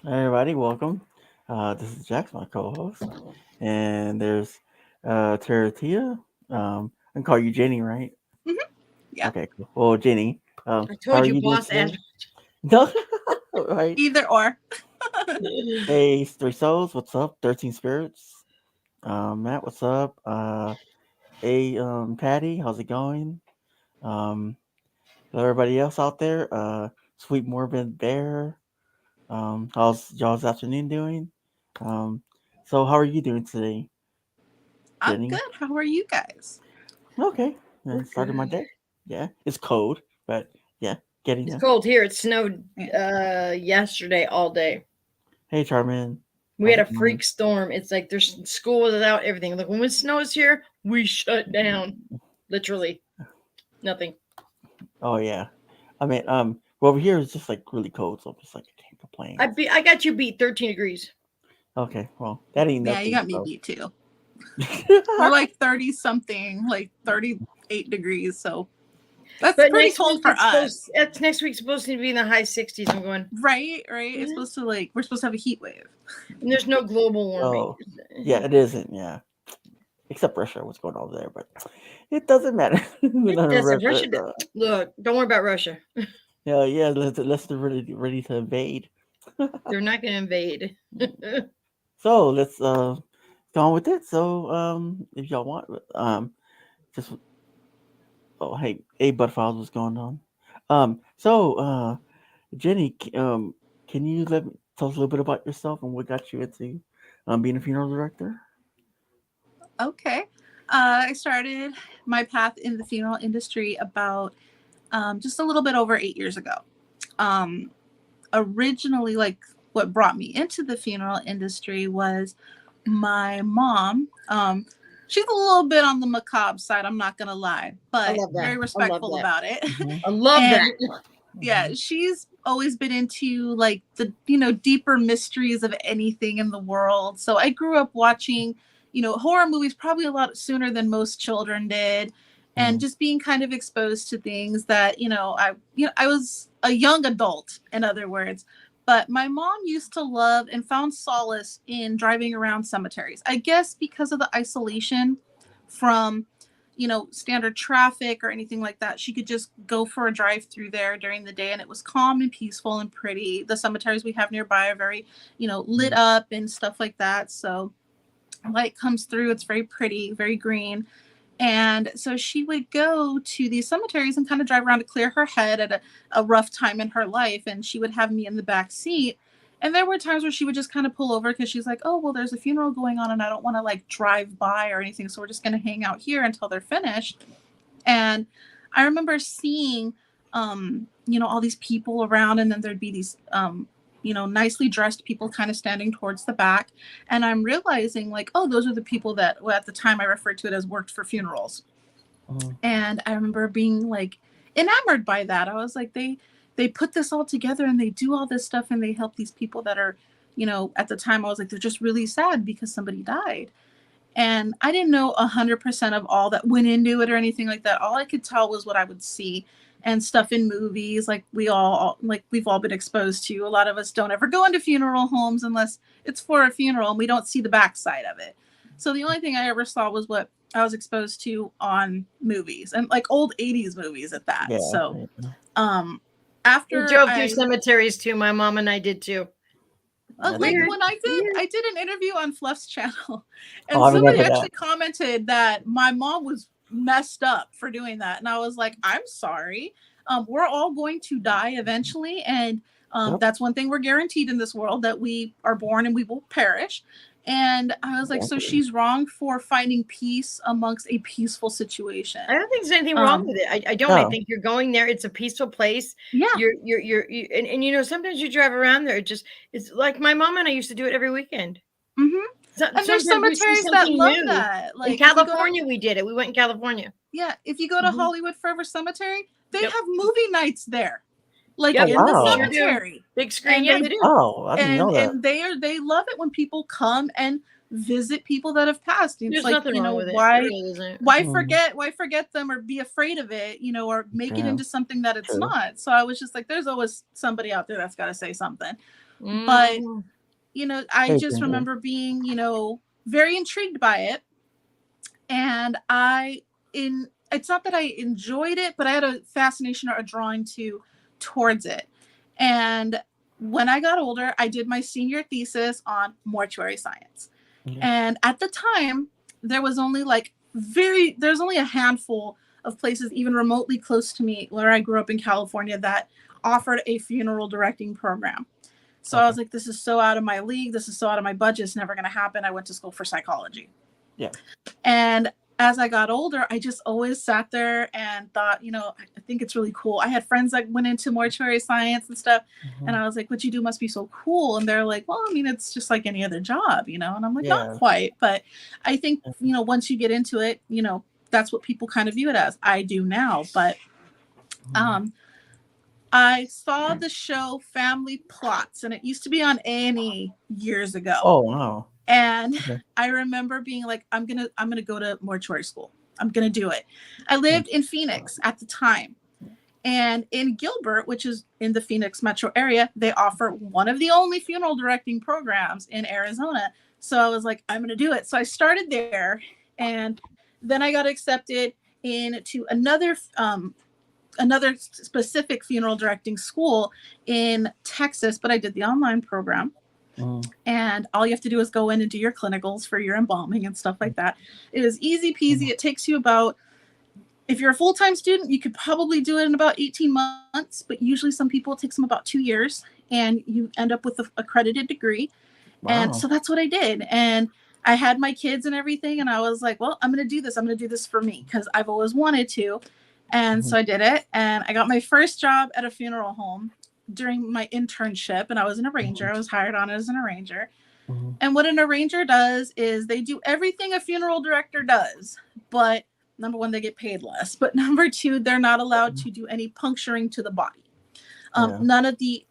Hey, everybody, welcome. This is Jax, my co-host, and there's Taratia. I can call you Jenny, right? Hmm. Yeah, Okay, cool. Well, Jenny, I how told are you, you doing boss today? ass. No, right? either or. Hey, Three Souls, what's up? 13 Spirits. Matt, what's up? Hey, Patty, how's it going? Um, everybody else out there, Sweet Morbid Bear. How's y'all's afternoon doing? Um, so how are you doing today, I'm Jenny? good. How are you guys? Okay, We're started my good. day. Yeah, it's cold, but yeah, getting It's there. cold here. It snowed yesterday all day. Hey, Charmin, We how's had a it going? freak storm. It's like there's school was out, everything. Like when it snows here, we shut down. Literally nothing. Oh yeah, I mean, well, over here it's just like really cold, so I'm just like I can't complain. I got you beat 13 degrees. Okay, well, that ain't Yeah, you nothing. got me So, beat too. We're like 30 something, like 38 degrees. So that's But pretty next cold week for it's supposed us. it's next week supposed to be in the high 60s. I'm going. Right, right. It's "Eh." supposed to we're supposed to have a heat wave. And there's no global warming. oh, yeah, it isn't. Yeah, except Russia, what's going on there, but it doesn't matter. We It don't have doesn't. Russia. Russia. Look, don't worry about Russia. Yeah, yeah, let's ready to invade. They're not going to invade. So let's go on with it. So if y'all want, just hey Butterfiles, what's going on? So Jenny, can you tell us a little bit about yourself and what got you into being a funeral director? Okay. I started my path in the funeral industry about just a little bit over 8 years ago. Um, Originally, like what brought me into the funeral industry was my mom. She's a little bit on the macabre side, I'm not gonna lie, I but love that. very I love respectful that. about it. Mm-hmm. I love And that. yeah, Mm-hmm. she's always been into like the deeper mysteries of anything in the world. So I grew up watching horror movies probably a lot sooner than most children did, and just being kind of exposed to things that I was a young adult, in other words. But my mom used to love and found solace in driving around cemeteries, I guess because of the isolation from standard traffic or anything like that. She could just go for a drive through there during the day, and it was calm and peaceful and pretty. The cemeteries we have nearby are very, lit up and stuff like that. So light comes through, it's very pretty, very green. And so she would go to these cemeteries and kind of drive around to clear her head at a rough time in her life. And she would have me in the back seat. And there were times where she would just kind of pull over because she's like, oh, well, there's a funeral going on and I don't want to like drive by or anything. So we're just going to hang out here until they're finished. And I remember seeing, all these people around, and then there'd be these, nicely dressed people kind of standing towards the back. And I'm realizing, like, oh, those are the people that, well, at the time I referred to it as worked for funerals. Mm-hmm. And I remember being like enamored by that. I was like, they put this all together and they do all this stuff and they help these people that are, at the time I was like, they're just really sad because somebody died. And I didn't know 100% of all that went into it or anything like that. All I could tell was what I would see and stuff in movies, like we've all been exposed to. A lot of us don't ever go into funeral homes unless it's for a funeral, and we don't see the backside of it. So the only thing I ever saw was what I was exposed to on movies, and like old 80s movies at that. Yeah. So Yeah. um We after drove through I cemeteries too. My mom and I did too. That's like Weird. neat. when I did Weird. I did an interview on Fluff's channel, Oh, and I somebody remember that. actually commented that my mom was messed up for doing that, and I was like, I'm sorry. We're all going to die eventually, and Yep. that's one thing we're guaranteed in this world, that we are born and we will perish. And I was like, so Exactly. she's wrong for finding peace amongst a peaceful situation. I don't think there's anything wrong um with it. I don't. I No. think you're going there. It's a peaceful place. yeah. And sometimes you drive around there. It's like my mom and I used to do it every weekend. Hmm. And there's Sometimes we see cemeteries that something love new. that, In like if you go to California, we did it. We went in California. yeah, if you go to Hmm. Hollywood Forever Cemetery, they Yep. have movie nights there, like Oh Yep. in the They wow. sure do. cemetery. Big screen. And Yeah, they they do. Oh, I didn't know that. they love it when people come and visit people that have passed. It's There's like, nothing wrong with it. There why really isn't. Mm, forget them or be afraid of it, or make it yeah. into something that it's True. not. So I was just like, there's always somebody out there that's got to say something. But I Hey, just Ginger. remember being very intrigued by it, and it's not that I enjoyed it, but I had a fascination or a drawing towards it. And when I got older, I did my senior thesis on mortuary science. Yeah. And at the time, there was only there's only a handful of places even remotely close to me where I grew up in California that offered a funeral directing program. So I was like, this is so out of my league. This is so out of my budget. It's never going to happen. I went to school for psychology. Yeah. And as I got older, I just always sat there and thought, I think it's really cool. I had friends that went into mortuary science and stuff. Mm-hmm. And I was like, what you do must be so cool. And they're like, well, I mean, it's just like any other job, And I'm like, not quite. But I think, once you get into it, that's what people kind of view it as. I do now. But I saw the show Family Plots, and it used to be on A&E years ago. Oh, wow. And I remember being like, I'm gonna go to mortuary school. I'm gonna do it. I lived in Phoenix at the time. And in Gilbert, which is in the Phoenix metro area, they offer one of the only funeral directing programs in Arizona. So I was like, I'm gonna do it. So I started there, and then I got accepted into another specific funeral directing school in Texas, but I did the online program. And all you have to do is go in and do your clinicals for your embalming and stuff like that. It is easy peasy. It takes you about, if you're a full-time student, you could probably do it in about 18 months, but usually some people, it takes them about 2 years, and you end up with an accredited degree. Wow. And so that's what I did. And I had my kids and everything, and I was like, well, I'm going to do this. I'm going to do this for me because I've always wanted to. And so I did it, and I got my first job at a funeral home during my internship, and I was an arranger. I was hired on as an arranger. And what an arranger does is they do everything a funeral director does, but number one, they get paid less. But number two, they're not allowed to do any puncturing to the body. None of the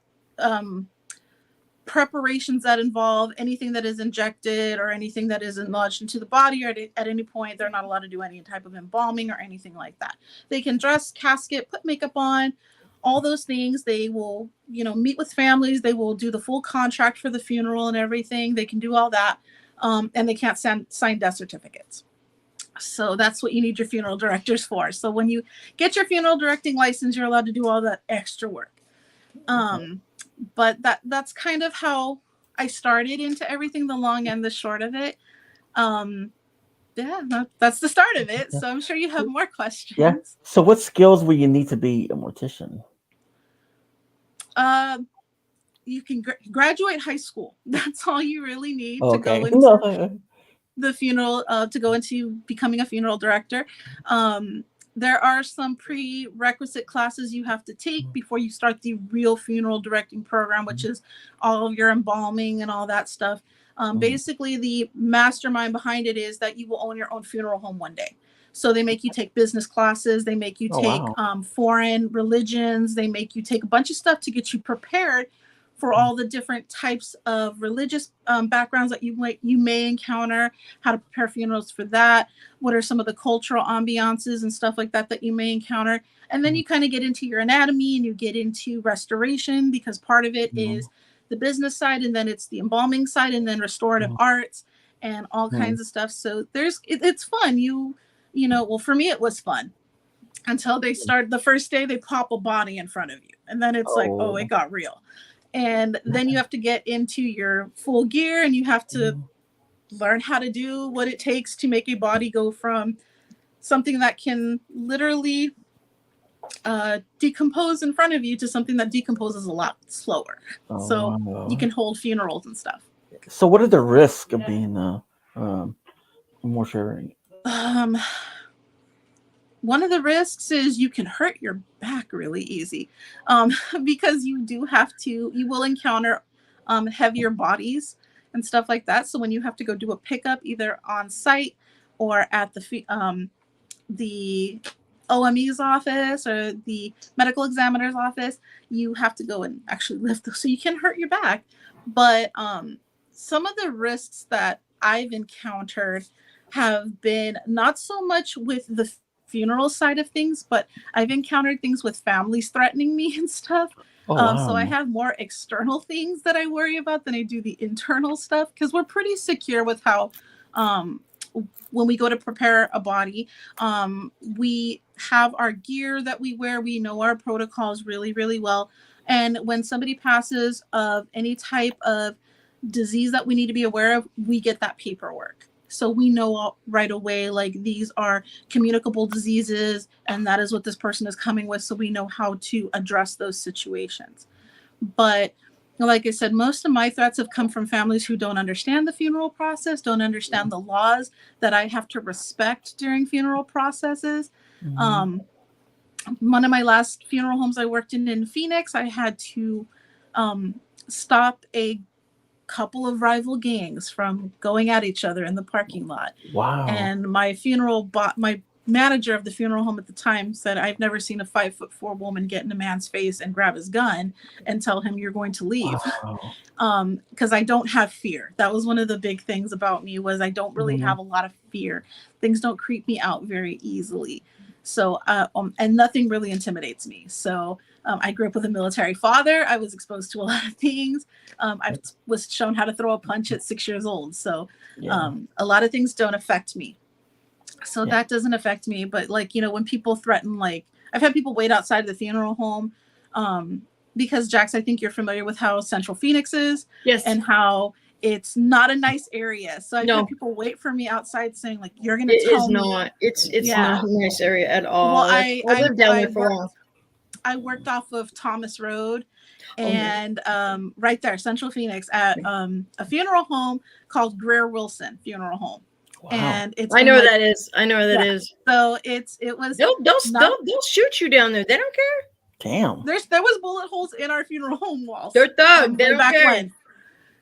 preparations that involve anything that is injected or anything that is lodged into the body, or at any point, they're not allowed to do any type of embalming or anything like that. They can dress, casket, put makeup on, all those things. They will, meet with families. They will do the full contract for the funeral and everything. They can do all that. And they can't sign death certificates. So that's what you need your funeral directors for. So when you get your funeral directing license, you're allowed to do all that extra work. But that's kind of how I started into everything, the long and the short of it. That's the start of it. So I'm sure you have more questions. Yeah. So what skills will you need to be a mortician? You can graduate high school. That's all you really need to go into the funeral, to go into becoming a funeral director. There are some prerequisite classes you have to take before you start the real funeral directing program, which is all of your embalming and all that stuff. Basically, the mastermind behind it is that you will own your own funeral home one day. So they make you take business classes. They make you take foreign religions. They make you take a bunch of stuff to get you prepared for all the different types of religious backgrounds that you may encounter, how to prepare funerals for that, what are some of the cultural ambiances and stuff like that you may encounter. And then you kind of get into your anatomy, and you get into restoration, because part of it is the business side, and then it's the embalming side, and then restorative arts and all kinds of stuff. So it's fun. Well, for me, it was fun until they start the first day, they pop a body in front of you. And then it's like, oh, it got real. And then you have to get into your full gear, and you have to learn how to do what it takes to make a body go from something that can literally decompose in front of you to something that decomposes a lot slower. You can hold funerals and stuff. So what are the risks of being a mortuary? One of the risks is you can hurt your back really easy, because you will encounter heavier bodies and stuff like that. So when you have to go do a pickup either on site or at the OME's office or the medical examiner's office, you have to go and actually lift those, so you can hurt your back. But some of the risks that I've encountered have been not so much with the funeral side of things, but I've encountered things with families threatening me and stuff. Oh So I wow. have more external things that I worry about than I do the internal stuff, because we're pretty secure with how, um, when we go to prepare a body, we have our gear that we wear. We know our protocols really, really well. And when somebody passes of any type of disease that we need to be aware of, we get that paperwork. So we know right away, like, these are communicable diseases, and that is what this person is coming with. So we know how to address those situations. But like I said, most of my threats have come from families who don't understand the funeral process, don't understand the laws that I have to respect during funeral processes. Mm-hmm. Um, One of my last funeral homes I worked in Phoenix, I had to stop a couple of rival gangs from going at each other in the parking lot. Wow. And my manager of the funeral home at the time said, I've never seen a 5'4" woman get in a man's face and grab his gun and tell him you're going to leave. Wow. Because I don't have fear. That was one of the big things about me, was I don't really Mm-hmm. have a lot of fear. Things don't creep me out very easily. So, and nothing really intimidates me. So I grew up with a military father. I was exposed to a lot of things. I was shown how to throw a punch at 6 years old. So Yeah. a lot of things don't affect me. So Yeah. that doesn't affect me. But, like, when people threaten, like, I've had people wait outside of the funeral home, because, Jax, I think you're familiar with how Central Phoenix is Yes. and how it's not a nice area. So I've No. had people wait for me outside saying, like, you're going to It tell is me. not. It's Yeah. not a nice area at all. Well, I lived down there for a while. I worked off of Thomas Road, Oh, no. and right there, Central Phoenix, at a funeral home called Greer Wilson Funeral Home. Wow. And it's I in, know where like, that is. I know where that yeah. is. So it was They'll shoot you down there. They don't care. Damn. there was bullet holes in our funeral home walls. They're thugs. They Way don't back care. when.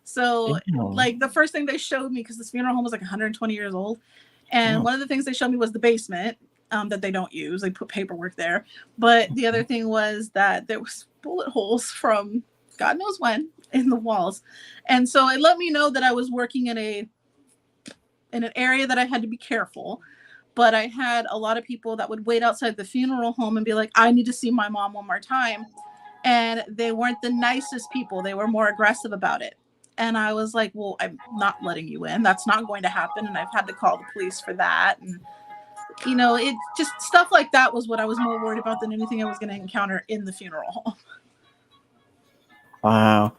So, Damn. like, the first thing they showed me, because this funeral home was like 120 years old, and Damn. one of the things they showed me was the basement, that they don't use. They put paperwork there. But the other thing was that there was bullet holes from God knows when in the walls. And so it let me know that I was working in an area that I had to be careful. But I had a lot of people that would wait outside the funeral home and be like, I need to see my mom one more time. And they weren't the nicest people. They were more aggressive about it. And I was like, well, I'm not letting you in. That's not going to happen. And I've had to call the police for that. And, it just, stuff like that was what I was more worried about than anything I was going to encounter in the funeral home. Wow.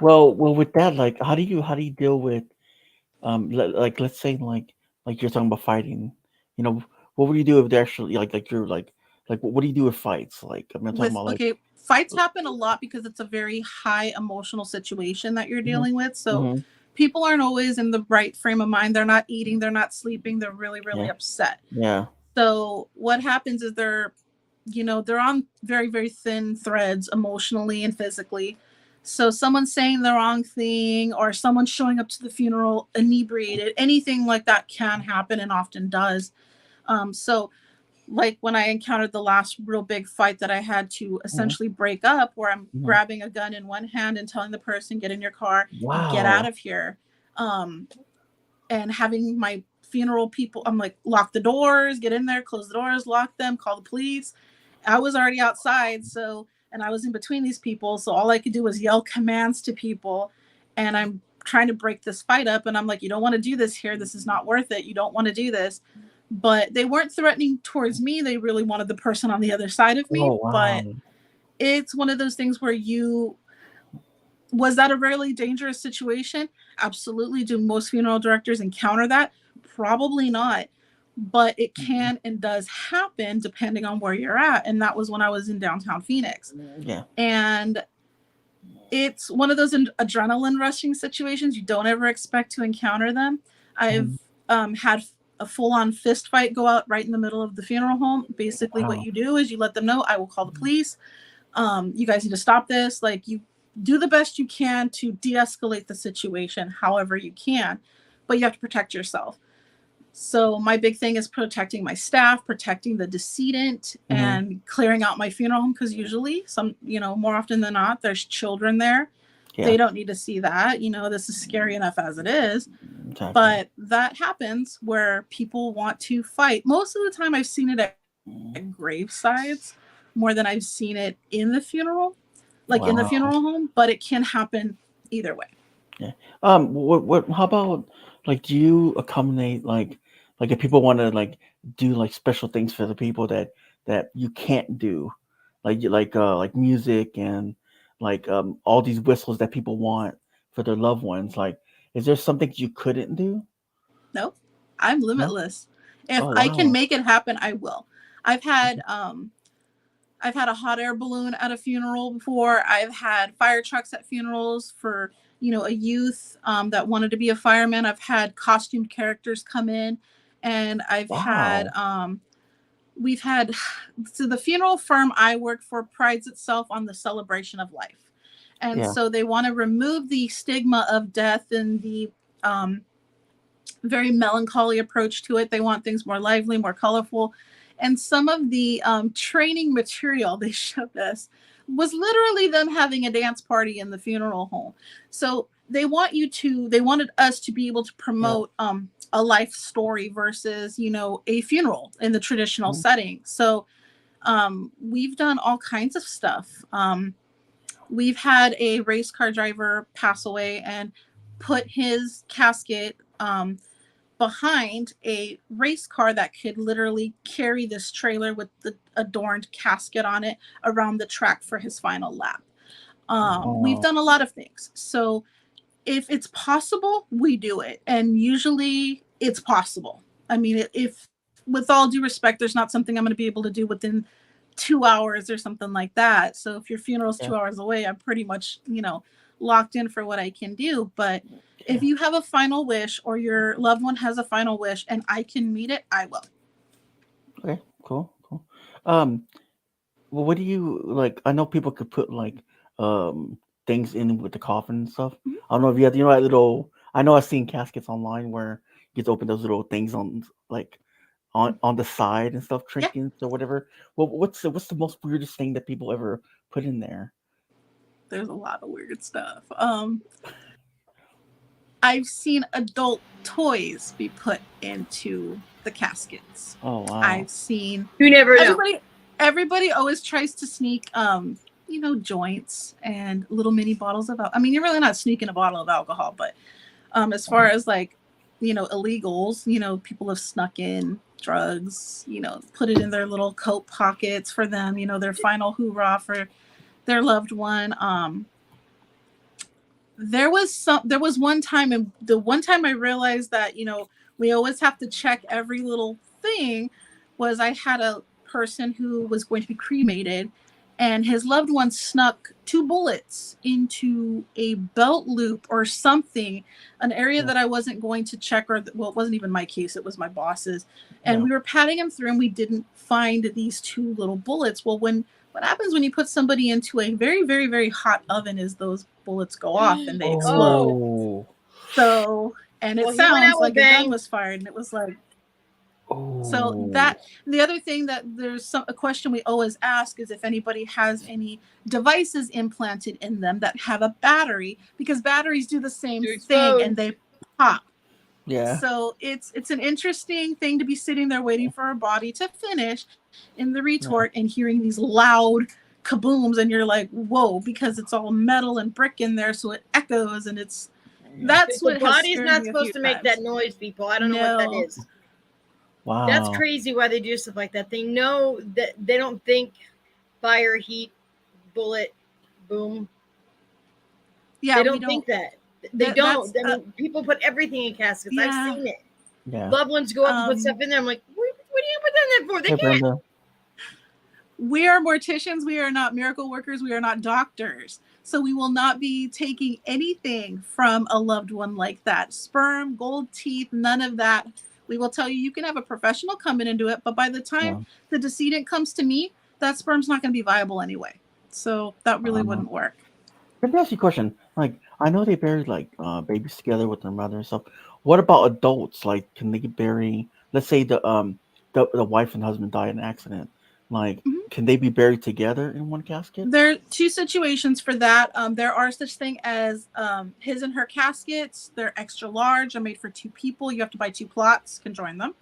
Well, with that, like, how do you deal with, like, let's say, like you're talking about fighting, what would you do if they actually, like you're like what do you do with fights? Like, I'm talking about, like, Fights happen a lot because it's a very high emotional situation that you're Mhm. dealing with. So Mhm. people aren't always in the right frame of mind. They're not eating, they're not sleeping, they're really, really Yeah. upset. Yeah. So what happens is they're on very, very thin threads emotionally and physically. So someone saying the wrong thing, or someone showing up to the funeral inebriated, anything like that can happen, and often does. So, like, when I encountered the last real big fight that I had to essentially break up, where I'm Mhm. grabbing a gun in one hand and telling the person, get in your car, get Wow. out of here. And having my funeral people, I'm like, lock the doors, get in there, close the doors, lock them, call the police. I was already outside, and I was in between these people, so all I could do was yell commands to people. And I'm trying to break this fight up, and I'm like, you don't want to do this here, this is not worth it, you don't want to do this. But they weren't threatening towards me, they really wanted the person on the other side of me. Oh wow. But it's one of those things where was that a really dangerous situation? Absolutely. Do most funeral directors encounter that? Probably not. But it can and does happen depending on where you're at. And that was when I was in downtown Phoenix. Yeah. And it's one of those adrenaline rushing situations. You don't ever expect to encounter them. I've had a full-on fist fight go out right in the middle of the funeral home. Basically, what Wow. you do is you let them know, I will call the police. You guys need to stop this. Like, you do the best you can to de-escalate the situation however you can, but you have to protect yourself. So my big thing is protecting my staff, protecting the decedent, and clearing out my funeral home, because usually more often than not, there's children there. Yeah. They don't need to see that. This is scary enough as it is. Exactly. But that happens where people want to fight. Most of the time I've seen it at gravesides more than I've seen it in the funeral. like in the Wow. funeral home, but it can happen either way. Yeah. What? How about like? Do you accommodate like if people want to like do like special things for the people that you can't do, like music and like all these whistles that people want for their loved ones. Like, is there something you couldn't do? No, I'm No. limitless. If Oh I can wow. make it happen, I will. I've had I've had a hot air balloon at a funeral before. I've had fire trucks at funerals for, a youth that wanted to be a fireman. I've had costumed characters come in, and Wow. we've had, so the funeral firm I work for prides itself on the celebration of life. And Yeah. so they want to remove the stigma of death and the um, very melancholy approach to it. They want things more lively, more colorful. And some of the training material they showed us was literally them having a dance party in the funeral home. So they wanted us to be able to Yeah. promote a life story versus, a funeral in the traditional Mhm. setting. So we've done all kinds of stuff. We've had a race car driver pass away and put his casket behind a race car that could literally carry this trailer with the adorned casket on it around the track for his final lap. We've Wow. done a lot of things. So if it's possible, we do it. And usually it's possible. I mean, if with all due respect, there's not something I'm going to be able to do within 2 hours or something like that. So if your funeral's Yeah. 2 hours away, I'm pretty much, locked in for what I can do. But if Yeah. you have a final wish or your loved one has a final wish and I can meet it, I will. Okay. Cool. Cool. Um. Well, what do you like? I know people could put like um things in with the coffin and stuff. Mhm. I don't know if you have, that little. I know I've seen caskets online where you get to open those little things on like on the side and stuff, Yeah, trinkets or whatever. Well, what's the most weirdest thing that people ever put in there? there's a lot of weird stuff. I've seen adult toys be put into the caskets. Oh wow. I've seen You never know. everybody always tries to sneak joints and little mini bottles of I mean, you're really not sneaking a bottle of alcohol, but as far as like, illegals, people have snuck in drugs, put it in their little coat pockets for them, their final hoorah for their loved one. There was one time, and the one time I realized that we always have to check every little thing was I had a person who was going to be cremated, and his loved one snuck 2 bullets into a belt loop or something, an area Yeah. that I wasn't going to check, or well, it wasn't even my case, it was my boss's. And Yeah. we were patting him through and we didn't find these 2 little bullets. Well, what happens when you put somebody into a very, very, very hot oven is those bullets go off and they explode. Oh, Oh. So, and it well, he went out sounds with like a gun bang. was fired, and it was like, so Oh. that the other thing that a question we always ask is if anybody has any devices implanted in them that have a battery, because batteries do the same To thing explode. and they pop. Yeah. So it's an interesting thing to be sitting there waiting for a body to finish in the Yeah. retort and hearing these loud kabooms, and you're like, whoa, because it's all metal and brick in there, so it echoes, and Yeah. that's The what has body's scared not me a supposed few to make that times. noise, people. I don't know what that No. is. That's Wow. crazy why they do stuff like that. They know that they don't think fire, heat, bullet, boom. Yeah, They we don't think don't. that. They don't. That's I mean, people put everything in caskets. I've yeah. seen it. Yeah. Loved ones go up and put stuff in there. I'm like, what are you putting that in there for? They Hey can't. Brenda. We are morticians. We are not miracle workers. We are not doctors. So we will not be taking anything from a loved one like that. Sperm, gold teeth, none of that. We will tell you you can have a professional come in and do it, but by the time Yeah. the decedent comes to me, that sperm's not going to be viable anyway. So that really wouldn't work. Let me ask you a question. Like, I know they bury like babies together with their mother and stuff. What about adults? Like, can they bury? Let's say the wife and husband die in an accident. Like, Mhm. can they be buried together in one casket? There are 2 situations for that. There are such thing as his and her caskets. They're extra large. They're made for 2 people. You have to buy 2 plots. Can join them.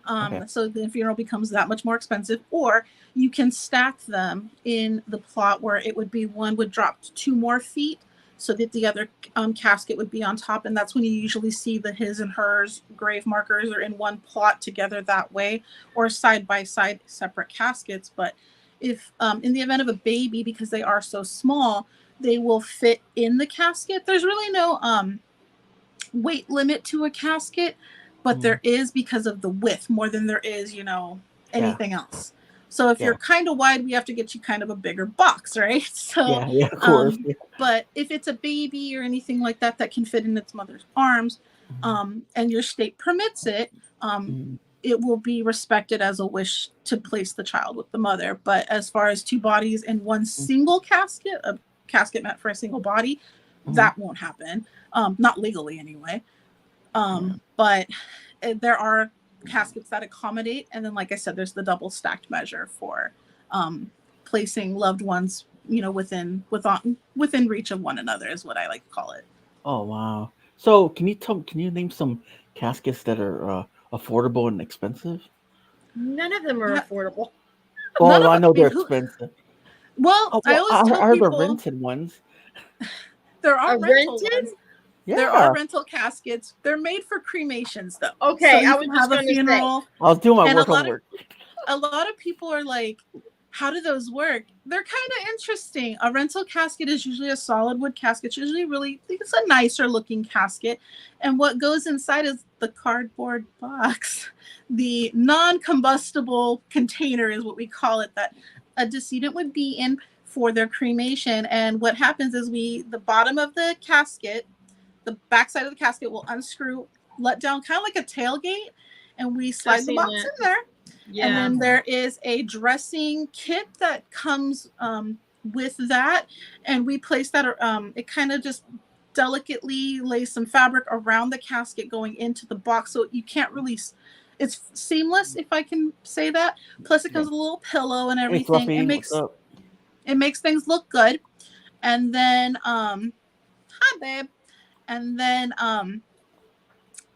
Okay. So the funeral becomes that much more expensive. Or you can stack them in the plot where it would be one would drop 2 more feet so that the other casket would be on top. And that's when you usually see the his and hers grave markers are in one plot together that way, or side by side separate caskets. But if in the event of a baby, because they are so small, they will fit in the casket. There's really no weight limit to a casket, but there is because of the width more than there is, anything else. So if you're kind of wide, we have to get you kind of a bigger box, right? So Yeah, of course. but if it's a baby or anything like that that can fit in its mother's arms, and your state permits it, it will be respected as a wish to place the child with the mother. But as far as 2 bodies in one single casket, a casket meant for a single body, that won't happen. Not legally anyway. But there are caskets that accommodate. And then, like I said, there's the double stacked measure for placing loved ones, within reach of one another is what I like to call it. Oh wow. So can you name some caskets that are affordable and expensive? None of them are affordable. Well, I know they're expensive. Well, Oh, I well, always tell I heard the people rented ones. there are rental rented? ones. Yeah. There are rental caskets. They're made for cremations, though. Okay, so I was just going to say. I was doing my And homework. a lot of people are like, how do those work? They're kind of interesting. A rental casket is usually a solid wood casket. It's usually it's a nicer looking casket. And what goes inside is the cardboard box. The non-combustible container is what we call it, that a decedent would be in for their cremation. And what happens is the bottom of the casket, the backside of the casket will unscrew, let down kind of like a tailgate, and we slide the box in there. Yeah. And then there is a dressing kit that comes with that, and we place that. It kind of just delicately lays some fabric around the casket going into the box, so you can't really. It's seamless, if I can say that. Plus, it comes with a little pillow and everything. Hey, Fluffy, it makes things look good. And then, hi, babe. And then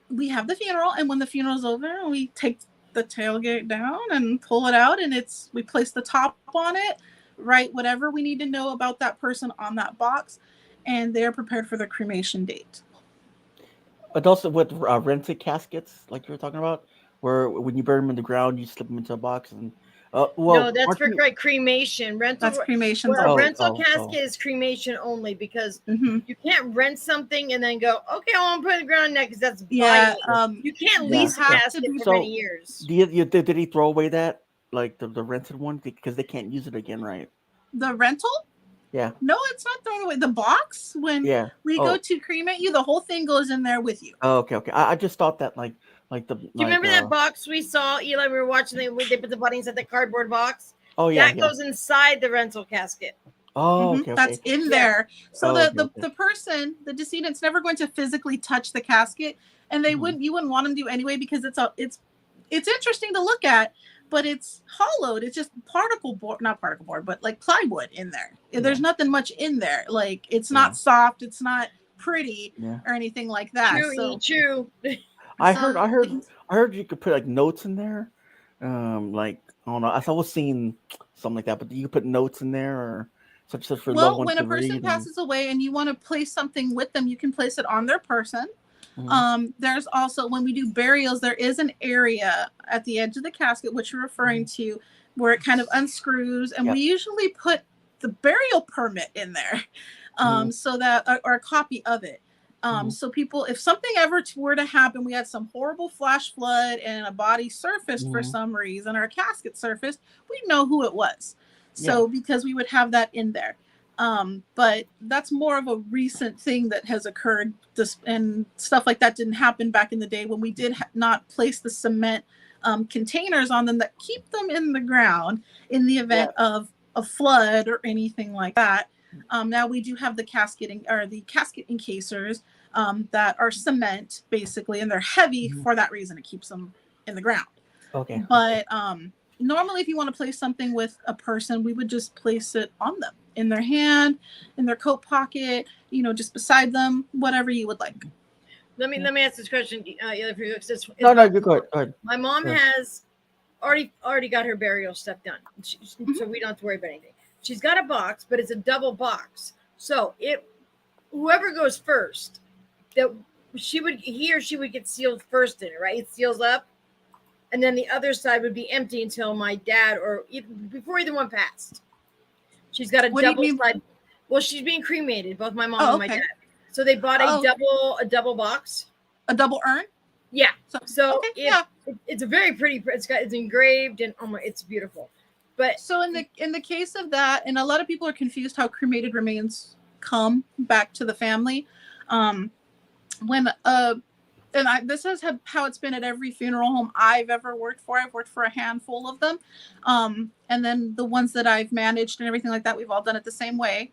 we have the funeral, and when the funeral's over, we take the tailgate down and pull it out, and we place the top on it, write whatever we need to know about that person on that box, and they're prepared for their cremation date. But also with rented caskets, like you were talking about, where when you bury them in the ground, you slip them into a box and. No, that's for cremation. Rental. That's cremation. Well, rental casket is cremation only, because you can't rent something and then go, okay, I want to put it in the ground next, because that's violent. You can't lease a casket for many years. Did he throw away that, like the rented one, because they can't use it again, right? The rental? Yeah. No, it's not thrown away. The box, when we go to cremate you, the whole thing goes in there with you. Oh, okay. I just thought that like the. Do you remember that box we saw, Eli? We were watching. They put the bunnies at the cardboard box. Oh yeah, that goes inside the rental casket. Oh, okay. That's in there. So the person, the decedent's never going to physically touch the casket, and you wouldn't want them to anyway, because it's interesting to look at, but it's hollowed. It's just not particle board, but like plywood in there. There's nothing much in there. Like, it's not soft. It's not pretty or anything like that. True. I heard you could put like notes in there. Like, I don't know. I was seeing something like that, but you could put notes in there or such for loved ones. When a person passes away and you want to place something with them, you can place it on their person. There's also, when we do burials, there is an area at the edge of the casket, which you're referring to, where it kind of unscrews, and we usually put the burial permit in there, so that, or a copy of it. So people, if something ever were to happen, we had some horrible flash flood and a body surfaced for some reason, or a casket surfaced, we know who it was. So because we would have that in there. But that's more of a recent thing that has occurred, and stuff like that didn't happen back in the day when we did not place the cement containers on them that keep them in the ground in the event of a flood or anything like that. Now we do have the casket encasers that are cement basically, and they're heavy for that reason. It keeps them in the ground. Okay. But normally, if you want to place something with a person, we would just place it on them, in their hand, in their coat pocket, just beside them, whatever you would like. Let me ask this question. No, go ahead. My mom has already got her burial stuff done, so we don't have to worry about anything. She's got a box, but it's a double box. So whoever goes first, that he or she would get sealed first in it, right? It seals up, and then the other side would be empty until my dad before either one passed. She's got a double side. Well, she's being cremated, both my mom and my dad. So they bought a double box, a double urn. Yeah. So it's a very pretty. It's engraved and it's beautiful. But so in the case of that, and a lot of people are confused how cremated remains come back to the family. This is how it's been at every funeral home I've ever worked for. I've worked for a handful of them. And then the ones that I've managed and everything like that, we've all done it the same way.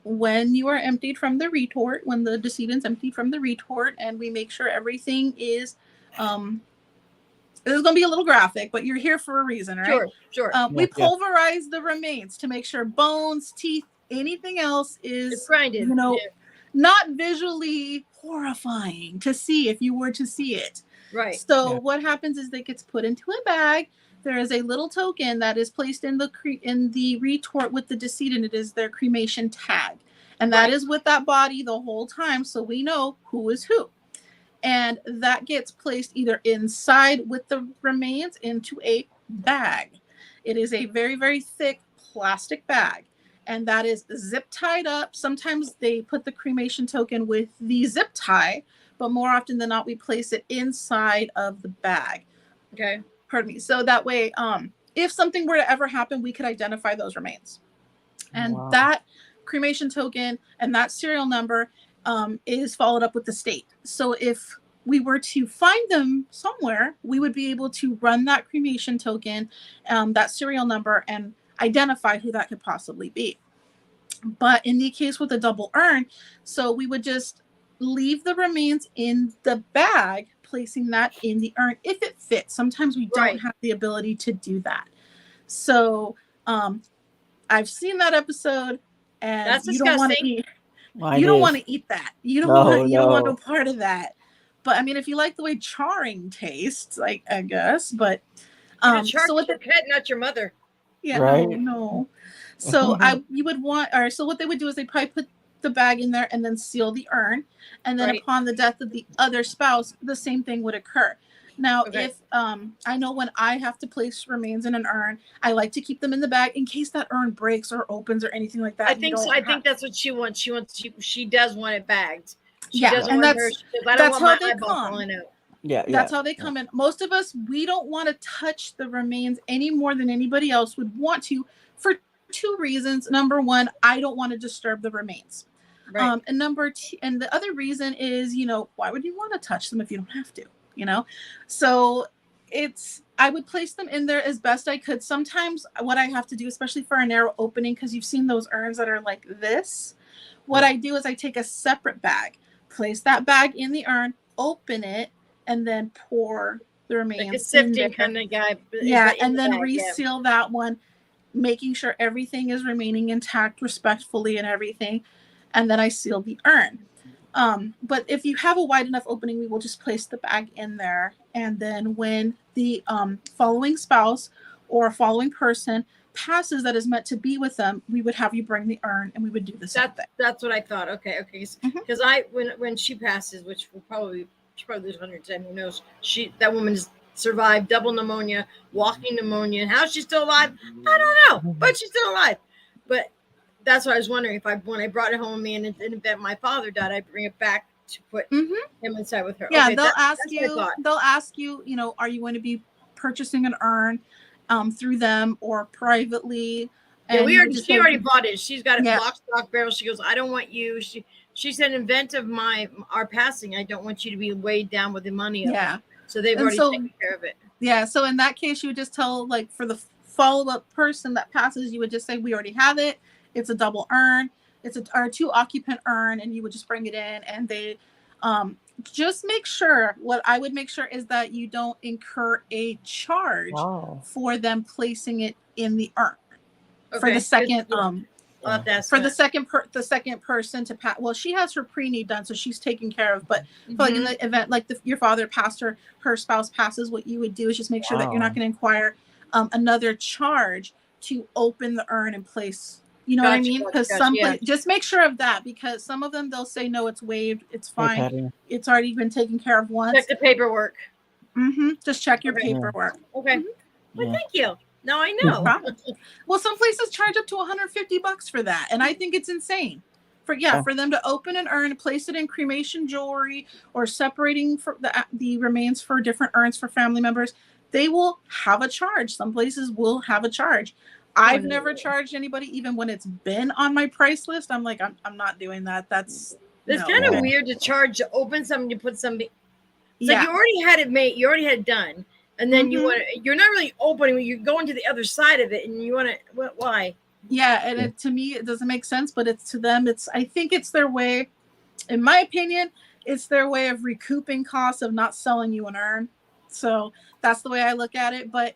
When you are emptied from the retort, when the decedent's emptied from the retort, and we make sure everything is, this is going to be a little graphic, but you're here for a reason, right? Sure. We pulverize the remains to make sure bones, teeth, anything else is grinded, not visually horrifying to see if you were to see it. Right. So what happens is it gets put into a bag. There is a little token that is placed in the retort with the decedent. It is their cremation tag. And that is with that body the whole time, so we know who is who. And that gets placed either inside with the remains into a bag. It is a very, very thick plastic bag. And that is zip tied up. Sometimes they put the cremation token with the zip tie, but more often than not, we place it inside of the bag. Okay. Pardon me. So that way, if something were to ever happen, we could identify those remains. And that cremation token and that serial number is followed up with the state. So if we were to find them somewhere, we would be able to run that cremation token, that serial number, and identify who that could possibly be. But in the case with a double urn, so we would just leave the remains in the bag, placing that in the urn if it fits. Sometimes we don't have the ability to do that. So I've seen that episode, and that's you disgusting. Don't want to eat. You don't want to eat that. You don't want no part of that. But I mean, if you like the way charring tastes, like I guess, but so with the pet, not your mother. Yeah, no. So so what they would do is they probably put the bag in there and then seal the urn, and then upon the death of the other spouse, the same thing would occur. Now, if I know when I have to place remains in an urn, I like to keep them in the bag in case that urn breaks or opens or anything like that. I think so. I think that's what she wants. She does want it bagged. She doesn't and want that's how they come. Yeah, that's how they come in. Most of us, we don't want to touch the remains any more than anybody else would want to, for two reasons. Number one, I don't want to disturb the remains. Right. And number two, and the other reason is, why would you want to touch them if you don't have to? So I would place them in there as best I could. Sometimes what I have to do, especially for a narrow opening, because you've seen those urns that are like this, what I do is I take a separate bag, place that bag in the urn, open it, and then pour the remains like a sifting kind of guy. Yeah, and then reseal that one, making sure everything is remaining intact respectfully and everything. And then I seal the urn. But if you have a wide enough opening, we will just place the bag in there. And then when the following spouse or following person passes that is meant to be with them, we would have you bring the urn and we would do the same thing. That's what I thought. Okay. Because when she passes, which she probably lives 110, who knows? That woman has survived double pneumonia, walking pneumonia, and how she's still alive, I don't know, but she's still alive. But that's what I was wondering, when I brought it home with me and in the event my father died, I'd bring it back to put him inside with her. Yeah, okay, they'll ask you, are you going to be purchasing an urn through them or privately? And she already bought it. She's got it lock, stock, barrel. She goes, I don't want you. She said, in event of our passing, I don't want you to be weighed down with the money. So they've already taken care of it. Yeah. So in that case, you would just tell, for the follow-up person that passes, you would just say, we already have it. It's a double urn. It's a 2-occupant urn, and you would just bring it in, and they just make sure. What I would make sure is that you don't incur a charge for them placing it in the urn for the second I'll have to ask for that. the second person to pass. Well, she has her pre-need done, so she's taken care of. But for like in the event, like your father passed her spouse passes, what you would do is just make sure that you're not going to inquire another charge to open the urn and place. You know what I mean? Because just make sure of that, because some of them they'll say no, it's waived, it's fine, it's already been taken care of once. Check the paperwork. Just check your paperwork. Okay. Well, thank you. Now I know. Well, some places charge up to $150 for that, and I think it's insane. For them to open an urn, place it in cremation jewelry, or separating for the remains for different urns for family members, they will have a charge. Some places will have a charge. I've never charged anybody, even when it's been on my price list. I'm like, I'm not doing that. It's kind of weird to charge to open something, to put something. It's like you already had it made, you already had it done, and then you're not really opening. You're going to the other side of it, and you want to. Why? Yeah, and to me, it doesn't make sense, but it's to them. I think it's their way, in my opinion, it's their way of recouping costs of not selling you an urn. So that's the way I look at it. But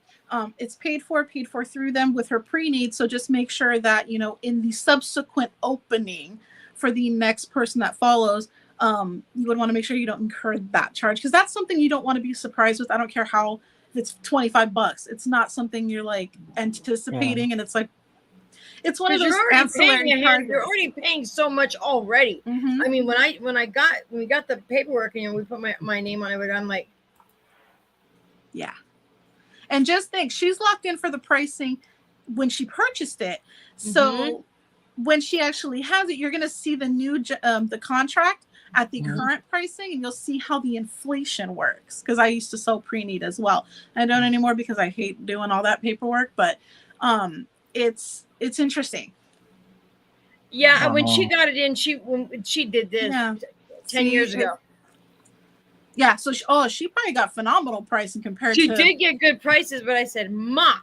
it's paid for through them with her pre-need. So just make sure that, in the subsequent opening for the next person that follows, you would want to make sure you don't incur that charge, because that's something you don't want to be surprised with. I don't care how, if it's $25. It's not something you're like anticipating, and it's like, it's one of those ancillary charges. You're already paying so much already. I mean, when we got the paperwork and we put my name on it, I'm like, yeah. And just think, she's locked in for the pricing when she purchased it. So when she actually has it, you're going to see the new the contract at the current pricing, and you'll see how the inflation works. Because I used to sell pre-need as well. I don't anymore because I hate doing all that paperwork, but it's interesting. Yeah, when she got it in, when she did this 10 years ago. Yeah, so she probably got phenomenal pricing compared to. She did get good prices, but I said, "Ma,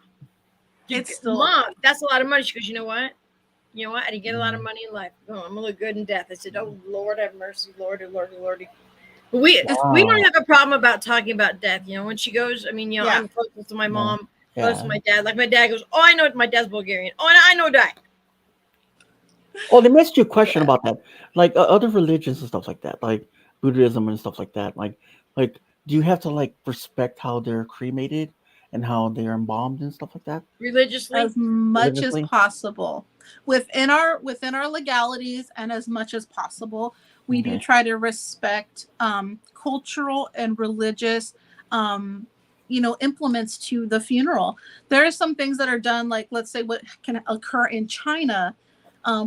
that's a lot of money." She goes, "You know what? I didn't get a lot of money in life. Oh, I'm gonna look good in death." I said, "Oh Lord, have mercy, Lordy." But we don't have a problem about talking about death. When she goes, I mean, I'm close to my mom, close to my dad. Like my dad goes, "Oh, I know my dad's Bulgarian. Oh, and I know that." Oh, let me ask you a question about that. Like other religions and stuff like that, like Buddhism and stuff like that. Like, do you have to like respect how they're cremated and how they're embalmed and stuff like that? Religiously, as much as possible, within our legalities, and as much as possible, we do try to respect cultural and religious implements to the funeral. There are some things that are done, like let's say what can occur in China,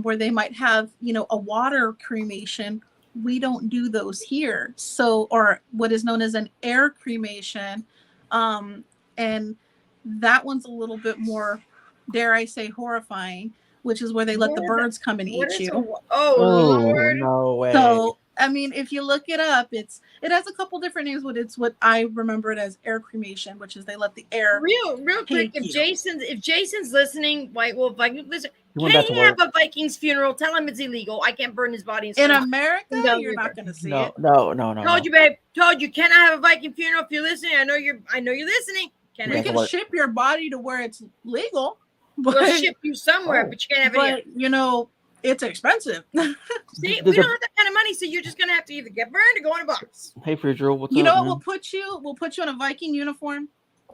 where they might have a water cremation. We don't do those here. So, or what is known as an air cremation, and that one's a little bit more, dare I say, horrifying, which is where they let the birds come and eat you. Lord. No way. So, I mean, if you look it up, it has a couple different names, but it's what I remember it as air cremation, which is they let the air. Real quick, if Jason's listening, White Wolf Viking, listen, can he have a Viking's funeral? Tell him it's illegal. I can't burn his body in America. You're not going to see it. No. Told you, babe. Told you. Can I have a Viking funeral? If you're listening, I know you're listening. You can ship your body to where it's legal. But, we'll ship you somewhere, but you can't have it here. It's expensive. See, we don't have that kind of money, so you're just gonna have to either get burned or go in a box. Hey, Fridger, what's up? You know what? We'll put you in a Viking uniform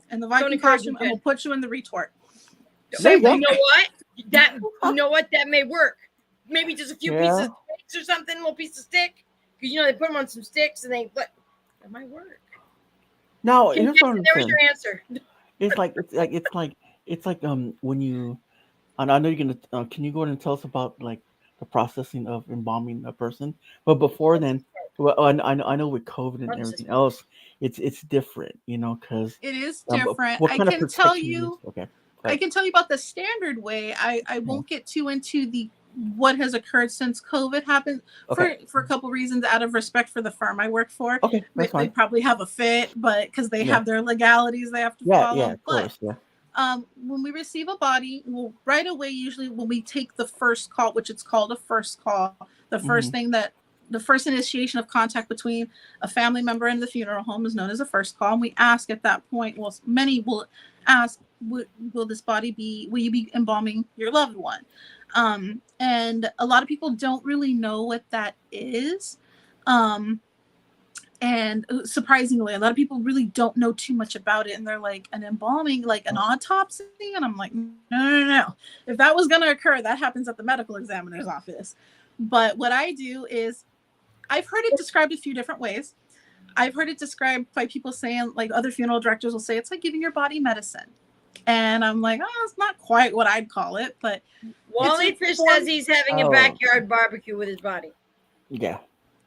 and the Viking costume, and we'll put you in the retort. So you know what? That may work. Maybe just a few pieces of sticks or something, a little piece of stick. Because they put them on some sticks, and that might work. No, here's what I'm there was saying. your answer. It's like when you. And I know you're gonna. Can you go ahead and tell us about like the processing of embalming a person? But before then, well, I know with COVID and everything else, it's different, because it is different. What kind I can tell you. Okay. I can tell you about the standard way. I won't get too into what has occurred since COVID happened for a couple reasons, out of respect for the firm I work for. Okay, that's fine. They probably have a fit, but because they have their legalities they have to follow. Yeah, of course. When we receive a body, right away, usually when we take the first call, which it's called a first call, the first thing the first initiation of contact between a family member and the funeral home is known as a first call. And we ask at that point, many will ask, will you be embalming your loved one? And a lot of people don't really know what that is. And surprisingly, a lot of people really don't know too much about it, and they're like, an embalming, like an autopsy, and I'm like, no. If that was going to occur, that happens at the medical examiner's office. But what I do is, I've heard it described a few different ways. I've heard it described by people saying, like, other funeral directors will say it's like giving your body medicine, and I'm like, oh, it's not quite what I'd call it, but Wally Fish says he's having a backyard barbecue with his body. Yeah.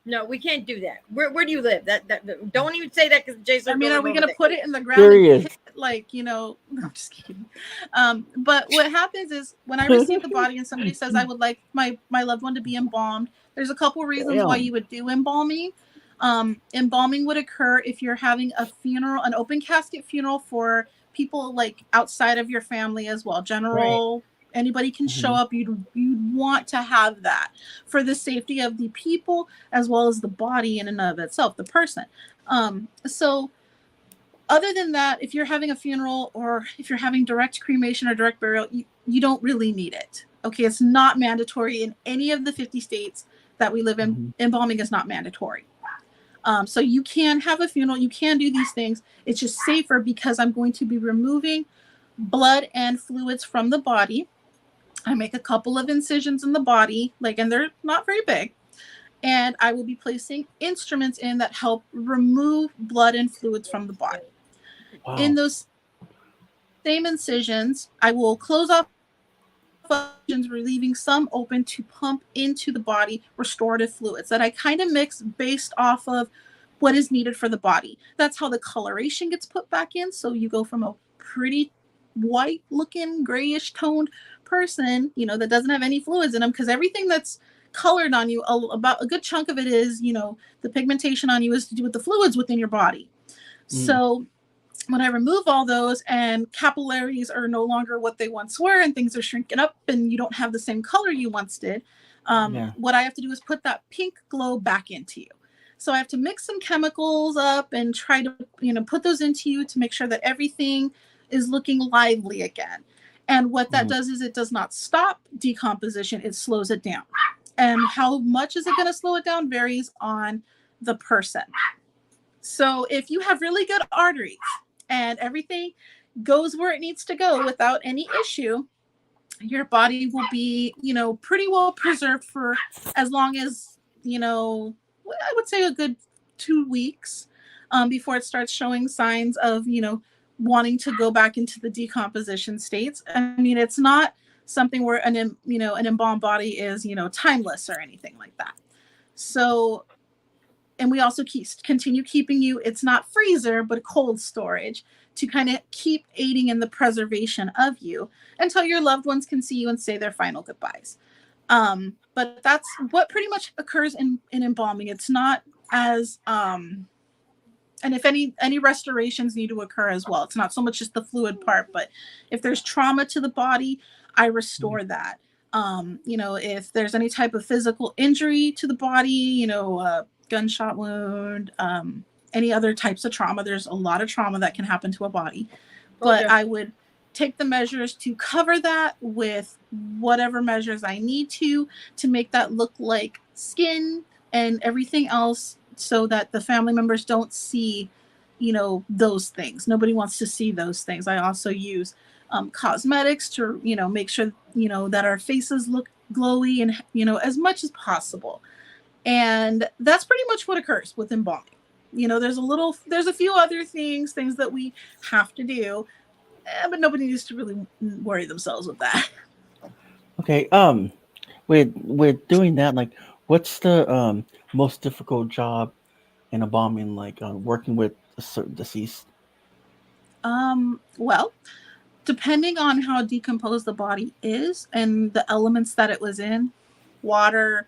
No, we can't do that. Where do you live? That don't even say that, because Jason. I mean, are we going to put it in the ground? Serious. Like, no, I'm just kidding. But what happens is, when I receive the body and somebody says, I would like my loved one to be embalmed, there's a couple reasons why you would do embalming. Embalming would occur if you're having a funeral, an open casket funeral for people like outside of your family as well. General, anybody can show up. You'd want to have that for the safety of the people as well as the body in and of itself, the person. So other than that, if you're having a funeral or if you're having direct cremation or direct burial, you don't really need it. Okay, it's not mandatory in any of the 50 states that we live in. Embalming is not mandatory. So you can have a funeral, you can do these things. It's just safer because I'm going to be removing blood and fluids from the body. I make a couple of incisions in the body, and they're not very big. And I will be placing instruments in that help remove blood and fluids from the body. Wow. In those same incisions, I will close off incisions, relieving some open to pump into the body restorative fluids that I kind of mix based off of what is needed for the body. That's how the coloration gets put back in. So you go from a pretty white looking grayish toned person, that doesn't have any fluids in them, because everything that's colored on you, about a good chunk of it is, the pigmentation on you is to do with the fluids within your body. So when I remove all those and capillaries are no longer what they once were and things are shrinking up and you don't have the same color you once did, what I have to do is put that pink glow back into you. So I have to mix some chemicals up and try to, put those into you to make sure that everything is looking lively again. And what that does is it does not stop decomposition, it slows it down. And how much is it going to slow it down varies on the person. So if you have really good arteries and everything goes where it needs to go without any issue, your body will be, pretty well preserved for as long as, I would say a good 2 weeks before it starts showing signs of, wanting to go back into the decomposition states. I mean, it's not something where an embalmed body is, timeless or anything like that. So, and we also continue keeping you, it's not freezer, but cold storage to kind of keep aiding in the preservation of you until your loved ones can see you and say their final goodbyes. But that's what pretty much occurs in embalming. It's not as, and if any restorations need to occur as well, it's not so much just the fluid part, but if there's trauma to the body, I restore that. If there's any type of physical injury to the body, gunshot wound, any other types of trauma, there's a lot of trauma that can happen to a body. But I would take the measures to cover that with whatever measures I need to make that look like skin and everything else, so that the family members don't see, those things. Nobody wants to see those things. I also use cosmetics to, make sure, that our faces look glowy and, as much as possible. And that's pretty much what occurs with embalming. There's a few other things that we have to do, but nobody needs to really worry themselves with that. Okay. With doing that, what's the most difficult job in embalming? Working with a certain deceased. Well, depending on how decomposed the body is and the elements that it was in, water,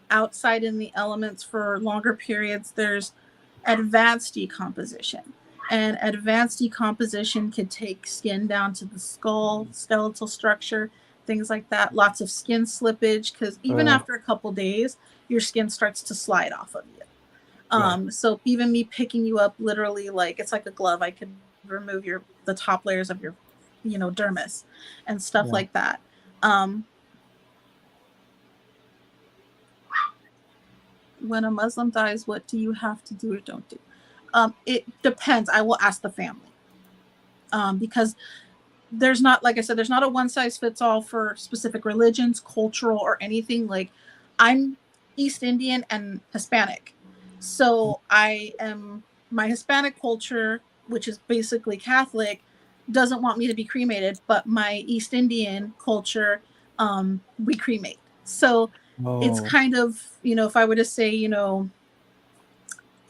outside in the elements for longer periods, there's advanced decomposition. And advanced decomposition could take skin down to the skull, skeletal structure, things like that. Lots of skin slippage, because even after a couple days, your skin starts to slide off of you. So even me picking you up, literally, it's like a glove. I could remove the top layers of your, dermis and stuff like that. when a Muslim dies, what do you have to do or don't do? It depends. I will ask the family. Because there's not, like I said, there's not a one size fits all for specific religions, cultural, or anything. Like, I'm East Indian and Hispanic. So my Hispanic culture, which is basically Catholic, doesn't want me to be cremated, but my East Indian culture, we cremate. So it's Oh, kind of, if I were to say,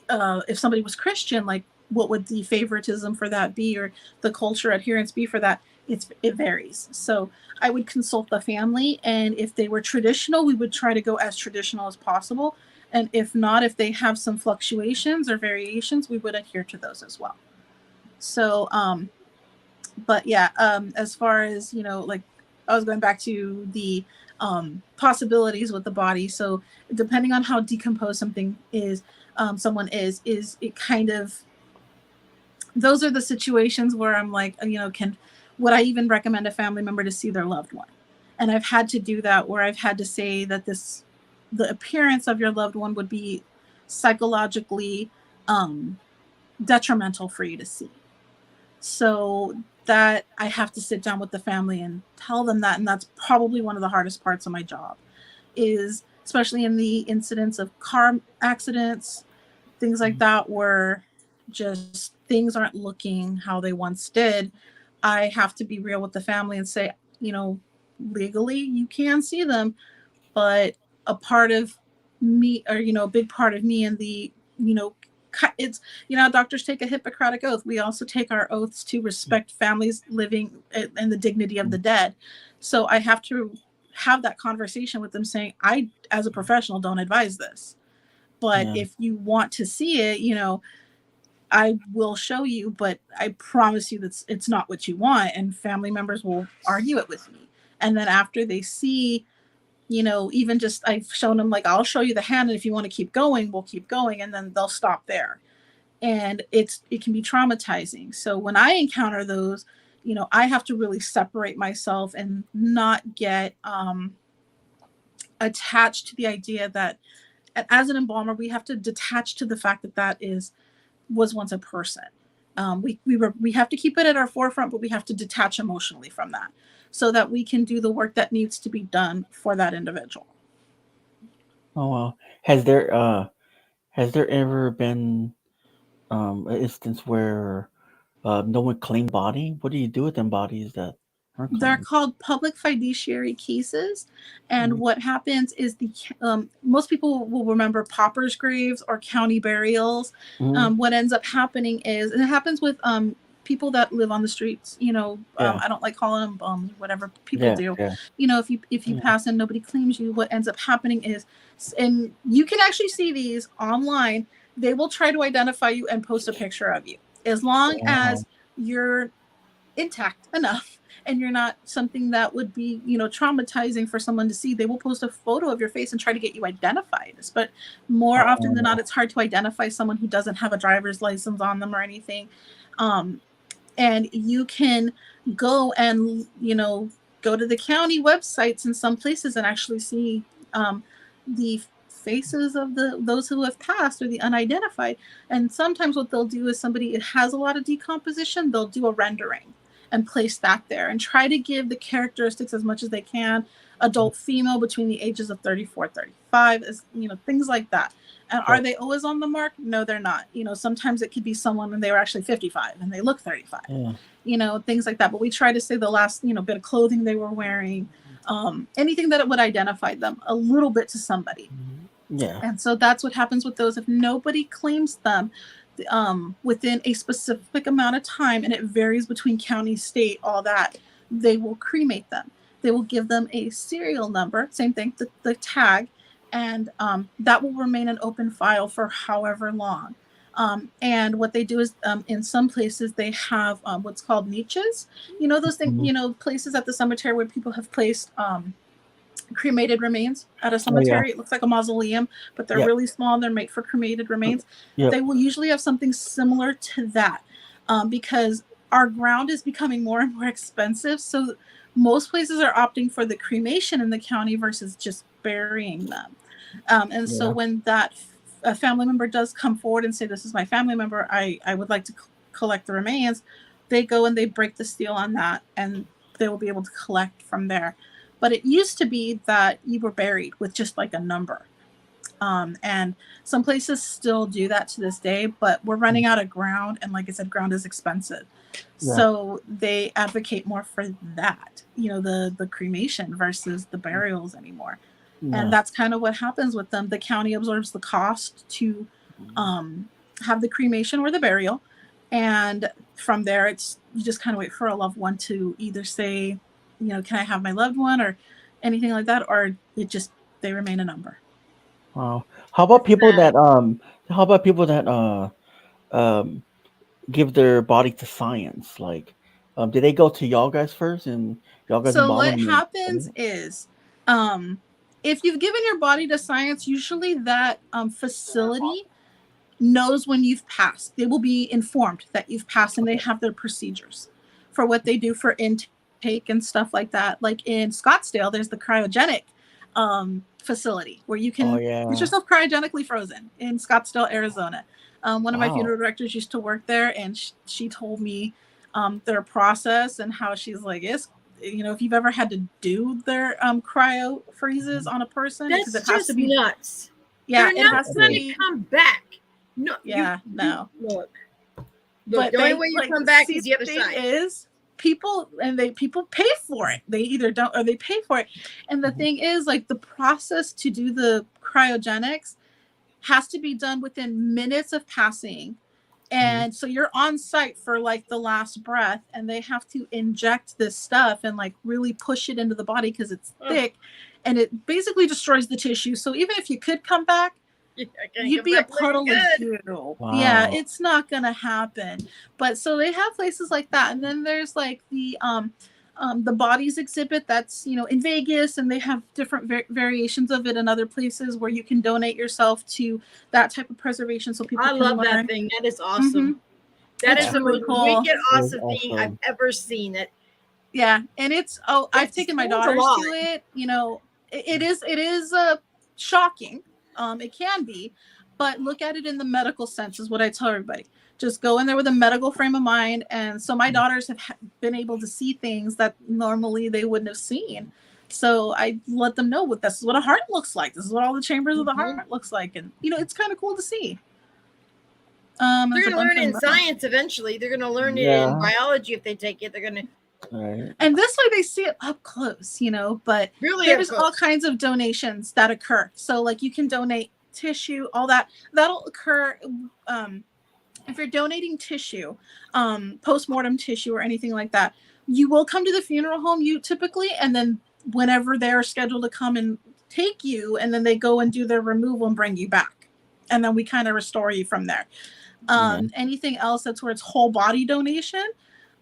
if somebody was Christian, like, what would the favoritism for that be, or the culture adherence be for that? It varies. So I would consult the family, and if they were traditional, we would try to go as traditional as possible. And if not, if they have some fluctuations or variations, we would adhere to those as well. So, but yeah, as far as, like, I was going back to the possibilities with the body. So depending on how decomposed something is, someone is it kind of, those are the situations where I'm like, would I even recommend a family member to see their loved one? And I've had to do that, where I've had to say that the appearance of your loved one would be psychologically detrimental for you to see. So that I have to sit down with the family and tell them that. And that's probably one of the hardest parts of my job, is especially in the incidents of car accidents, things like that, where just things aren't looking how they once did. I have to be real with the family and say, legally you can see them, but a part of me, or, a big part of me, and the, it's, doctors take a Hippocratic oath. We also take our oaths to respect families living and the dignity of the dead. So I have to have that conversation with them, saying, I, as a professional, don't advise this. But yeah, if you want to see it, I will show you, but I promise you that it's not what you want. And family members will argue it with me. And then after they see, even just, I've shown them, like, I'll show you the hand, and if you want to keep going, we'll keep going. And then they'll stop there. And it can be traumatizing. So when I encounter those, I have to really separate myself and not get attached to the idea that, as an embalmer, we have to detach to the fact that was once a person. We have to keep it at our forefront, but we have to detach emotionally from that, so that we can do the work that needs to be done for that individual. oh well. Has there ever been an instance where no one claimed body? What do you do with them bodies that aren't They're claimed? called public fiduciary cases. And Mhm. what happens is, most people will remember paupers' graves or county burials. Mhm. What ends up happening is, and it happens with people that live on the streets. Yeah, I don't like calling them bums, whatever people yeah, do. yeah, If you yeah. pass and nobody claims you, what ends up happening is, and you can actually see these online, they will try to identify you and post a picture of you, as long Wow. as you're intact enough and you're not something that would be, traumatizing for someone to see. They will post a photo of your face and try to get you identified. But more often than not, Oh, it's hard to identify someone who doesn't have a driver's license on them or anything. And you can go and, go to the county websites in some places and actually see the faces of those who have passed, or the unidentified. And sometimes what they'll do is, somebody, it has a lot of decomposition, they'll do a rendering and place that there and try to give the characteristics as much as they can. Adult female between the ages of 34, 35, as things like that. And are right. they always on the mark? No, they're not. Sometimes it could be someone and they were actually 55 and they look 35, Yeah. things like that. But we try to say the last, bit of clothing they were wearing, anything that it would identify them a little bit to somebody. Yeah. And so that's what happens with those. If nobody claims them within a specific amount of time, and it varies between county, state, all that, they will cremate them. They will give them a serial number, same thing, the tag, and that will remain an open file for however long. And what they do is, in some places, they have what's called niches. Those things, Mhm. places at the cemetery where people have placed cremated remains at a Oh yeah. cemetery. It looks like a mausoleum, but they're Yep. really small. They're made for cremated remains. Yep. They will usually have something similar to that, because our ground is becoming more and more expensive. So most places are opting for the cremation in the county versus just burying them. And so when that a family member does come forward and say, this is my family member, I would like to collect the remains, they go and they break the seal on that, and they will be able to collect from there. But it used to be that you were buried with just like a number. And some places still do that to this day, but we're running out of ground. And like I said, ground is expensive. Yeah. So they advocate more for that, the cremation versus the burials anymore. Yeah. And that's kind of what happens with them. The county absorbs the cost to have the cremation or the burial. And from there, you just kind of wait for a loved one to either say, can I have my loved one or anything like that, or they remain a number. Wow. How about people that give their body to science? Like, did they go to y'all guys first, and y'all guys So involved what happens is, if you've given your body to science, usually that facility knows when you've passed. They will be informed that you've passed, and they have their procedures for what they do for intake and stuff like that. Like in Scottsdale, there's the cryogenic facility where you can get yourself cryogenically frozen in Scottsdale, Arizona. One of my funeral directors used to work there, and she told me their process and how she's like, if you've ever had to do their cryo freezes on a person, that's because it has to be nuts. Yeah, they're not going to come back. No, look. The only way you come back is the other side. Is people pay for it. They either don't or they pay for it. And the thing is, like, the process to do the cryogenics has to be done within minutes of passing. And so you're on site for like the last breath, and they have to inject this stuff and like really push it into the body because it's thick, and it basically destroys the tissue. So even if you could come back, you'd be a puddle of goo. Wow. Yeah, it's not gonna happen. But so they have places like that, and then there's like the bodies exhibit that's in Vegas, and they have different variations of it in other places where you can donate yourself to that type of preservation. So people, I love that thing. That is awesome. That is the most wicked awesome thing I've ever seen. It. Yeah, and I've taken my daughters to it. It is shocking. It can be, but look at it in the medical sense is what I tell everybody. Just go in there with a medical frame of mind. And so my daughters have been able to see things that normally they wouldn't have seen. So I let them know this is what a heart looks like. This is what all the chambers of the heart looks like. And, it's kind of cool to see. They're going to learn it in science eventually. They're going to learn it in biology if they take it. They're going to. Right. And this way they see it up close, but really there's all kinds of donations that occur. So like you can donate tissue, all that'll occur. If you're donating tissue, post-mortem tissue or anything like that, you will come to the funeral home typically, and then whenever they're scheduled to come and take you, and then they go and do their removal and bring you back. And then we kind of restore you from there. Anything else that's where it's whole body donation,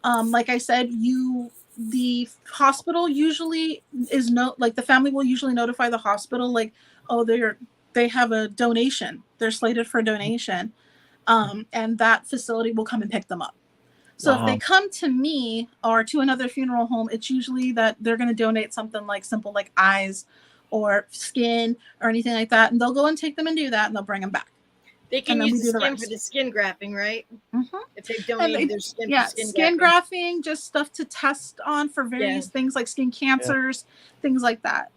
like I said, the hospital usually the family will usually notify the hospital, like, oh, they have a donation. They're slated for a donation. And that facility will come and pick them up. So if they come to me or to another funeral home, it's usually that they're going to donate something like simple, like eyes or skin or anything like that. And they'll go and take them and do that, and they'll bring them back. They can use the skin for the skin grafting, right? If they donate their skin for skin grafting, just stuff to test on for various things like skin cancers, things like that.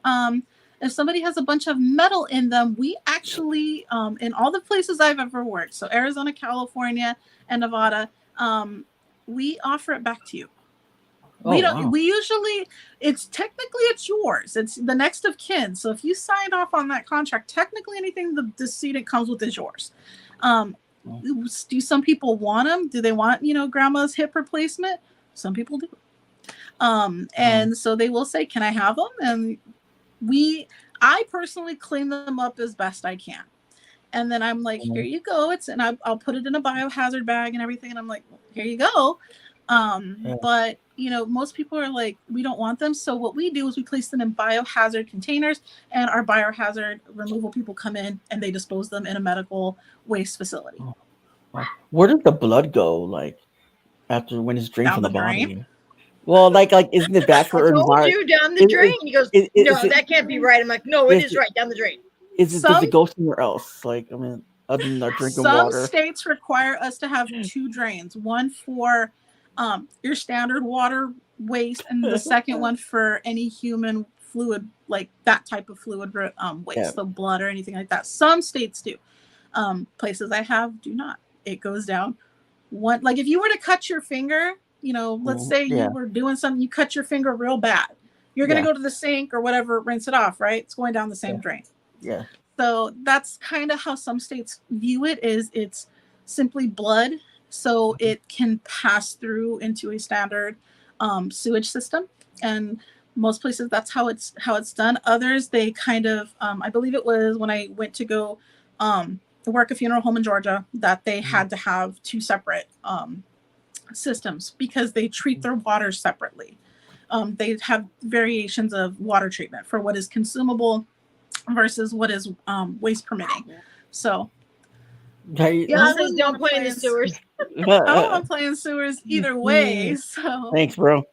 If somebody has a bunch of metal in them, we actually, in all the places I've ever worked, so Arizona, California, and Nevada, we offer it back to you. We usually, it's yours. It's the next of kin. So if you signed off on that contract, technically anything the decedent comes with is yours. Do some people want them? Do they want, grandma's hip replacement? Some people do. And so they will say, can I have them? And I personally clean them up as best I can. And then I'm like, here you go. And I'll put it in a biohazard bag and everything. And I'm like, here you go. But most people are like, we don't want them. So what we do is we place them in biohazard containers, and our biohazard removal people come in and they dispose them in a medical waste facility. Where does the blood go? Like after when it's drained from the body? Drain? Well, like isn't it bad for I told you down the drain? He goes, no, that can't be right. I'm like, no, it is right down the drain. Does Some it go somewhere else? Like, I mean, other than our drinking some water. states require us to have 2 drains, one for your standard water waste, and the second one for any human fluid, like that type of fluid waste, Yeah. so blood or anything like that. Some states do. Places I have do not. It goes down one. Like if you were to cut your finger, let's say you Yeah. were doing something, you cut your finger real bad. You're gonna Yeah. go to the sink or whatever, rinse it off, right? It's going down the same Yeah. drain. Yeah. So that's kind of how some states view it, is it's simply blood, so it can pass through into a standard sewage system. And most places that's how it's done. Others, they kind of I believe it was when I went to go work a funeral home in Georgia, that they had to have 2 separate systems, because they treat their water separately. They have variations of water treatment for what is consumable versus what is waste permitting. So Yeah, says don't play in the sewers. I don't want to play in sewers either way. So thanks, bro.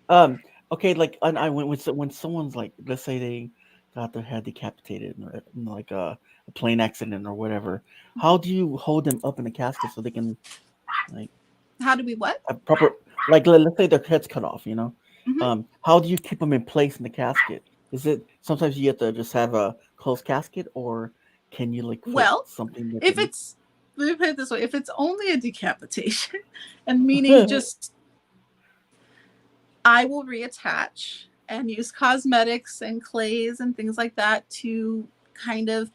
Okay, like I went with when someone's like, let's say they got their head decapitated in like a plane accident or whatever. How do you hold them up in a casket so they can, like, how do we what? a proper, like, let's say their head's cut off, Mhm. how do you keep them in place in the casket? Is it sometimes you have to just have a closed casket, or can you like put Well, something that if it's, let me put it this way, if it's only a decapitation, and meaning just, I will reattach and use cosmetics and clays and things like that to kind of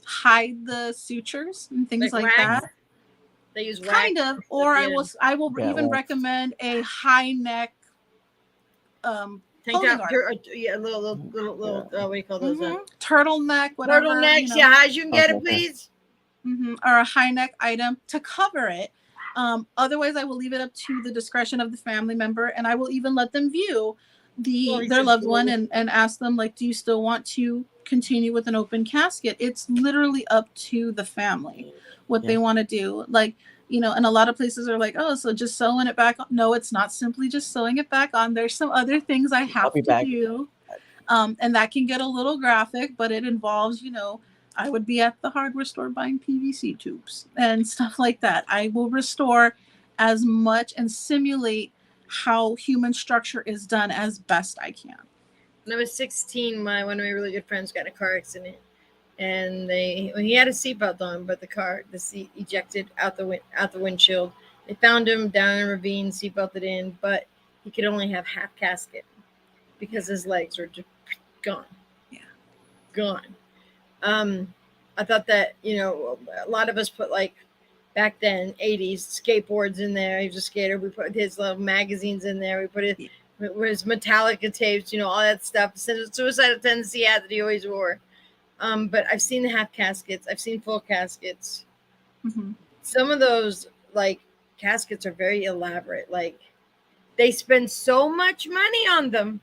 hide the sutures and things like that. They use wax. Kind of, or I will Yeah, even wax. recommend a high neck Tank clothing top, guard. yeah, little what do you call those? Turtleneck, whatever. Turtlenecks, yeah. How'd you get it, please? Or a high neck item to cover it. Otherwise, I will leave it up to the discretion of the family member, and I will even let them view their loved one and ask them, like, do you still want to continue with an open casket? It's literally up to the family what they want to do. Like, and a lot of places are like, oh, so just sewing it back on. No, it's not simply just sewing it back on. There's some other things I have to do. And that can get a little graphic, but it involves, I would be at the hardware store buying PVC tubes and stuff like that. I will restore as much and simulate how human structure is done as best I can. When I was 16, one of my really good friends got in a car accident, and he had a seatbelt on, but the seat ejected out the windshield. They found him down in a ravine, seatbelted in, but he could only have half casket because his legs were just gone. Yeah, gone. I thought that, a lot of us put, like, back then, 80s, skateboards in there. He was a skater. We put his little magazines in there. We put his Metallica tapes, all that stuff. Suicidal tendency hat that he always wore. But I've seen the half caskets. I've seen full caskets. Mm-hmm. Some of those, like, caskets are very elaborate. Like, they spend so much money on them.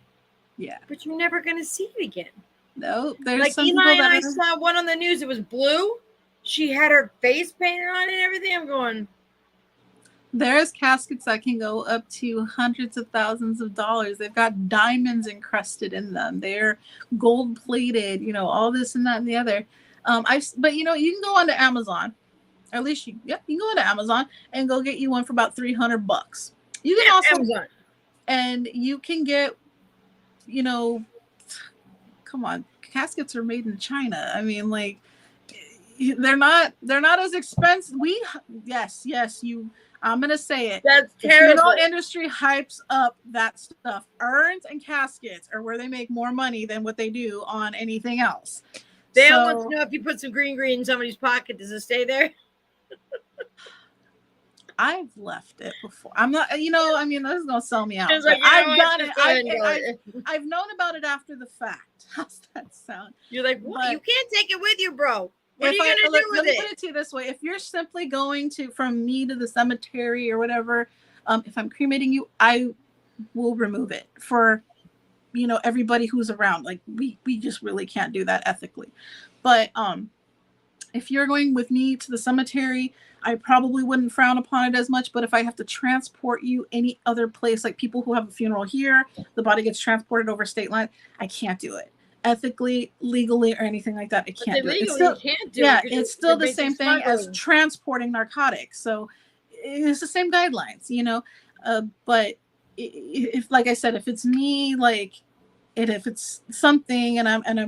Yeah. But you're never going to see it again. No, there's like some Eli people and I saw one on the news. It was blue. She had her face painted on it and everything. I'm going. There's caskets that can go up to hundreds of thousands of dollars. They've got diamonds encrusted in them. They're gold plated. All this and that and the other. But you can go onto Amazon. Or at least you can go onto Amazon and go get you one for about $300. You can also Amazon. And you can get, come on, caskets are made in China. I mean, like, they're not as expensive. I'm gonna say it. That's the terrible. funeral industry hypes up that stuff. Urns and caskets are where they make more money than what they do on anything else. They want to know if you put some green in somebody's pocket, does it stay there? I've left it before. I'm not, this is gonna sell me out. Like, I've done it. I've known about it after the fact. How's that sound? You're like, well, you can't take it with you, bro. What are you gonna do with it? Let me put it to you this way: if you're simply going from me to the cemetery or whatever, if I'm cremating you, I will remove it for, everybody who's around. Like, we just really can't do that ethically. But if you're going with me to the cemetery, I probably wouldn't frown upon it as much. But if I have to transport you any other place, like people who have a funeral here, the body gets transported over state line, I can't do it. ethically, legally, or anything like that. It But can't do it. legally It's still, you can't do yeah, it. 'Cause it's still you're the same basically thing as smuggling. transporting narcotics. So it's the same guidelines, but if, like I said, if it's me, like, and if it's something,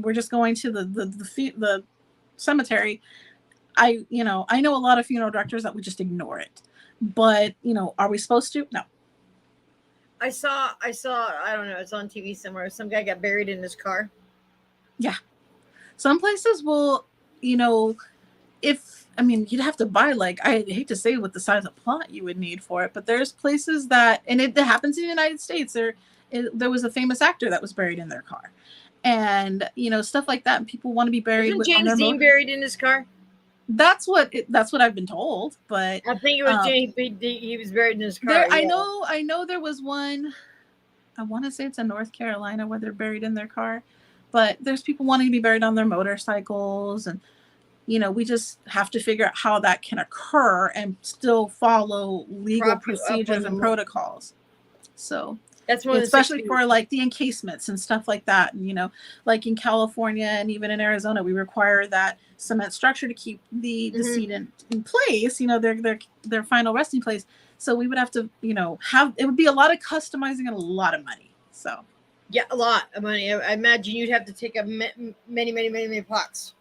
we're just going to the cemetery, I know a lot of funeral directors that would just ignore it. But are we supposed to? No. I saw, I don't know, it's on TV somewhere. Some guy got buried in his car. Yeah. Some places will, you'd have to buy, like, I hate to say what the size of plot you would need for it, but there's places that, and it happens in the United States. There was a famous actor that was buried in their car, and stuff like that. And people want to be buried Wasn't with James Dean buried in his car? That's what I've been told, but I think it was James Dean. He was buried in his car. I know there was one. I want to say it's in North Carolina where they're buried in their car, but there's people wanting to be buried on their motorcycles, and we just have to figure out how that can occur and still follow legal procedures and protocols. So that's one, especially for like the encasements and stuff like that. And like in California and even in Arizona, we require that cement structure to keep the decedent in place, their final resting place. So we would have to, it would be a lot of customizing and a lot of money. So yeah, a lot of money. I imagine you'd have to take up many plots.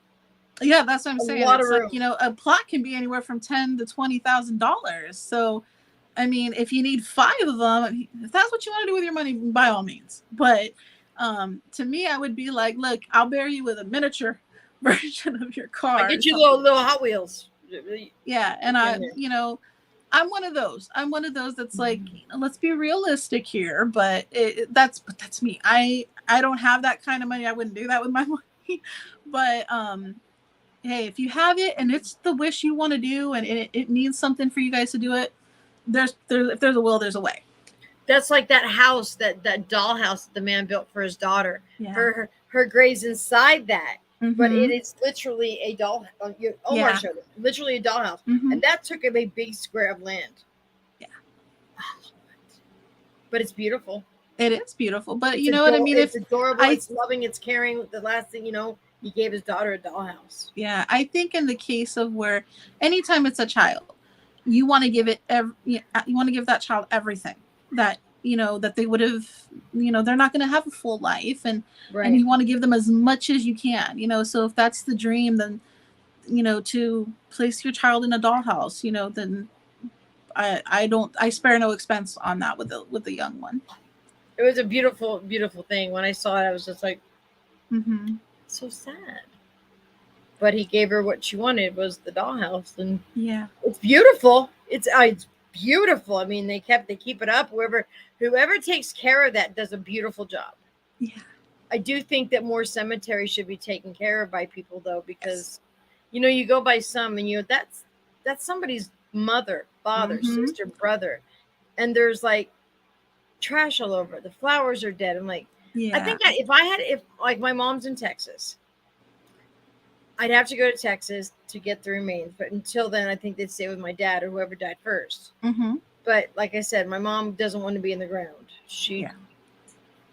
Yeah, that's what I'm saying. It's like, a plot can be anywhere from $10,000 to $20,000. So, I mean, if you need 5 of them, if that's what you want to do with your money, by all means. But to me, I would be like, look, I'll bury you with a miniature version of your car. I get you little Hot Wheels. Yeah, and I'm one of those. I'm one of those that's like, let's be realistic here. But that's me. I don't have that kind of money. I wouldn't do that with my money. But hey, if you have it and it's the wish you want to do, and it means something for you guys to do it, if there's a will, there's a way. That's like that house, that dollhouse that the man built for his daughter. Yeah. Her grave's inside that, but it is literally a doll. Omar showed it, literally a dollhouse, and that took up a big square of land. Yeah, but it's beautiful. It is beautiful, but you know what I mean. It's adorable. It's loving. It's caring. The last thing he gave his daughter a dollhouse. Yeah, I think in the case of where anytime it's a child, you want to give it you want to give that child everything that that they would have, they're not going to have a full life, and you want to give them as much as you can, so if that's the dream, then to place your child in a dollhouse, then I spare no expense on that with the young one. It was a beautiful thing. When I saw it, I was just like, so sad. But he gave her what she wanted, was the dollhouse, and it's beautiful. It's beautiful. I mean, they keep it up. Whoever takes care of that does a beautiful job. Yeah, I do think that more cemeteries should be taken care of by people, though, because you go by some, and that's somebody's mother, father, sister, brother, and there's like trash all over. The flowers are dead. I'm like, I think if like my mom's in Texas, I'd have to go to Texas to get the remains. But until then, I think they'd stay with my dad or whoever died first. But like I said, my mom doesn't want to be in the ground. She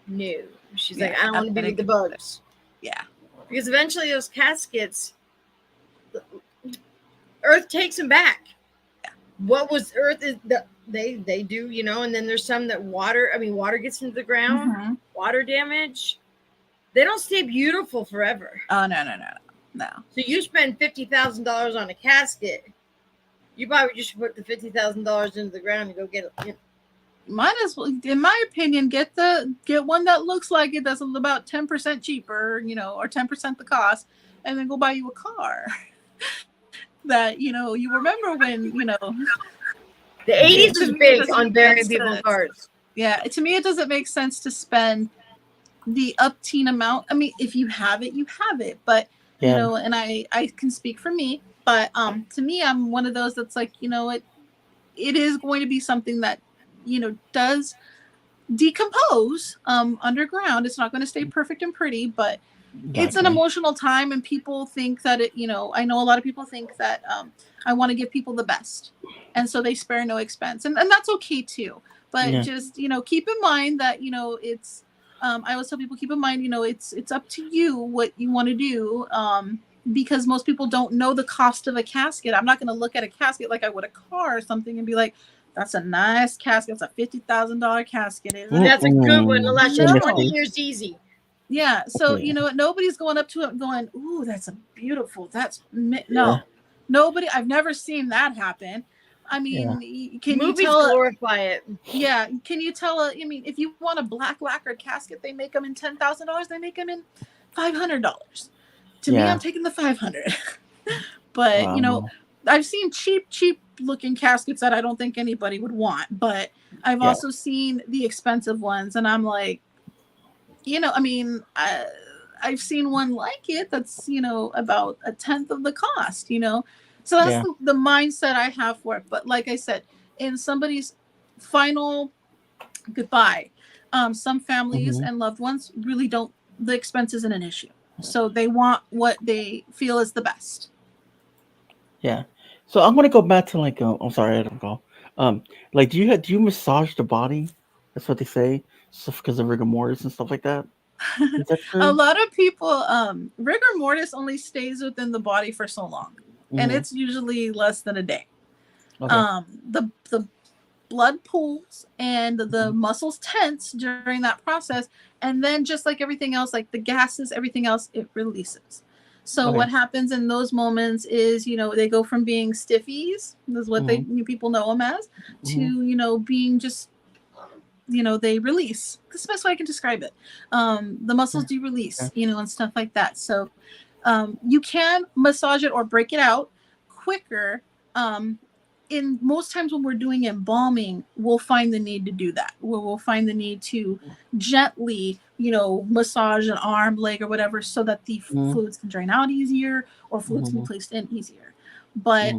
knew. She's like, I don't want to be with the bugs. Yeah. Because eventually those caskets, Earth takes them back. Yeah. What was Earth is they do, and then there's some that water gets into the ground, water damage. They don't stay beautiful forever. Oh, no. So you spend $50,000 on a casket, you probably just put the $50,000 into the ground and go get it. Might as well, in my opinion, get one that looks like it, that's about 10% cheaper, or 10% the cost, and then go buy you a car. That you remember when the 80s was big on burying people's cars. Yeah, to me, it doesn't make sense to spend the upteen amount. I mean, if you have it, you have it. But and I can speak for me. But to me, I'm one of those that's like, it is going to be something that does decompose underground. It's not going to stay perfect and pretty, but it's an emotional time, and people think that I know a lot of people think that I want to give people the best, and so they spare no expense, and that's okay too. But just keep in mind that it's I always tell people, keep in mind, it's up to you what you want to do. Because most people don't know the cost of a casket. I'm not going to look at a casket like I would a car or something and be like, that's a nice casket. It's a $50,000 casket, isn't it? That's a good one. It'll last you No. 20 years easy. Yeah. So, Yeah. Nobody's going up to it and going, ooh, that's a beautiful, no. Yeah. Nobody, I've never seen that happen. I mean, can Movies you tell? glorify it. Yeah. Can you tell? I mean, if you want a black lacquered casket, they make them in $10,000. They make them in $500. To me, I'm taking the 500. But I've seen cheap looking caskets that I don't think anybody would want. But I've also seen the expensive ones, and I'm like, I mean, I've seen one like it that's about a tenth of the cost. So that's the mindset I have for it. But like I said, in somebody's final goodbye, some families and loved ones really don't. The expense isn't an issue. So they want what they feel is the best. Yeah. So I'm gonna go back to like I'm sorry, I don't go. Like do you massage the body? That's what they say. So because of rigor mortis and stuff like that. Is that true? A lot of people, rigor mortis only stays within the body for so long, and it's usually less than a day. Okay. The blood pools and the muscles tense during that process, and then just like everything else, like the gases, everything else, it releases. So what happens in those moments is they go from being stiffies, that's what people know them as, to being just they release. That's the best way I can describe it. The muscles do release, and stuff like that. So you can massage it or break it out quicker. In most times when we're doing embalming, we'll find the need to do that. We'll find the need to gently, massage an arm, leg, or whatever, so that the fluids can drain out easier or fluids can be placed in easier. But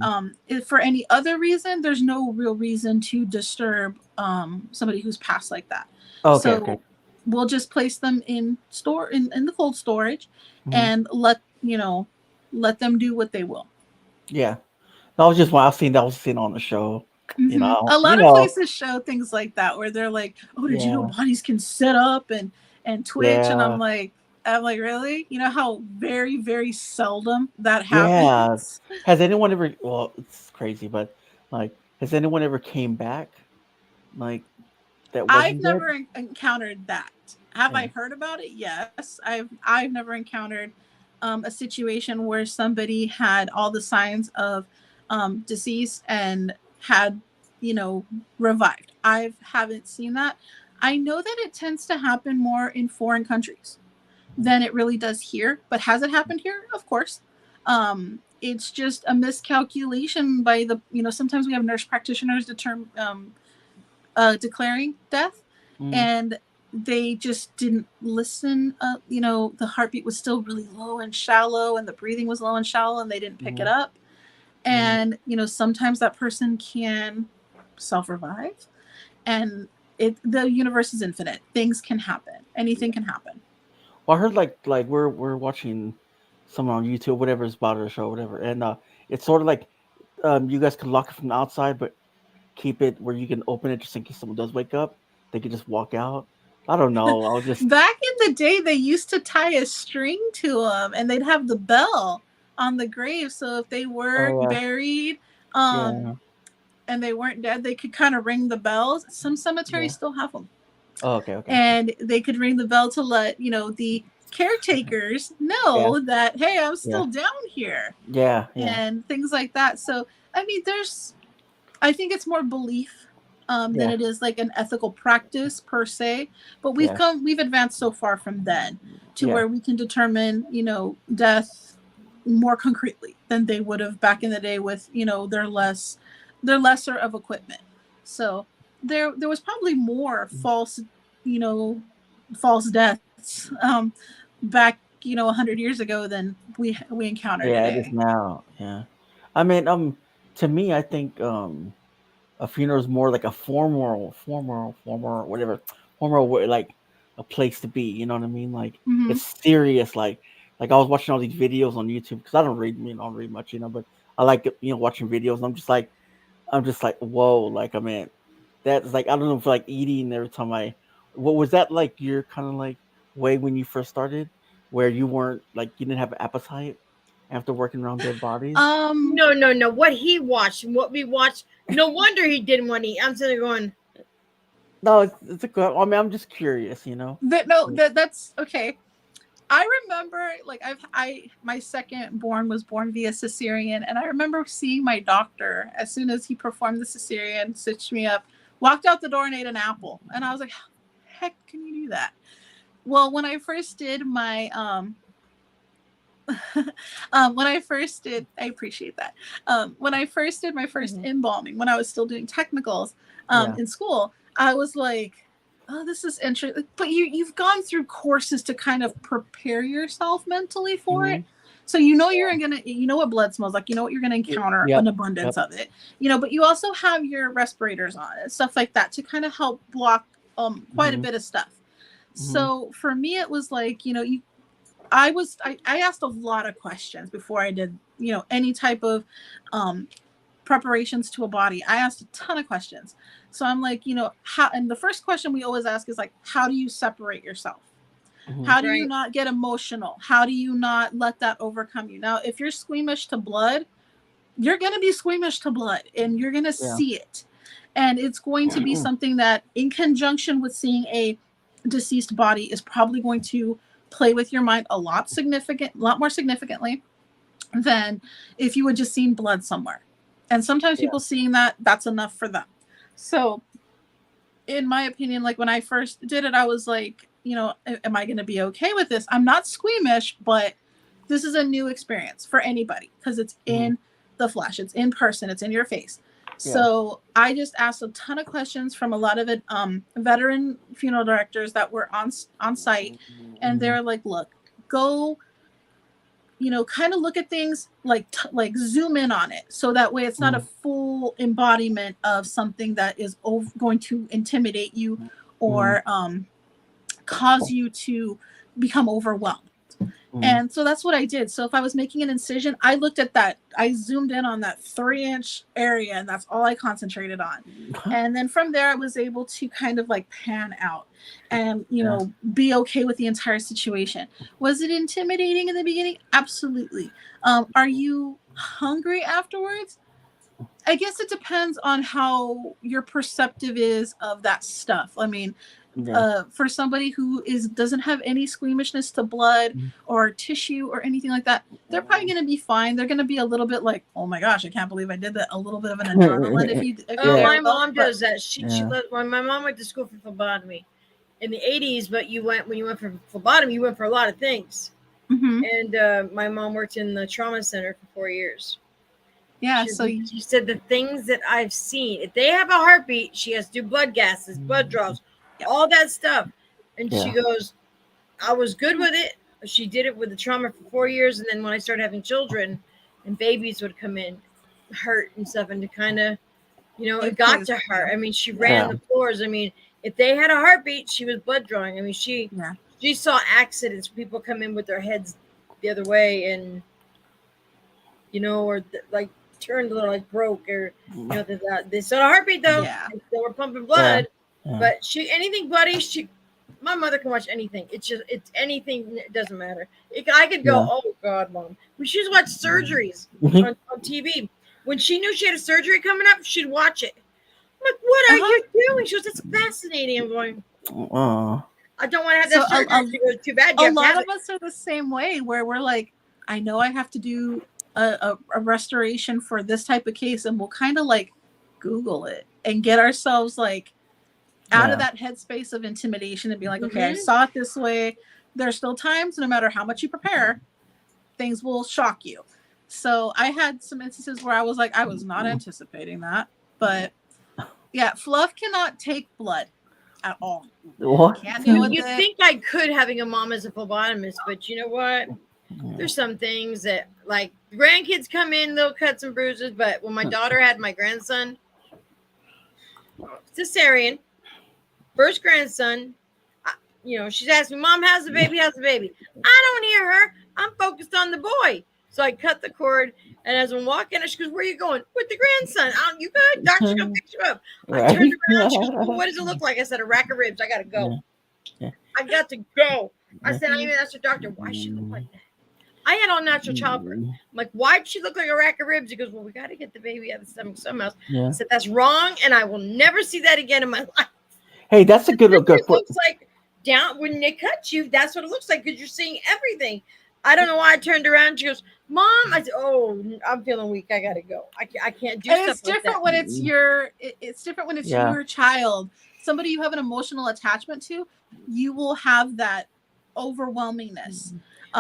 if for any other reason, there's no real reason to disturb somebody who's passed like that. Okay. We'll just place them in the cold storage and let them do what they will. Yeah. That was just what I've seen. That was seen on the show. A lot of places show things like that where they're like, "Oh, did you know bodies can sit up and twitch?" And I'm like, really? You know how very, very seldom that happens. Yeah. Has anyone ever? Well, it's crazy, but like, has anyone ever came back? Like that wasn't I've never encountered that. Have I heard about it? Yes. I've never encountered a situation where somebody had all the signs of deceased and had revived. I haven't seen that. I know that it tends to happen more in foreign countries than it really does here. But has it happened here? Of course. It's just a miscalculation by the sometimes we have nurse practitioners declaring death, and they just didn't listen. The heartbeat was still really low and shallow, and the breathing was low and shallow, and they didn't pick it up. And sometimes that person can self-revive, and the universe is infinite. Things can happen. Anything can happen. Well, I heard like we're watching someone on YouTube, whatever is about the show, whatever, and it's sort of like you guys can lock it from the outside, but keep it where you can open it just in case someone does wake up. They could just walk out. I don't know. I was just back in the day, they used to tie a string to them, and they'd have the bell on the grave. So if they were buried, and they weren't dead, they could kind of ring the bells. Some cemeteries still have them. Oh, okay. And they could ring the bell to let the caretakers know that, hey, I'm still down here. Yeah. And things like that. So I mean, I think it's more belief than it is like an ethical practice per se. But we've advanced so far from then to where we can determine, death more concretely than they would have back in the day with, their lesser of equipment. So there was probably more false deaths back 100 years ago than we encountered today. It is now. Yeah. I mean, to me, I think a funeral is more like a formal, whatever, like a place to be. You know what I mean? Like it's serious. Like I was watching all these videos on YouTube because I don't read much, but I like watching videos. And I'm just like, whoa, like I mean, that's like I don't know if like eating every time I what was that like? Your kind of like way when you first started, where you weren't like you didn't have an appetite after working around dead bodies. No, no, no. What he watched and what we watched. No wonder he didn't want to eat. I'm sitting there going, No, it's a good. I mean, I'm just curious, you know. That's okay. I remember, like, my second born was born via cesarean, and I remember seeing my doctor as soon as he performed the cesarean, stitched me up, walked out the door and ate an apple, and I was like, "How the heck can you do that?" Well, when I first did my I appreciate that. When I first did my first embalming, when I was still doing technicals in school, I was like, oh, this is interesting. But you've gone through courses to kind of prepare yourself mentally for it. So you know you know what blood smells like, you know what you're gonna encounter an abundance of it. You know, but you also have your respirators on and stuff like that to kind of help block quite a bit of stuff. So for me it was like, you know, I asked a lot of questions before I did, you know, any type of preparations to a body. I asked a ton of questions. So I'm like, you know, and the first question we always ask is like, how do you separate yourself? How do you not get emotional? How do you not let that overcome you? Now, if you're squeamish to blood, you're going to be squeamish to blood and you're going to see it. And it's going to be something that in conjunction with seeing a deceased body is probably going to play with your mind a lot more significantly than if you had just seen blood somewhere. And sometimes people seeing that's enough for them. So in my opinion, like when I first did it, I was like, you know, am I going to be okay with this? I'm not squeamish, but this is a new experience for anybody because it's in the flesh, it's in person, it's in your face. So I just asked a ton of questions from a lot of veteran funeral directors that were on site, and they're like, look, go, you know, kind of look at things like zoom in on it, so that way it's not a full embodiment of something that is going to intimidate you or cause you to become overwhelmed. And so that's what I did. So if I was making an incision, I looked at that. I zoomed in on that 3-inch area, and that's all I concentrated on. And then from there, I was able to kind of like pan out and, you know, be okay with the entire situation. Was it intimidating in the beginning? Absolutely. Are you hungry afterwards? I guess it depends on how your perceptive is of that stuff. I mean, for somebody who doesn't have any squeamishness to blood or tissue or anything like that, they're probably going to be fine. They're going to be a little bit like, oh my gosh, I can't believe I did that. A little bit of an adrenaline. My mom does that. When my mom went to school for phlebotomy in the 80s, but when you went for phlebotomy, you went for a lot of things. And my mom worked in the trauma center for 4 years. Yeah, she said the things that I've seen, if they have a heartbeat, she has to do blood gases, blood draws, all that stuff. And she goes, I was good with it. She did it with the trauma for 4 years. And then when I started having children and babies would come in, hurt and stuff, and to kind of, you know, it got to her. I mean, she ran the floors. I mean, if they had a heartbeat, she was blood drawing. I mean, she saw accidents, people come in with their heads the other way and, you know, or like turned a little, like broke, or, you know, they saw a heartbeat though. They were pumping blood. But anything bloody, my mother can watch anything. It's anything. It doesn't matter. I could go, oh God, Mom. We should watch surgeries on TV. When she knew she had a surgery coming up, she'd watch it. I'm like, what are you doing? She goes, it's fascinating. I'm going, I don't want to have that surgery. She goes, too bad. A lot of us are the same way, where we're like, I know I have to do a restoration for this type of case, and we'll kind of like Google it and get ourselves like out of that headspace of intimidation and be like, okay, I saw it this way. There's still times, no matter how much you prepare, things will shock you. So I had some instances where I was like, I was not anticipating that. But yeah, Fluff cannot take blood at all. Can't deal with You'd think I could, having a mom as a phlebotomist, but you know what? There's some things that, like, grandkids come in, they'll cut some bruises. But when my daughter had my grandson, cesarean, first grandson, you know, she's asking, Mom, how's the baby? How's the baby? I don't hear her. I'm focused on the boy. So I cut the cord, and as I'm walking, she goes, "Where are you going?" "With the grandson." "You good? Doctor's gonna pick you up." I Right. turned around. She goes, "Well, what does it look like?" I said, "A rack of ribs. I gotta go. Yeah. I got to go." I Yeah. said, I even asked the doctor, "Why she look like that?" I had all natural childbirth. Mm. I'm like, "Why'd she look like a rack of ribs?" He goes, "Well, we got to get the baby out of the stomach somehow." Yeah. I said, "That's wrong, and I will never see that again in my life." Hey, that's a good It point. looks like down when they cut you. That's what it looks like because you're seeing everything. I don't know why I turned around. She goes, "Mom," I said, "Oh, I'm feeling weak. I gotta go. I can't do And stuff it's different like when it's your. It's different when it's Yeah. your child, somebody you have an emotional attachment to. You will have that overwhelmingness.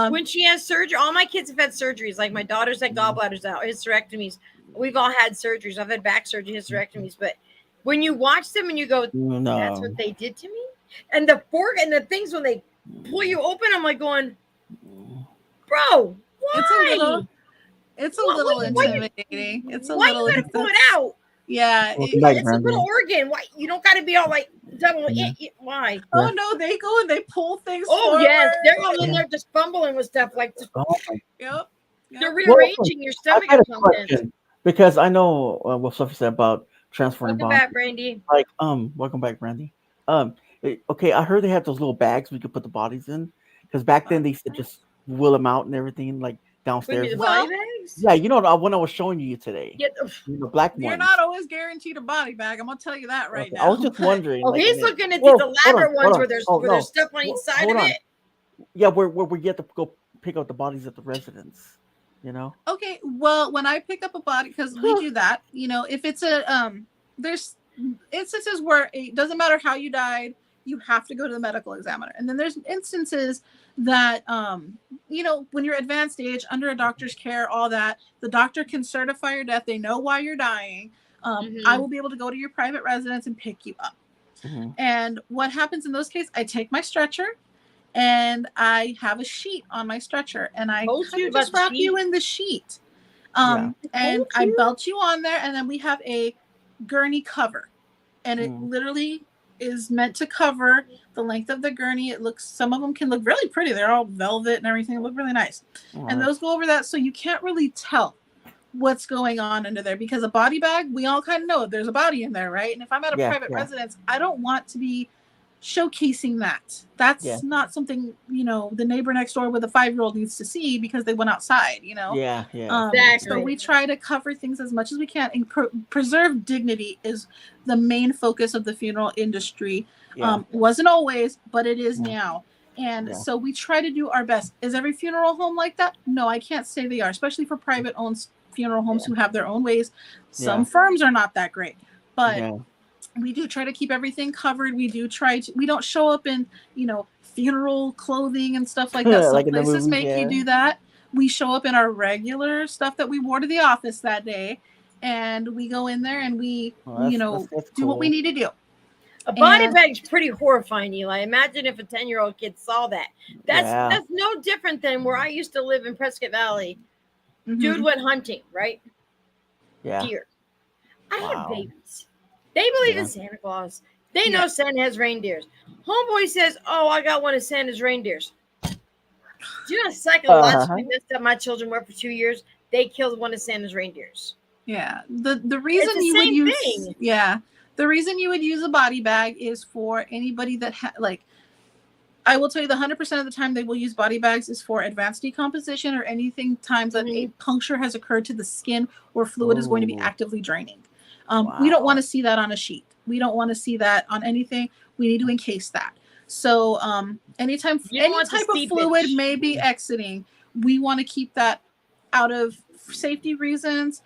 When she has surgery, all my kids have had surgeries. Like my daughter's had gallbladders out, hysterectomies. We've all had surgeries. I've had back surgery, hysterectomies. But when you watch them and you go, "That's No. what they did to me," and the fork and the things when they pull you open, I'm like going, "Bro, why?" It's a What- little what- why you- intimidating. It's a Why little. you gotta pull it out? Yeah. Welcome back, It's a little Brandy. organ. Why you don't gotta be all like double? Yeah. Why? Oh no, they go and they pull things. Oh forward. yes, they're all in there just fumbling with stuff like Oh my. Yep. they're Well, rearranging your I've stomach got and a contents. question because I know what Sophie said about transferring Welcome bodies. back, Brandy. Like, welcome back, Brandy. Okay, I heard they had those little bags we could put the bodies in because back then they used to just wheel them out and everything like When downstairs. the Well, body bags? Yeah, you know the one I was showing you today. Yeah. The black You're ones. not always guaranteed a body bag. I'm gonna tell you that right Okay, now. I was just wondering. Oh, like, he's and then- looking at Whoa, these hold elaborate on, ones hold on. where there's Oh, where no. there's stuff on each side Hold of on. it. Yeah, where we get to go pick up the bodies at the residence. You know. Okay, well, when I pick up a body, because we do that, if it's a there's instances where it doesn't matter how you died, you have to go to the medical examiner, and then there's instances that when you're advanced age, under a doctor's care, all that, the doctor can certify your death. They know why you're dying. I will be able to go to your private residence and pick you up. Mm-hmm. And what happens in those cases? I take my stretcher. And I have a sheet on my stretcher, and I kind of just wrap you in the sheet. And I belt you on there, and then we have a gurney cover, and it literally is meant to cover the length of the gurney. Some of them can look really pretty. They're all velvet and everything. They look really nice. And those go over that, so you can't really tell what's going on under there, because a body bag, we all kind of know there's a body in there, right? And if I'm at a private residence, I don't want to be showcasing that. That's not something the neighbor next door with a 5-year-old needs to see because they went outside. Exactly. So we try to cover things as much as we can, and preserve dignity is the main focus of the funeral industry. Wasn't always, but it is now. And so we try to do our best. Is every funeral home like that? No, I can't say they are, especially for private owned funeral homes who have their own ways. Some firms are not that great, but we do try to keep everything covered. We don't show up in, funeral clothing and stuff like that. Some Like places make you do that. We show up in our regular stuff that we wore to the office that day, and we go in there and we, that's do what we need to do. A body bag's pretty horrifying, Eli. Imagine if a 10-year-old kid saw that. That's no different than where I used to live in Prescott Valley. Dude went hunting, right? Deer. I have babies. They believe in Santa Claus. They know Santa has reindeers. Homeboy says, "Oh, I got one of Santa's reindeers." Do you know how psychologically messed up my children were for 2 years? They killed one of Santa's reindeers. Yeah. The reason you would use the reason you would use a body bag is for anybody that I will tell you, the 100% of the time they will use body bags is for advanced decomposition or anything times that a puncture has occurred to the skin or fluid is going to be actively draining. We don't want to see that on a sheet. We don't want to see that on anything. We need to encase that. So anytime any type of fluid may be exiting, we want to keep that out of safety reasons,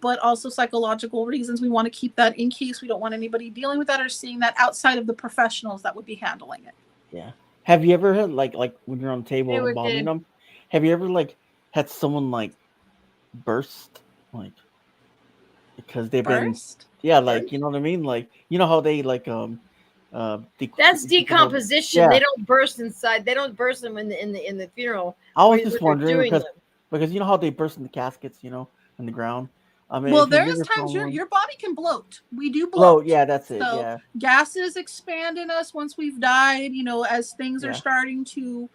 but also psychological reasons. We want to keep that in case we don't want anybody dealing with that or seeing that outside of the professionals that would be handling it. Yeah. Have you ever had like when you're on the table embalming them? Have you ever had someone burst because they've burst? You know what I mean? You know how they that's decomposition. They don't burst inside. They don't burst them in the funeral. I was just wondering because you know how they burst in the caskets, in the ground. I mean, well, there's times your body can bloat. We do bloat. Yeah, that's it. So yeah. Gases expand in us once we've died, as things are starting to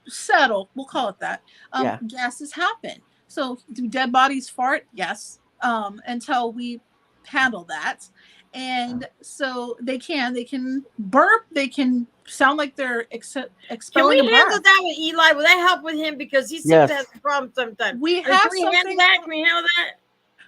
settle. We'll call it that. Yeah. Gases happen. So do dead bodies fart? Yes. Until we handle that. And so they can burp, they can sound like they're Can expelling we a handle breath. that with Eli? Will that help with him because he seems Yes. to have some problems sometimes? We Or have can we handle something. that? Can we handle that?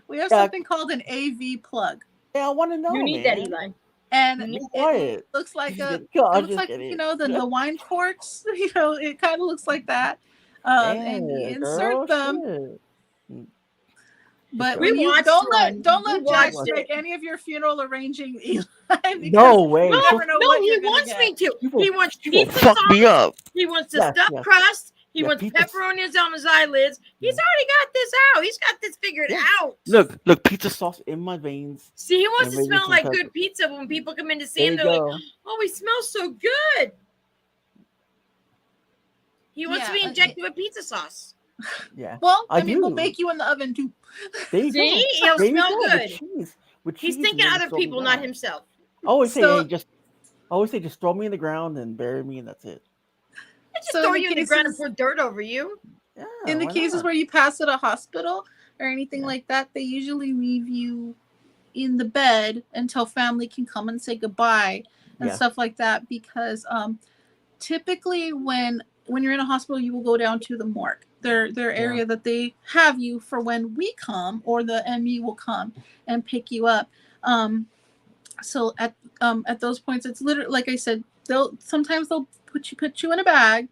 We have Yeah. something called an AV plug, Yeah, I want to know, You need man. that, Eli. and You need Be that. quiet. looks like Just a. kidding. No, It I'm looks just like kidding. the wine corks. It kind of looks like that, and you Yeah, insert girl, them. shit. Mm, But We when you watched don't one. let Jack watched make it. any of your funeral arranging, Eli, because No way. you never know No, what he you're gonna wants get. me to. You will- He wants you will pizza fuck sauce. me up. He wants the Yes, stuffed yes. crust. He Yeah, wants pizza- pepperonis on his eyelids. He's Yeah. already got this out. He's got this figured Yeah. out. Look, pizza sauce in my veins. See, he wants And to maybe smell some like pepper. good pizza when people come in to see There him. you They're like, go. "Oh, he smells so good." He wants to be Yeah, injected with pizza sauce. Yeah. Well, I we'll do. bake you in the oven too. There you See, go. he'll There you smell go. good. With cheese. With He's cheese, thinking and then other throw me people, not down. himself. I always say, So- hey, just throw me in the ground and bury me, and that's it. I just So throw in the you in the ground and cases- pour dirt over you. Yeah. In the why cases not? where you pass at a hospital or anything Yeah. like that, they usually leave you in the bed until family can come and say goodbye and Yeah. stuff like that. Because typically when you're in a hospital, you will go down to the morgue. Their area that they have you for when we come, or the ME will come and pick you up. So at those points, it's literally, like I said, sometimes they'll put you in a bag,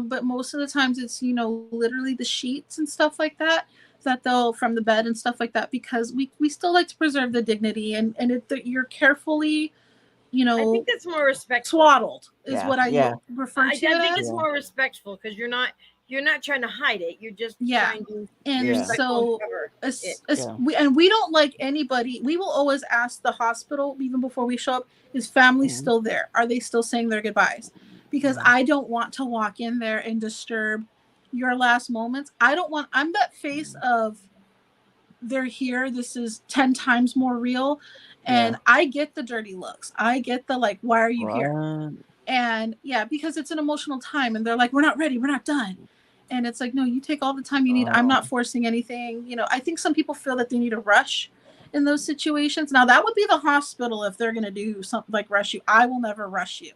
but most of the times it's literally the sheets and stuff like that they'll from the bed and stuff like that, because we still like to preserve the dignity, and you're carefully I think that's more respectful. swaddled is Yeah, what I yeah. refer to I it think as. it's more respectful because you're not trying to hide it. You're just Yeah. trying to And Yeah. so cover it. Yeah. we don't like anybody. We will always ask the hospital, even before we show up, is family Mhm. still there? Are they still saying their goodbyes? Because Mhm. I don't want to walk in there and disturb your last moments. I'm that face of, they're here. This is 10 times more real. And Yeah. I get the dirty looks. I get the like, why are you here? Right. And yeah, because it's an emotional time, and they're like, we're not ready, we're not done. And it's like, no, you take all the time you need. I'm not forcing anything. I think some people feel that they need a rush in those situations. Now that would be the hospital if they're going to do something like rush you. I will never rush you.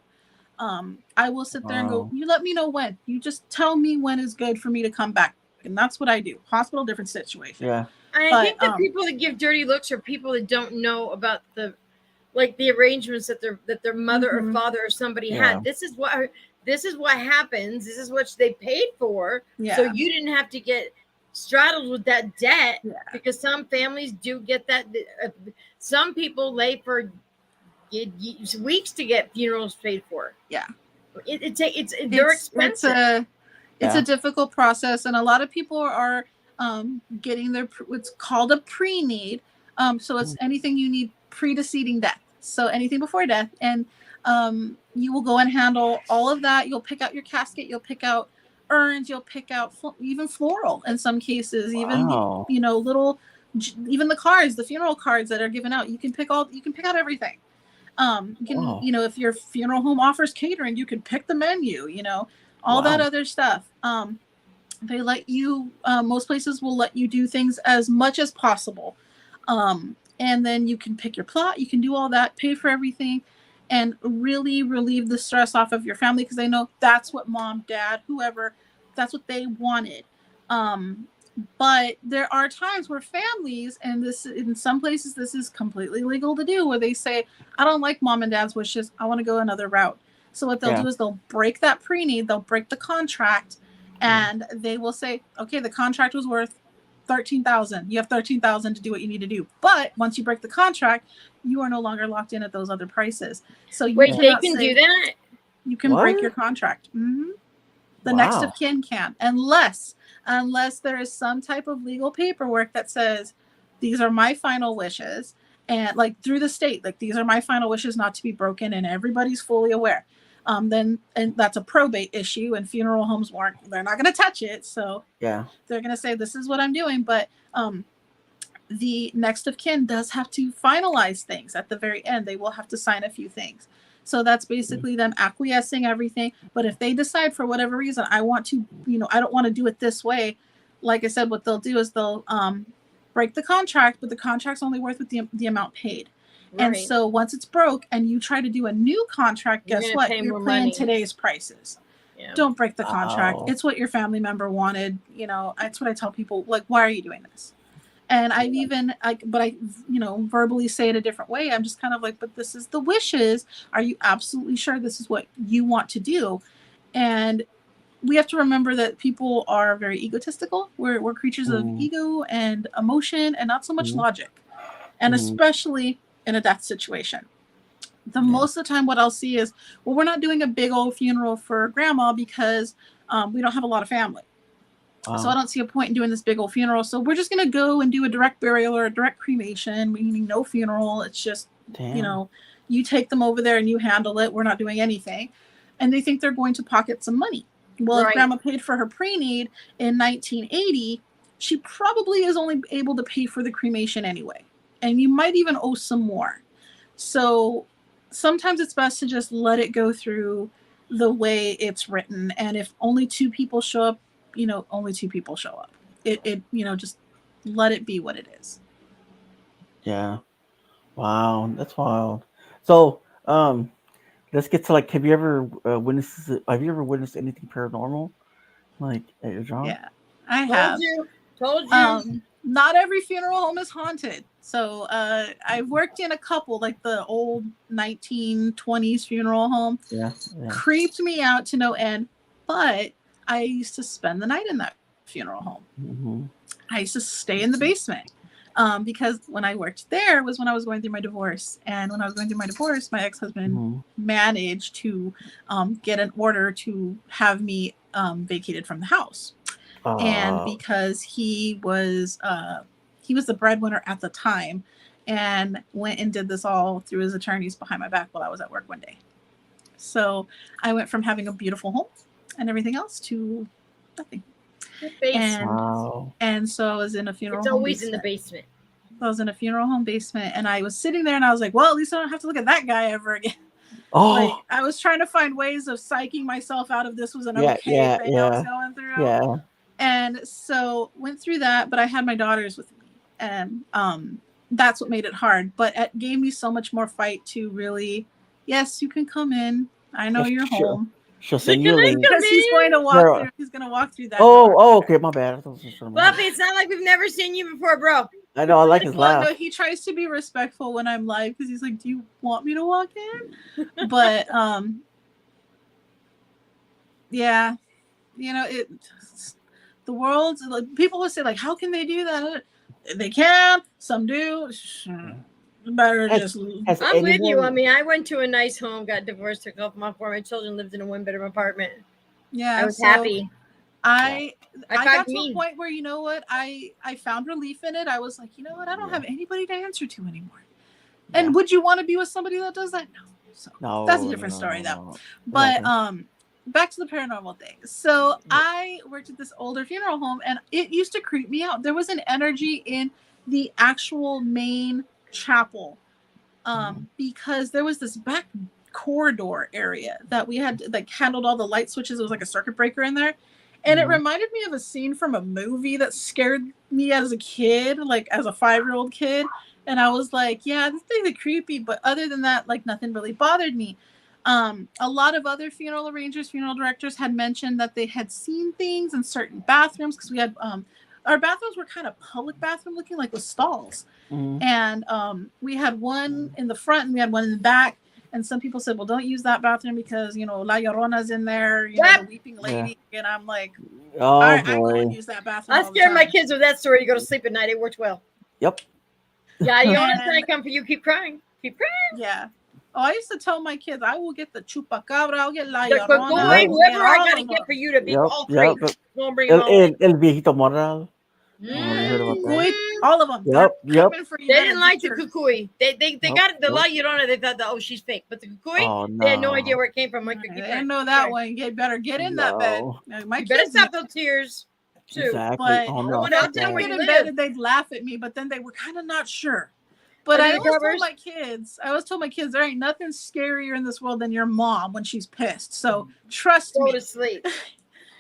I will sit there and go, you let me know when. You just tell me when is good for me to come back. And that's what I do. Hospital, different situation. Yeah. I think the people that give dirty looks are people that don't know about the arrangements that their mother or father or somebody had. This is what happens. This is what they paid for. Yeah. So you didn't have to get straddled with that debt, because some families do get that. Some people lay for weeks to get funerals paid for. Yeah. They're expensive. It's a difficult process, and a lot of people are getting what's called a pre-need. So it's anything you need preceding death. So anything before death, and you will go and handle all of that. You'll pick out your casket. You'll pick out urns. You'll pick out even floral in some cases. Wow. Even little, even the cards, the funeral cards that are given out. You can pick out everything. You can, if your funeral home offers catering, you can pick the menu. All that other stuff. They let you. Most places will let you do things as much as possible. And then you can pick your plot, you can do all that, pay for everything, and really relieve the stress off of your family, because they know that's what mom, dad, whoever, that's what they wanted. But there are times where families, and this in some places this is completely legal to do, where they say, I don't like mom and dad's wishes, I want to go another route. So what they'll do is they'll break that pre-need, they'll break the contract, and they will say, okay, the contract was worth $13,000. You have $13,000 to do what you need to do. But once you break the contract, you are no longer locked in at those other prices. So they can do that. You can break your contract. Mm-hmm. The next of kin can, unless there is some type of legal paperwork that says these are my final wishes, and like through the state, like these are my final wishes not to be broken, and everybody's fully aware. Then that's a probate issue, and funeral homes they're not going to touch it. So they're going to say, this is what I'm doing. But the next of kin does have to finalize things at the very end. They will have to sign a few things. So that's basically them acquiescing everything. But if they decide for whatever reason, I want to, I don't want to do it this way, like I said, what they'll do is they'll break the contract, but the contract's only worth with the amount paid. Right. And so once it's broke and you try to do a new contract, guess what? You're paying today's prices. Yeah. Don't break the contract. It's what your family member wanted. That's what I tell people. Like, why are you doing this? And I've even, but I verbally say it a different way. I'm just kind of like, but this is the wishes. Are you absolutely sure this is what you want to do? And we have to remember that people are very egotistical. We're creatures of ego and emotion and not so much logic. And especially in a death situation. Most of the time what I'll see is, well, we're not doing a big old funeral for grandma because we don't have a lot of family. So I don't see a point in doing this big old funeral. So we're just going to go and do a direct burial or a direct cremation, meaning no funeral. It's just, you take them over there and you handle it. We're not doing anything. And they think they're going to pocket some money. Well, if grandma paid for her pre-need in 1980, she probably is only able to pay for the cremation anyway. And you might even owe some more. So sometimes it's best to just let it go through the way it's written. And if only 2 people show up, only 2 people show up. It just let it be what it is. Yeah. Wow, that's wild. So, let's get to have you ever witnessed anything paranormal, like at your job? Yeah, I have. Told you. Not every funeral home is haunted. So, I've worked in a couple, like the old 1920s funeral home. Yeah. Creeped me out to no end, but I used to spend the night in that funeral home. Mm-hmm. I used to stay in the basement because when I worked there was when I was going through my divorce. And when I was going through my divorce, my ex-husband managed to get an order to have me vacated from the house. And because he was the breadwinner at the time and went and did this all through his attorneys behind my back while I was at work one day. So I went from having a beautiful home and everything else to nothing. And so I was in a funeral home. It's always in the basement. I was in a funeral home basement and I was sitting there and I was like, well, at least I don't have to look at that guy ever again. I was trying to find ways of psyching myself out of this was an okay thing I was going through. Yeah. And so went through that, but I had my daughters with me and that's what made it hard. But it gave me so much more fight to really, yes, you can come in. I know you're home. She'll send you a link. Because he's going to walk through. He's going to walk through that. Okay, my bad. Buffy, it's not like we've never seen you before, bro. I know. I like his laugh. No, he tries to be respectful when I'm live because he's like, "Do you want me to walk in?" But yeah, the world's people will say like, "How can they do that?" They can. Some do. Better just. I'm with you. I mean, I went to a nice home, got divorced, took off my my children, lived in a 1-bedroom apartment. Yeah, I was happy. I got to a point where I found relief in it. I was like, I don't have anybody to answer to anymore. And would you want to be with somebody that does that? No. So that's a different story though. But back to the paranormal thing. So I worked at this older funeral home and it used to creep me out. There was an energy in the actual main chapel because there was this back corridor area that we had handled all the light switches. It was like a circuit breaker in there. And it reminded me of a scene from a movie that scared me as a kid, as a 5-year-old kid. And I was like, yeah, this thing is creepy. But other than that, nothing really bothered me. A lot of other funeral arrangers, funeral directors had mentioned that they had seen things in certain bathrooms because we had our bathrooms were kind of public bathroom looking, with stalls. And we had one in the front and we had one in the back. And some people said, well, don't use that bathroom because, La Llorona's in there, the weeping lady. Yeah. And I'm like, all right, boy. I'm going to use that bathroom. I scared my kids with that story to go to sleep at night. It worked well. Yep. Yeah, Llorona's going to come for you. Keep crying. Keep crying. Yeah. Oh, I used to tell my kids, I will get the chupacabra, I'll get La Llorona. Whoever I got to get for you to be all three. We'll bring them all. El viejito moral. All of them. Yep. They didn't like the cucuy. They got the La Llorona. They thought, she's fake. But the cucuy, they had no idea where it came from. They didn't know that one. You better get in that bed. My kids better stop those tears too. Exactly. But when I did get in bed, they'd laugh at me. But then they were kind of not sure. But I Undercovers? always told my kids, there ain't nothing scarier in this world than your mom when she's pissed. So trust Go me. to sleep.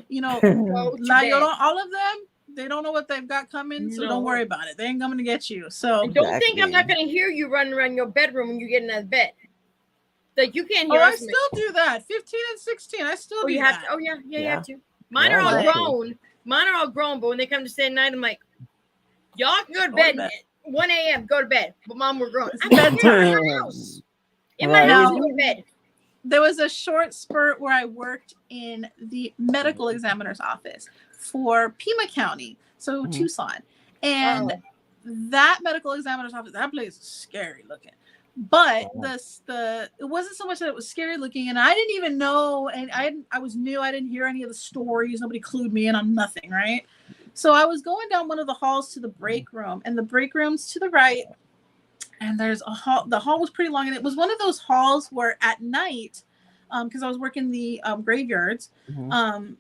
You know, Go to like, bed. all of them, they don't know what they've got coming, so No. don't worry about it. They ain't coming to get you. So And don't think I'm not Exactly. going to hear you running around your bedroom when you get out of bed. Like you can't oh, hear I us. still do that. 15 and 16, I still Oh, do you have that. to. Oh, yeah, you Yeah. have to. Mine Yeah, are all exactly. grown. Mine are all grown, but when they come to stay at night, I'm like, y'all can go to Go to bed. bed. 1 a.m. Go to bed. But Mom, we're grown. It's I can't hear you in bedtime. my house. In my Right. house, Now- go to bed. There was a short spurt where I worked in the medical examiner's office for Pima County, so Mhm. Tucson. And Oh. that medical examiner's office, that place is scary looking. But Wow. it wasn't so much that it was scary looking, and I didn't even know, and I was new, I didn't hear any of the stories, nobody clued me in on nothing, right? So I was going down one of the halls to the break room, and the break room's to the right, and there's a hall. The hall was pretty long, and it was one of those halls where at night, because I was working the graveyards, Mhm.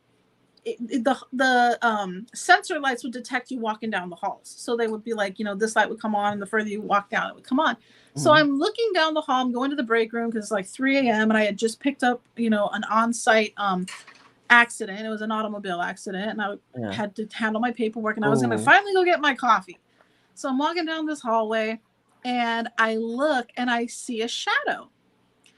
the sensor lights would detect you walking down the halls. So they would be like, this light would come on, and the further you walk down, it would come on. So Mhm. I'm looking down the hall. I'm going to the break room because it's like 3 a.m. and I had just picked up, an on-site accident. It was an automobile accident, and I Yeah. had to handle my paperwork, and I was going to Ooh. finally go get my coffee. So I'm walking down this hallway, and I look, and I see a shadow.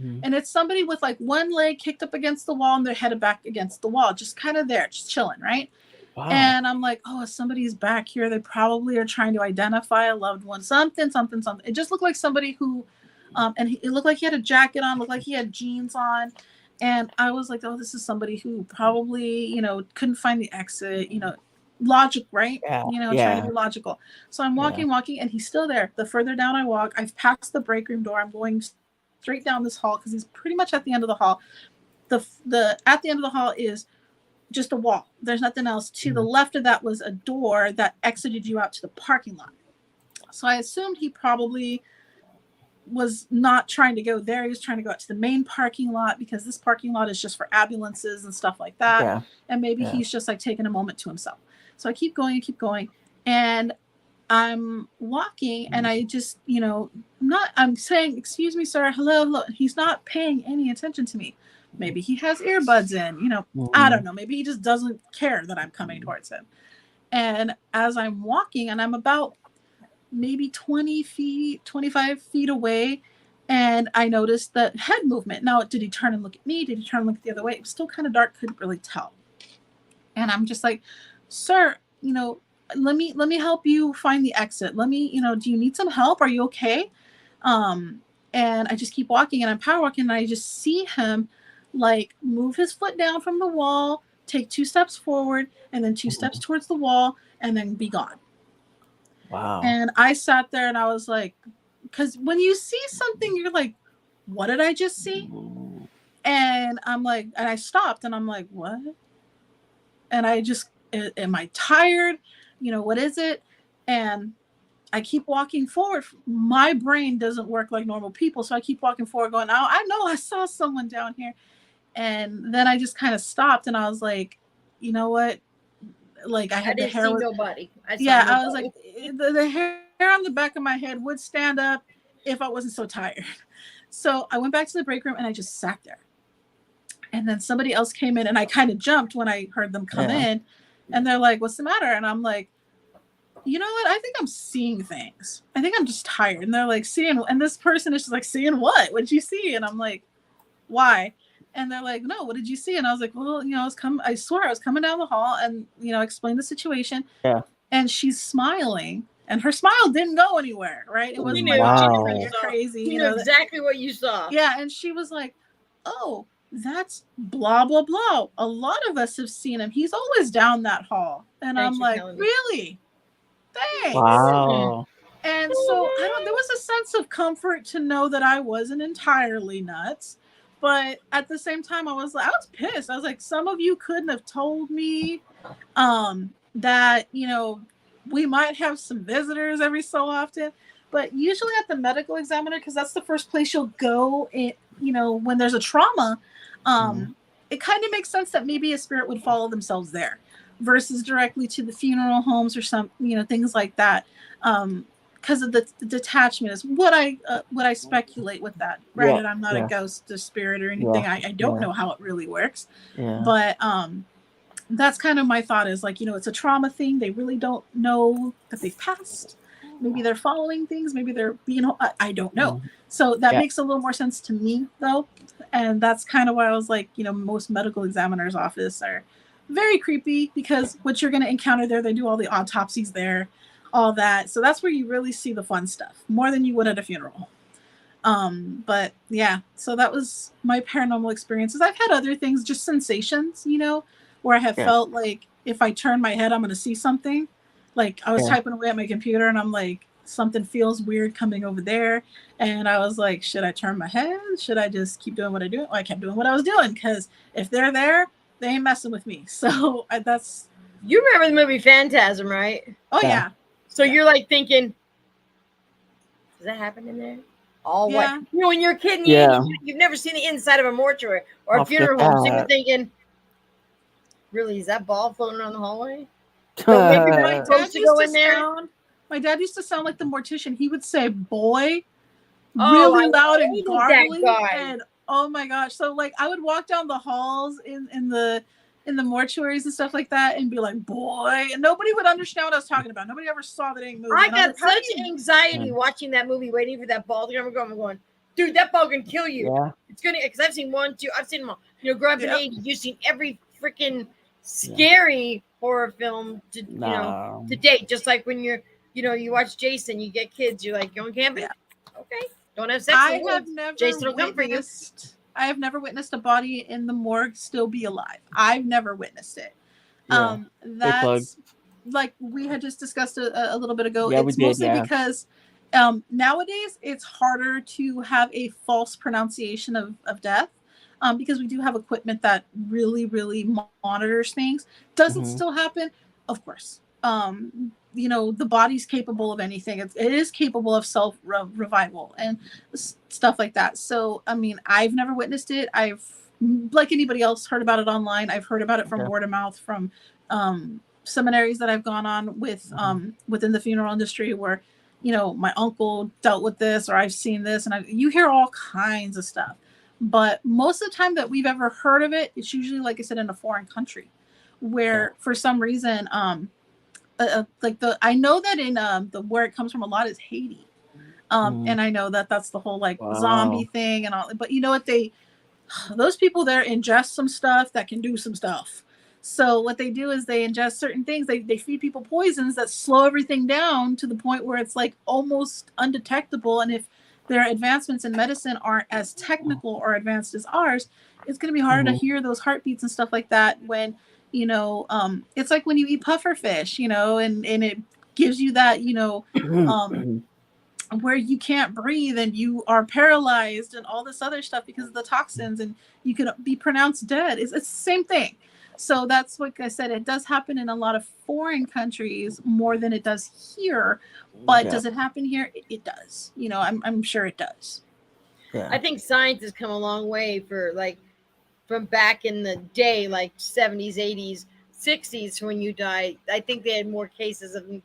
Mhm. And it's somebody with like one leg kicked up against the wall and their head back against the wall, just kind of there, just chilling, right? Wow. And I'm like, oh, if somebody's back here, they probably are trying to identify a loved one, something. It just looked like somebody who, it looked like he had a jacket on, looked like he had jeans on. And I was like, oh, this is somebody who probably, couldn't find the exit, logic, right? Yeah. Trying to Yeah. be logical. So I'm Yeah. walking, and he's still there. The further down I walk, I've passed the break room door. I'm going straight down this hall because he's pretty much at the end of the hall. The at the end of the hall is just a wall. There's nothing else. To the left of that was a door that exited you out to the parking lot. So I assumed he probably was not trying to go there. He was trying to go out to the main parking lot because this parking lot is just for ambulances and stuff like that. Yeah. And maybe Yeah. he's just like taking a moment to himself. So I keep going, and I'm walking, and I just, I'm saying, excuse me, sir, hello. He's not paying any attention to me. Maybe he has earbuds in, I don't know. Maybe he just doesn't care that I'm coming towards him. And as I'm walking, and I'm about maybe 20 feet, 25 feet away, and I noticed the head movement. Now, did he turn and look at me? Did he turn and look the other way? It was still kind of dark, couldn't really tell. And I'm just like, sir, let me help you find the exit. Let me, do you need some help? Are you okay? And I just keep walking, and I'm power walking, and I just see him like move his foot down from the wall, take 2 steps forward, and then 2 steps towards the wall, and then be gone. Wow. And I sat there, and I was like, because when you see something, you're like, what did I just see? And I'm like, and I stopped, and I'm like, what? And I just, am I tired? What is it? And I keep walking forward. My brain doesn't work like normal people. So I keep walking forward going, oh, I know I saw someone down here. And then I just kind of stopped, and I was like, you know what? Like I had the hair. Nobody. I was like, the hair on the back of my head would stand up if I wasn't so tired. So I went back to the break room, and I just sat there. And then somebody else came in, and I kind of jumped when I heard them come in, and they're like, what's the matter? And I'm like, you know what? I think I'm seeing things. I think I'm just tired. And they're like, seeing, and this person is just like, seeing what? What did you see? And I'm like, why? And they're like, no, what did you see? And I was like, well, I swear I was coming down the hall, and, explained the situation. Yeah. And she's smiling, and her smile didn't go anywhere, right? It wasn't like, Wow. you're crazy. You know exactly what you saw. Yeah. And she was like, oh, that's blah, blah, blah. A lot of us have seen him. He's always down that hall. And Thanks I'm for like, telling me. really? Thanks. Wow. And so there was a sense of comfort to know that I wasn't entirely nuts. But at the same time, I was pissed. I was like, some of you couldn't have told me that, we might have some visitors every so often. But usually at the medical examiner, because that's the first place you'll go, when there's a trauma, it kind of makes sense that maybe a spirit would follow themselves there versus directly to the funeral homes or some, things like that. because of the detachment is what I speculate with that. Granted, I'm not a ghost or spirit or anything. I don't know how it really works. Yeah. But that's kind of my thought is like, it's a trauma thing. They really don't know that they've passed. Maybe they're following things. Maybe they're being, I don't know. So that makes a little more sense to me though. And that's kind of why I was like, most medical examiners' office are very creepy because what you're going to encounter there, they do all the autopsies there, all that. So that's where you really see the fun stuff more than you would at a funeral. But yeah, so that was my paranormal experiences. I've had other things, just sensations, where I have felt like if I turn my head, I'm going to see something. Like I was typing away at my computer and I'm like, something feels weird coming over there. And I was like, should I turn my head? Should I just keep doing what I do? I kept doing what I was doing because if they're there, they ain't messing with me. So that's. You remember the movie Phantasm, right? Oh yeah. So you're like thinking, does that happen in there? All what? When you're a kid and you've never seen the inside of a mortuary or a funeral home, so you're thinking, really, is that ball floating around the hallway? My dad used to sound like the Mortician. He would say "boy" really loud and garbly, and oh my gosh! So like I would walk down the halls in the mortuaries and stuff like that, and be like "boy," and nobody would understand what I was talking about. Nobody ever saw the dang movie. I got such anxiety watching that movie, waiting for that ball to come. I'm going, dude, that ball can kill you. Yeah. It's gonna because I've seen 1, 2. I've seen them all. Growing up in the 80s, you've seen every freaking scary horror film to to date. Just like when you watch Jason, you get kids, you're like going camping. Okay, don't have sex. Jason will come for you. I have never witnessed a body in the morgue still be alive. I've never witnessed it. That's like we had just discussed a little bit ago. It's mostly because nowadays it's harder to have a false pronunciation of death. Because we do have equipment that really, really monitors things. Does it still happen? Of course. The body's capable of anything. It is capable of self-revival and stuff like that. So, I mean, I've never witnessed it. I've, like anybody else, heard about it online. I've heard about it from word of mouth from seminaries that I've gone on with within the funeral industry where, my uncle dealt with this or I've seen this. And you hear all kinds of stuff. But most of the time that we've ever heard of it, it's usually, like I said, in a foreign country where for some reason, I know that in where it comes from a lot is Haiti. And I know that that's the whole zombie thing and all, but you know what, those people there ingest some stuff that can do some stuff. So what they do is they ingest certain things. They feed people poisons that slow everything down to the point where it's like almost undetectable. And if their advancements in medicine aren't as technical or advanced as ours, it's going to be harder to hear those heartbeats and stuff like that when, it's like when you eat puffer fish, and it gives you that, where you can't breathe and you are paralyzed and all this other stuff because of the toxins and you could be pronounced dead. It's the same thing. So that's like I said, it does happen in a lot of foreign countries more than it does here. But does it happen here? It does. I'm sure it does. Yeah. I think science has come a long way from back in the day, like 70s, 80s, 60s when you died. I think they had more cases of them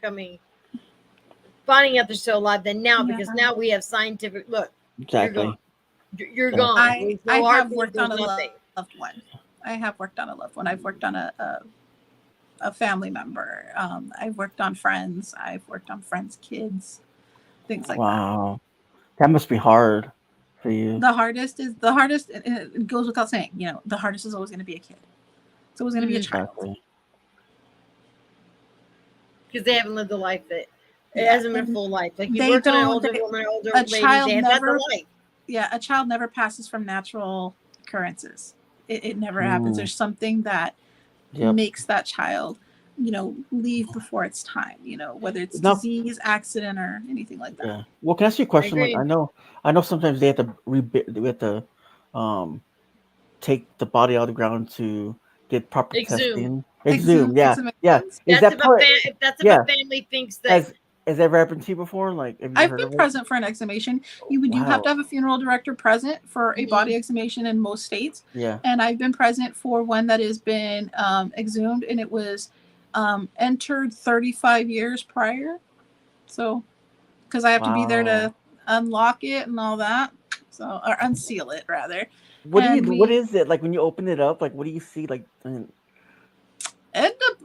finding out they're still alive than now because now we have scientific look. Exactly. You're gone. I have worked on a loved one. I've worked on a family member. I've worked on friends. I've worked on friends' kids, things like that. Wow. That must be hard for you. The hardest, it goes without saying, the hardest is always going to be a kid. It's always going to be a child. Because they haven't lived a life that it hasn't been a full life. Like you work on an older woman, older lady, they have had the life. Yeah, a child never passes from natural occurrences. It never happens. There's something that makes that child, leave before it's time, whether it's disease, accident, or anything like that. Yeah. Well, can I ask you a question? I know sometimes they have to take the body out of the ground to get proper testing. Exhume. Yeah. Is that part? If that's if a family thinks that. Has ever happened to you before? I've been present for an exhumation. You have to have a funeral director present for a body exhumation in most states. Yeah. And I've been present for one that has been exhumed, and it was entered 35 years prior. So because I have to be there Wow. to unlock it and all that. So, or unseal it rather. What do you? And What is it like when you open it up? Like, what do you see? Like, end up,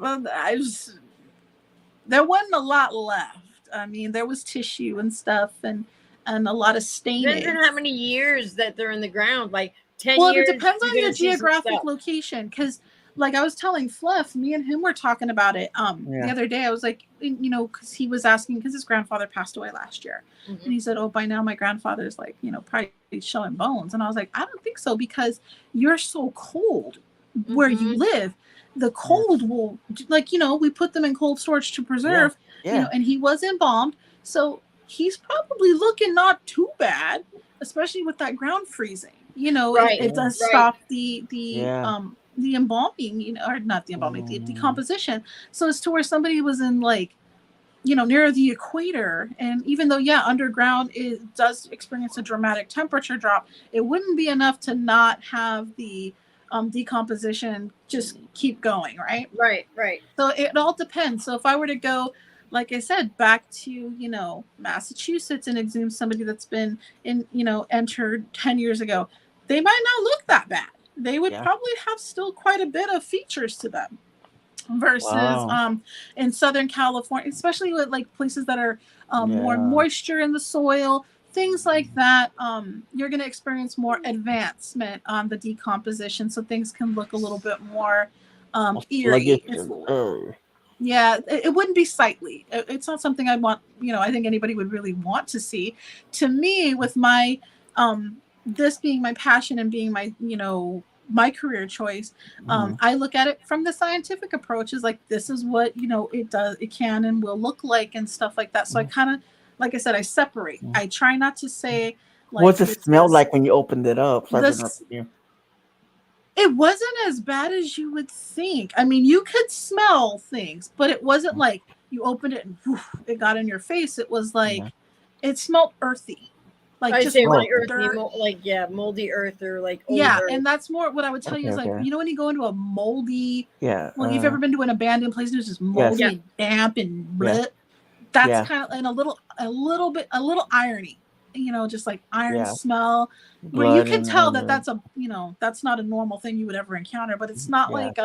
there wasn't a lot left. I mean, there was tissue and stuff, and a lot of Depends on staining. how many years that they're in the ground. Like 10 Well, years, it depends you're on your gonna see some geographic stuff. location. Because, like I was telling Fluff, me and him were talking about it the Yeah. other day. I was like, you know, because he was asking, because his grandfather passed away last year, Mhm. and he said, "Oh, by now my grandfather's like, you know, probably showing bones." And I was like, "I don't think so, because you're so cold where you Mhm. live. The cold will, like, you know, we put them in cold storage to preserve, you Yeah. know, and he was embalmed, so he's probably looking not too bad, especially with that ground freezing. You know, Right, it does right. stop Yeah. the embalming, you know, or not the embalming, the decomposition. So as to where somebody was in, like, you know, near the equator, and even though, yeah, underground it does experience a dramatic temperature drop, it wouldn't be enough to not have the decomposition just keep going, right? Right, right. So it all depends. So if I were to go, like I said, back to, you know, Massachusetts and exhume somebody that's been in, you know, entered 10 years ago, they might not look that bad. They would Yeah. probably have still quite a bit of features to them versus Wow. in Southern California, especially with like places that are more Yeah. moisture in the soil, things like that. You're going to experience more advancement on the decomposition, so things can look a little bit more eerie. Sluggish. Yeah, it wouldn't be sightly. It's not something I want, you know, I think anybody would really want to see. To me, with my this being my passion and being my, you know, my career choice, I look at it from the scientific approach, is like, this is what, you know, it can and will look like and stuff like that. So I kind of, like I said, I separate. I try not to say like What's it this smell is like when you opened it up? Sorry for this. interrupting you. It wasn't as bad as you would think. I mean, you could smell things, but it wasn't like you opened it and whew, it got in your face. It was like, it smelled earthy, like I just say wet like earthy, dirt. like moldy earth or like old Yeah, earth. and that's more what I would tell you is like, you know, when you go into a moldy, Yeah. well, you've ever been to an abandoned place and it's just moldy Yes. and damp and Yeah. bleh, that's Yeah. kind of, and a little irony, you know, just like iron Yeah. smell, where you Blood can and tell that that's a, you know, that's not a normal thing you would ever encounter. But it's not like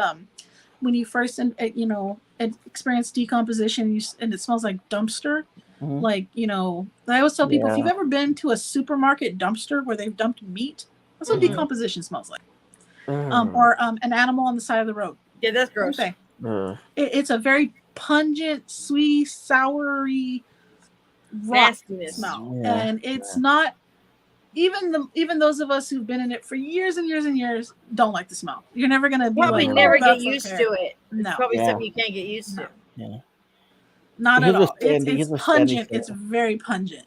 when you first you know, experience decomposition, and it smells like dumpster. Like, you know, I always tell people, if you've ever been to a supermarket dumpster where they've dumped meat, that's what decomposition smells like. Or an animal on the side of the road. Yeah, that's gross. Okay. It's a very pungent, sweet, soury, raw smell, and it's not even those of us who've been in it for years and years and years don't like the smell. You're never gonna be probably like, never oh, get used to it. No, it's probably something you can't get used to. Yeah. Not at all. It's here's a pungent. standing It's very pungent.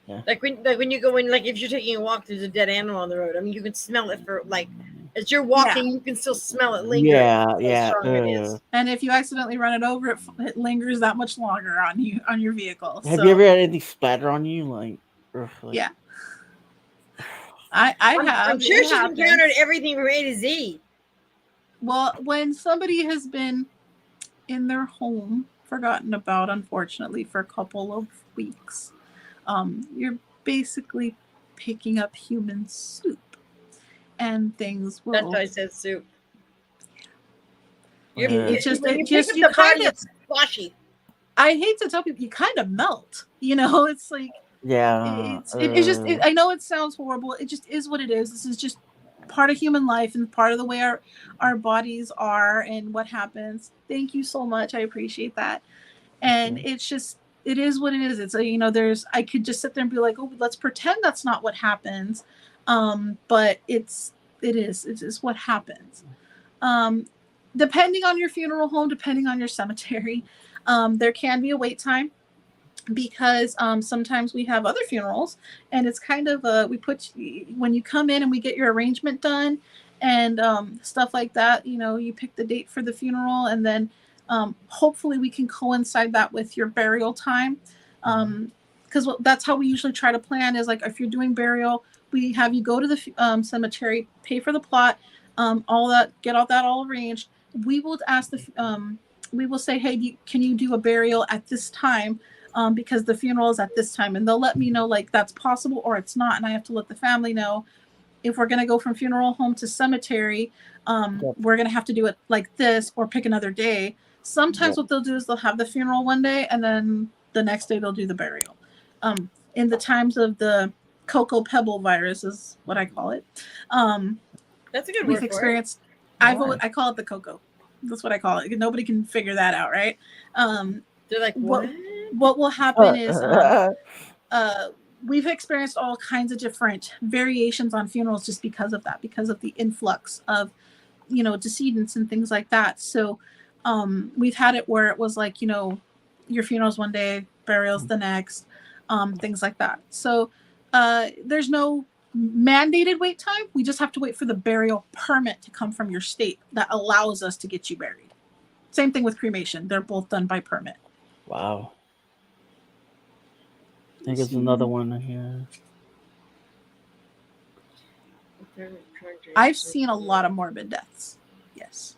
Yeah. Like when you go in, like if you're taking a walk, there's a dead animal on the road. I mean, you can smell it for like as you're walking, you can still smell it linger. Yeah, How strong it is. And if you accidentally run it over, it lingers that much longer on your vehicle. Have you ever had anything splatter on you? Like yeah. I have. I'm sure she's encountered everything from A to Z. Well, when somebody has been in their home, forgotten about, unfortunately, for a couple of weeks, you're basically picking up human soup, and things will. That's why I said soup. It's just you kind of squashy. I hate to tell people, you kind of melt. You know, it's like it's just. I know it sounds horrible. It just is what it is. This is just part of human life and part of the way our bodies are and what happens. Thank you so much. I appreciate that. And it's just, it is what it is. It's you know, I could just sit there and be like, oh, let's pretend that's not what happens. But it is what happens. Depending on your funeral home, depending on your cemetery, there can be a wait time, because sometimes we have other funerals, and it's kind of when you come in and we get your arrangement done and stuff like that, you know, you pick the date for the funeral, and then hopefully we can coincide that with your burial time, because that's how we usually try to plan, is like, if you're doing burial, we have you go to the cemetery, pay for the plot, all that, get all that all arranged. We will ask we will say, hey, can you do a burial at this time? because the funeral is at this time, and they'll let me know like that's possible or it's not, and I have to let the family know if we're going to go from funeral home to cemetery. We're going to have to do it like this or pick another day. Sometimes what they'll do is they'll have the funeral one day and then the next day they'll do the burial. In the times of the Cocoa Pebble virus is what I call it. That's a good We've word experienced. Why? I call it the cocoa. That's what I call it. Nobody can figure that out, right? They're like, what? What will happen is we've experienced all kinds of different variations on funerals just because of that, because of the influx of, decedents and things like that. So we've had it where it was like, your funeral's one day, burial's the next, things like that. So there's no mandated wait time. We just have to wait for the burial permit to come from your state that allows us to get you buried. Same thing with cremation. They're both done by permit. Wow. I think there's another one here. I've seen a lot of morbid deaths. Yes.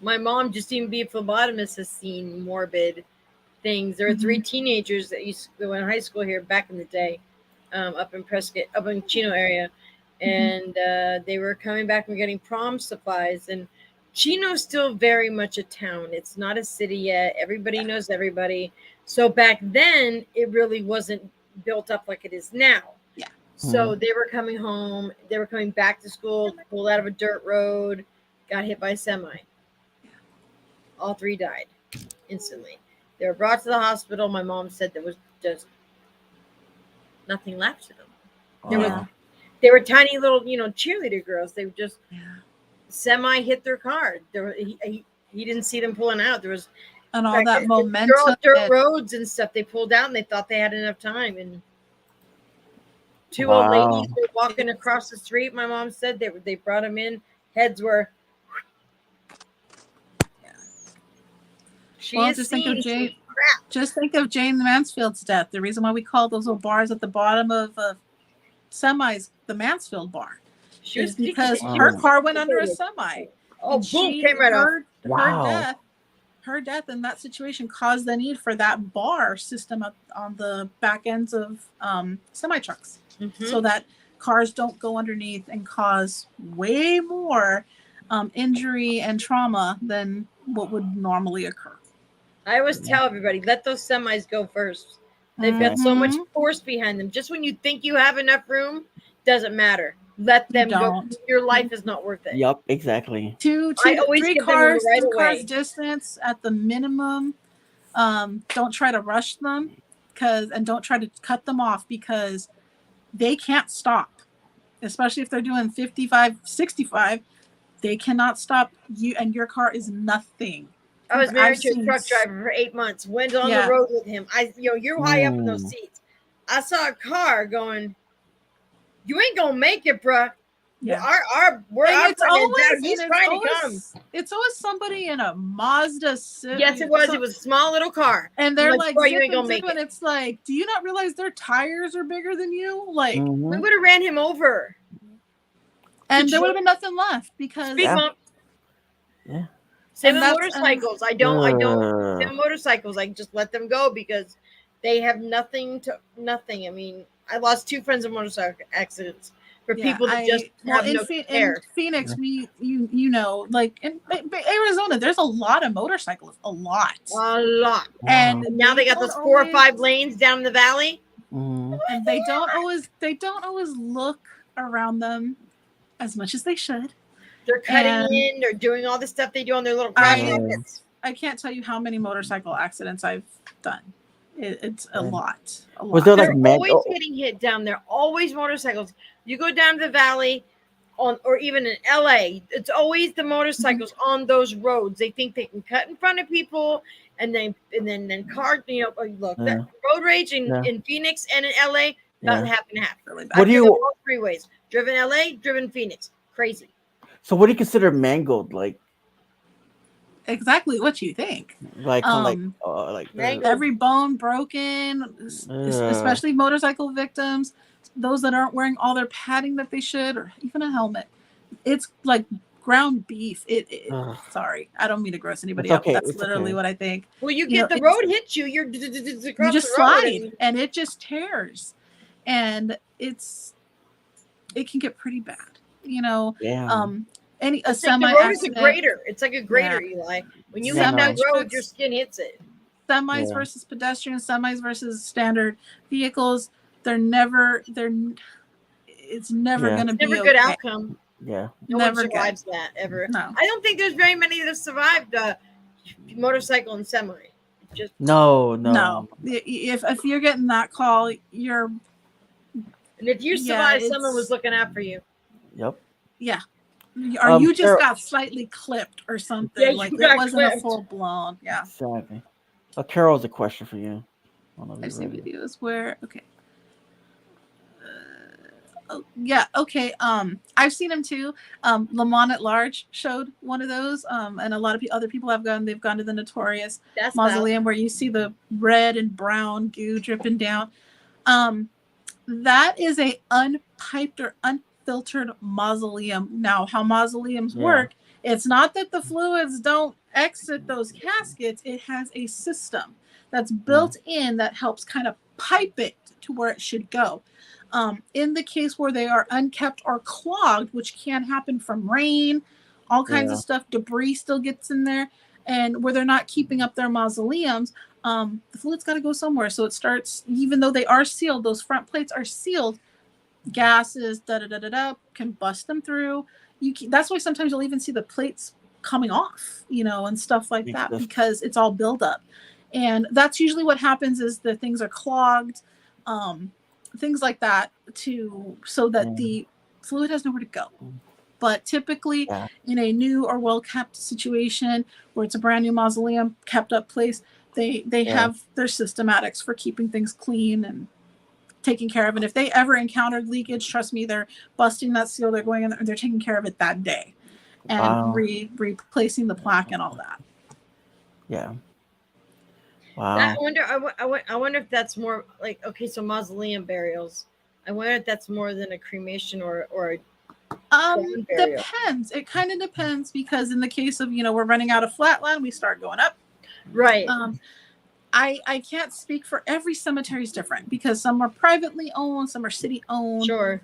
My mom, Justine B. Phlebotomist, has seen morbid things. There were 3 teenagers that used to go in high school here back in the day, up in Prescott, up in Chino area. And they were coming back and getting prom supplies. And Chino's still very much a town. It's not a city yet. Everybody knows everybody. So back then, it really wasn't built up like it is now. Yeah. So they were coming home. They were coming back to school, pulled out of a dirt road, got hit by a semi. All 3 died instantly. They were brought to the hospital. My mom said there was just nothing left to them. They were tiny little, cheerleader girls. They were just semi hit their car. He didn't see them pulling out. There was and all that momentum. Dirt roads and stuff. They pulled out and they thought they had enough time. And 2 old ladies were walking across the street. My mom said they brought them in. Heads were. Just think of Jane Mansfield's death. The reason why we call those little bars at the bottom of semis the Mansfield bar is because her car went under a semi. Oh, boom! Came right off. Her death in that situation caused the need for that bar system on the back ends of semi trucks, so that cars don't go underneath and cause way more injury and trauma than what would normally occur. I always tell everybody, let those semis go first. They've got so much force behind them. Just when you think you have enough room, doesn't matter. Let them go. Your life is not worth it. Yep, exactly. 2 to 3 cars, 2 cars distance at the minimum. Don't try to rush them and don't try to cut them off because they can't stop. Especially if they're doing 55, 65, they cannot stop you, and your car is nothing. I was married to a truck driver for 8 months. Went on the road with him. You're high up in those seats. I saw a car going, you ain't gonna make it, bruh. Yeah. He's trying to come. It's always somebody in a Mazda Civic. Yes, it was. It was a small little car. And they're like, you ain't gonna make it. It's like, do you not realize their tires are bigger than you? Like, we would have ran him over. And there would have been nothing left because speed bump. Yeah. Same with motorcycles. I don't same motorcycles. I just let them go because they have nothing. I mean, I lost 2 friends in motorcycle accidents for people that just have no care. In Phoenix, like in Arizona, there's a lot of motorcyclists. A lot. Wow. And now they got those 4 or 5 lanes down in the valley. And they don't always look around them as much as they should. They're cutting in. They're doing all the stuff they do on their little crash packets. I can't tell you how many motorcycle accidents I've done. It's a lot. Was there They're always getting hit down there. Always motorcycles. You go down to the valley, or even in LA, it's always the motorcycles on those roads. They think they can cut in front of people, and then car. Look, that road rage in Phoenix and in LA doesn't happen to happen. Really bad. What do you? All freeways driven LA, driven Phoenix, crazy. So what do you consider mangled? Like exactly what you think. Like every bone broken, especially motorcycle victims, those that aren't wearing all their padding that they should, or even a helmet. It's like ground beef. Ugh. Sorry, I don't mean to gross anybody It's up. okay, That's it's literally okay. what I think. Well, you You know, get the it's- road hits you. You're You across just the road. slide, and it just tears, and it can get pretty bad. You know, Yeah. a It's like semi the road is a accident, grater. It's like a grater, Eli. When you Yeah, hit that no. road, your skin hits it. semis Yeah. versus pedestrians, semis versus standard vehicles. It's never Yeah. going to It's be never a good okay. outcome. Yeah. No Never one survives that ever. No. I don't think there's very many that survived motorcycle and semi. Just No. If you're getting that call, you're and if you Yeah, survived, someone it's- was looking out for you. Yep. yeah. Or you just Carol- got slightly clipped or something. Yeah, you like got it wasn't a clipped. full blown. Yeah. Exactly. Carol's a question for you. I don't know if I've you're seen ready. videos where okay. Yeah, okay. I've seen him too. Lamont at Large showed one of those. And a lot of other people have gone. They've gone to the Notorious That's Mausoleum where you see the red and brown goo dripping down. That is a unpiped or unfiltered mausoleum. Now, how mausoleums work, it's not that the fluids don't exit those caskets. It has a system that's built in that helps kind of pipe it to where it should go. In the case where they are unkept or clogged, which can happen from rain, all kinds of stuff, debris still gets in there, and where they're not keeping up their mausoleums, the fluid's got to go somewhere. So it starts, even though they are sealed, those front plates are sealed, gases, can bust them through. That's why sometimes you'll even see the plates coming off, and stuff like that, because it's all buildup. And that's usually what happens is the things are clogged, things like that, so that the fluid has nowhere to go. But typically in a new or well-kept situation where it's a brand new mausoleum, kept up place, they have their systematics for keeping things clean and taking care of. And if they ever encountered leakage, trust me, they're busting that seal. They're going in there, they're taking care of it that day and replacing the plaque and all that. Yeah. Wow. I wonder if that's more like, okay, so mausoleum burials. I wonder if that's more than a cremation or depends. It kind of depends, because in the case of, we're running out of flatland, we start going up. Right. I can't speak for every cemetery is different, because some are privately owned, some are city owned, sure,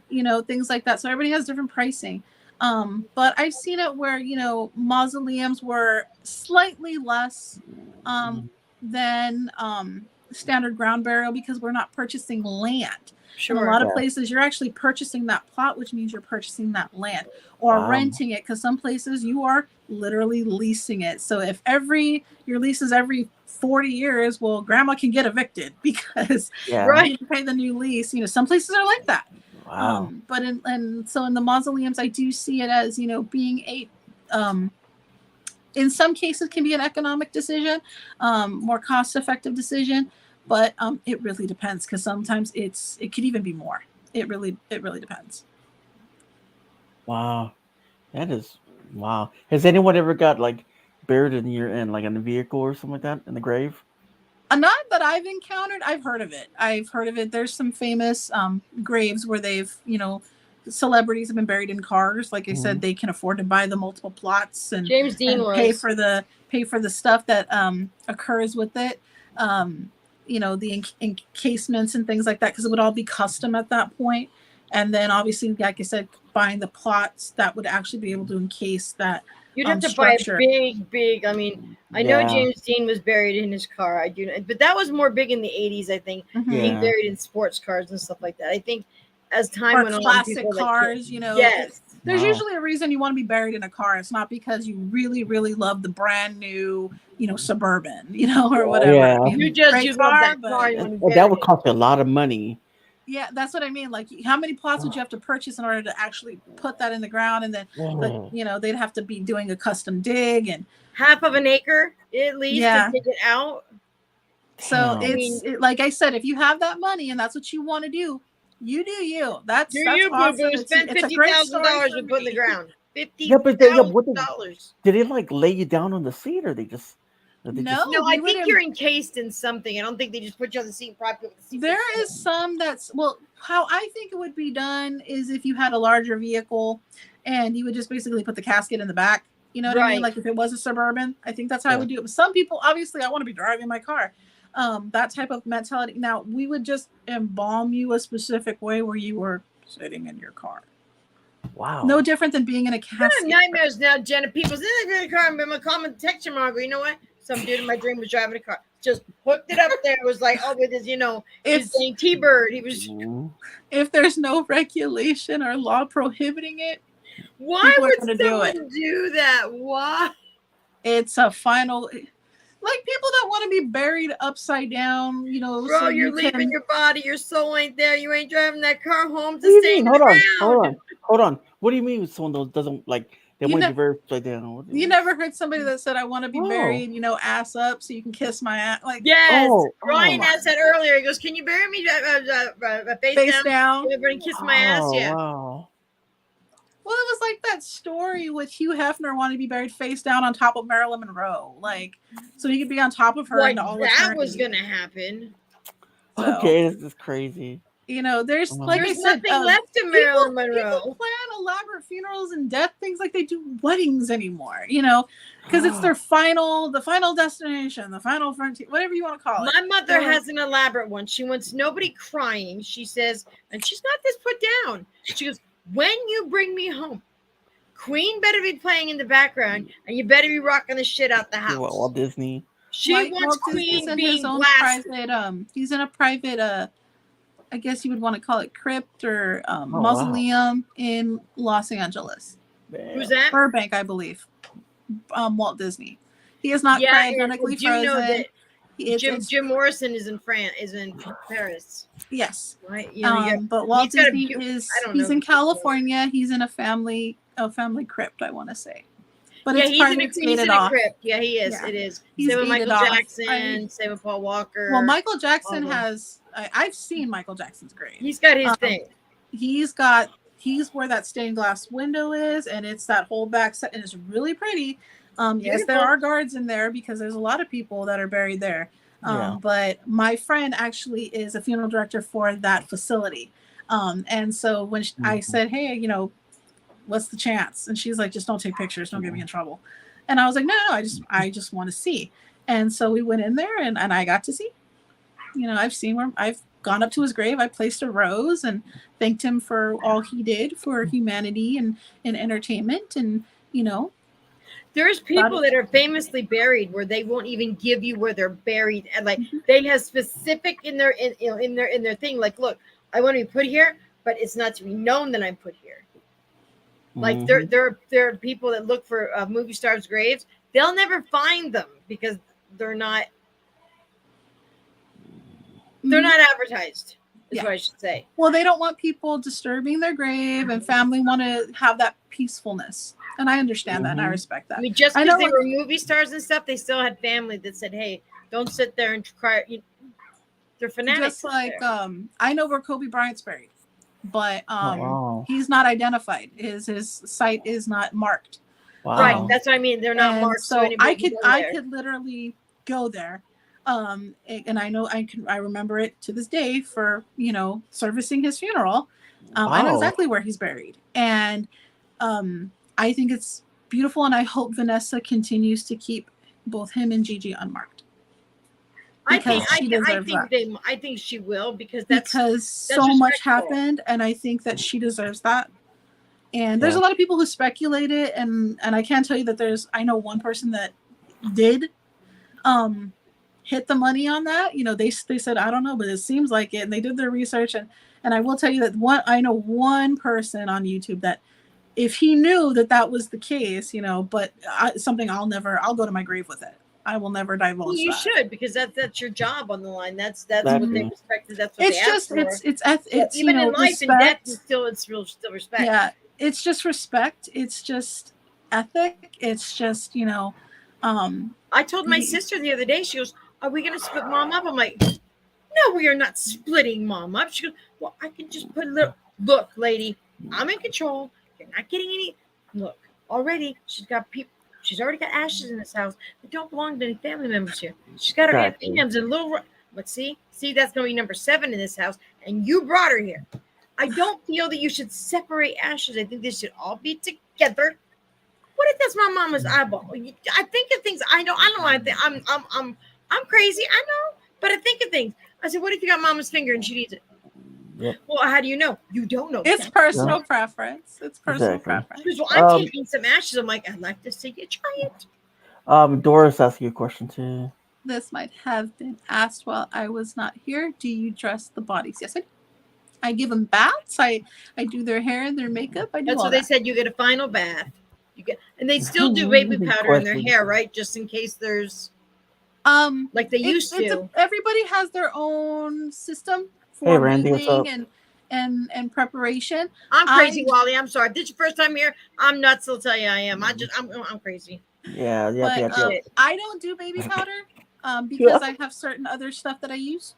things like that. So everybody has different pricing. But I've seen it where, mausoleums were slightly less than standard ground burial, because we're not purchasing land. Sure. In a lot of places, you're actually purchasing that plot, which means you're purchasing that land or renting it, because some places you are literally leasing it. So if your lease is every 40 years, well, grandma can get evicted because you pay the new lease. Some places are like that. Wow. But so in the mausoleums, I do see it as, being a in some cases can be an economic decision, more cost-effective decision. But it really depends, because sometimes it could even be more. It really depends. Wow, that is wow. Has anyone ever got buried in a vehicle or something like that in the grave? Not that I've encountered. I've heard of it. There's some famous graves where they've celebrities have been buried in cars. Like I said, they can afford to buy the multiple plots and James Dean pay for the stuff that occurs with it. The encasements and things like that, because it would all be custom at that point. And then obviously, like I said, buying the plots that would actually be able to encase that. You'd have to structure. buy a big. I mean, I know James Dean was buried in his car. I do, but that was more big in the '80s. I think being buried in sports cars and stuff like that. I think as time went on, classic cars. Yes. There's usually a reason you want to be buried in a car. It's not because you really, really love the brand new, Suburban, or whatever. Yeah. I mean, you love that car. That would cost a lot of money. Yeah, that's what I mean. Like, how many plots would you have to purchase in order to actually put that in the ground? And then, they'd have to be doing a custom dig and half of an acre at least to dig it out. So like I said, if you have that money and that's what you want to do, you do you. That's awesome. Spend $50,000 to put in the ground. $50,000. Did they lay you down on the seat, or they just? Or they No. just- No, we I would think you're encased in something. I don't think they just put you on the seat and prop you with the seat. There is some that's, well, how I think it would be done is if you had a larger vehicle and you would just basically put the casket in the back. You know what I mean? Right. Like if it was a Suburban, I think that's how I Yeah. would do it. But some people, obviously, I want to be driving my car. That type of mentality. Now, we would just embalm you a specific way where you were sitting in your car. Wow. No different than being in a I have casket. nightmares now, Jenna. People's in the car. I'm gonna call and text your mom. You know what? Some dude in my dream was driving a car. Just hooked it up there. It was like, oh, with his, If- his saying T-Bird. He was. Mhm. If there's no regulation or law prohibiting it, Why People are would gonna do someone do that? Why? it's a final. Like people that want to be buried upside down, Bro, so you're you leaving can. your body. Your soul ain't there. You ain't driving that car home What to do you stay in mean? the Hold on. ground. Hold on. What do you mean someone that doesn't like they You want ne- to be very upside down? What- You never heard somebody that said, "I want to be Oh. buried," ass up, so you can kiss my ass, like Yes, Oh, Ryan oh. asked that earlier. He goes, "Can you bury me face face down? down. Everybody kiss my ass." Oh, Yeah. wow. Well, it was like that story with Hugh Hefner wanting to be buried face down on top of Marilyn Monroe, like so he could be on top of her. Like into all that was eternity. gonna happen. So, Okay, this is crazy. There's Wow. like There's I said, nothing left of Marilyn People Monroe. plan elaborate funerals and death things like they do weddings anymore, because it's their the final destination, the final frontier, whatever you want to call it. My mother They're like- has an elaborate one. She wants nobody crying. She says, and she's got this put down. She goes, "When you bring me home, Queen better be playing in the background, and you better be rocking the shit out the house." Walt Disney. She Walt wants Disney's Queen in being his own blasted. private. He's in a private. I guess you would want to call it crypt or wow. mausoleum in Los Angeles, Who's that? Burbank, I believe. Walt Disney. He is not Yeah, and cryogenically do you know frozen. that It's Jim Morrison is in France, is in Paris, yes. right? But Walt he's got a Disney beau- is I don't he's know. in California. He's in a family crypt, I want to say. But yeah, it's he's in a, private, he's gated in a off. crypt. Yeah, he is. Yeah. It is. He's Same with gated Michael off. Jackson. Same with Paul Walker. Well, Michael Jackson all the- has. I've seen Michael Jackson's grave. He's got his thing. He's where that stained glass window is, and it's that whole back set, and it's really pretty. Yes, there Beautiful. are guards in there because there's a lot of people that are buried there. Yeah. But my friend actually is a funeral director for that facility. And so when I said, "Hey, what's the chance?" And she's like, "Just don't take pictures. Don't get me in trouble." And I was like, no, I just want to see. And so we went in there and I got to see. I've seen where I've gone up to his grave. I placed a rose and thanked him for all he did for humanity and entertainment. And, There's people that are famously buried where they won't even give you where they're buried, and like they have specific in their thing. Like, look, I want to be put here, but it's not to be known that I'm put here. Like there are people that look for movie stars' graves. They'll never find them because they're not advertised. Is what I should say. Well, they don't want people disturbing their grave, and family want to have that peacefulness. And I understand that, and I respect that. I mean, just I because know they were movie stars and stuff, they still had family that said, "Hey, don't sit there and cry." They're fanatics. Just like I know where Kobe Bryant's buried, but wow. he's not identified. His site is not marked. Wow. Right, that's what I mean. They're not marked. So I could there. literally go there, and I know I remember it to this day for servicing his funeral. I know exactly where he's buried, and I think it's beautiful, and I hope Vanessa continues to keep both him and Gigi unmarked. I think she will because so much happened, and I think that she deserves that. And there's a lot of people who speculate it, and I can't tell you that I know one person that did hit the money on that. They said, I don't know, but it seems like it, and they did their research, and I will tell you that I know one person on YouTube that if he knew that was the case, but something I'll go to my grave with it. I will never divulge. Well, you that. should, because that's your job on the line. That's what they respected. That's what it's they just asked for. it's even in life respect. and death, still respect. Yeah, it's just respect. It's just ethic. It's just I told my sister the other day. She goes, "Are we going to split mom up?" I'm like, "No, we are not splitting mom up." She goes, "Well, I can just put a little. Look, lady, I'm in control. You're not getting any. Look, already she's got people. She's already got ashes in this house that don't belong to any family members here. She's got her Exactly. hands and little. But see, that's going to be number 7 in this house, and you brought her here. I don't feel that you should separate ashes. I think they should all be together. What if that's my mama's eyeball? I think of things. I know. I think I'm crazy. I know, but I think of things. I said, what if you got mama's finger and she needs it? Yep. Well, how do you know? You don't know. It's personal preference. It's personal Exactly. preference. Well, I'm taking some ashes. I'm like, I'd like to see you try it. Doris asked you a question too. This might have been asked while I was not here. Do you dress the bodies? Yes, I do. I give them baths. I do their hair and their makeup. I do That's all what they that. said. You get a final bath. You get, and they still do baby powder in their hair, right? Just in case there's like they used to. Everybody has their own system for Hey, Randy, what's up? and preparation. I'm crazy, Wally. I'm sorry. If this is your first time here, I'm nuts. I'll tell you I am. I'm crazy. Yeah. I don't do baby powder because I have certain other stuff that I use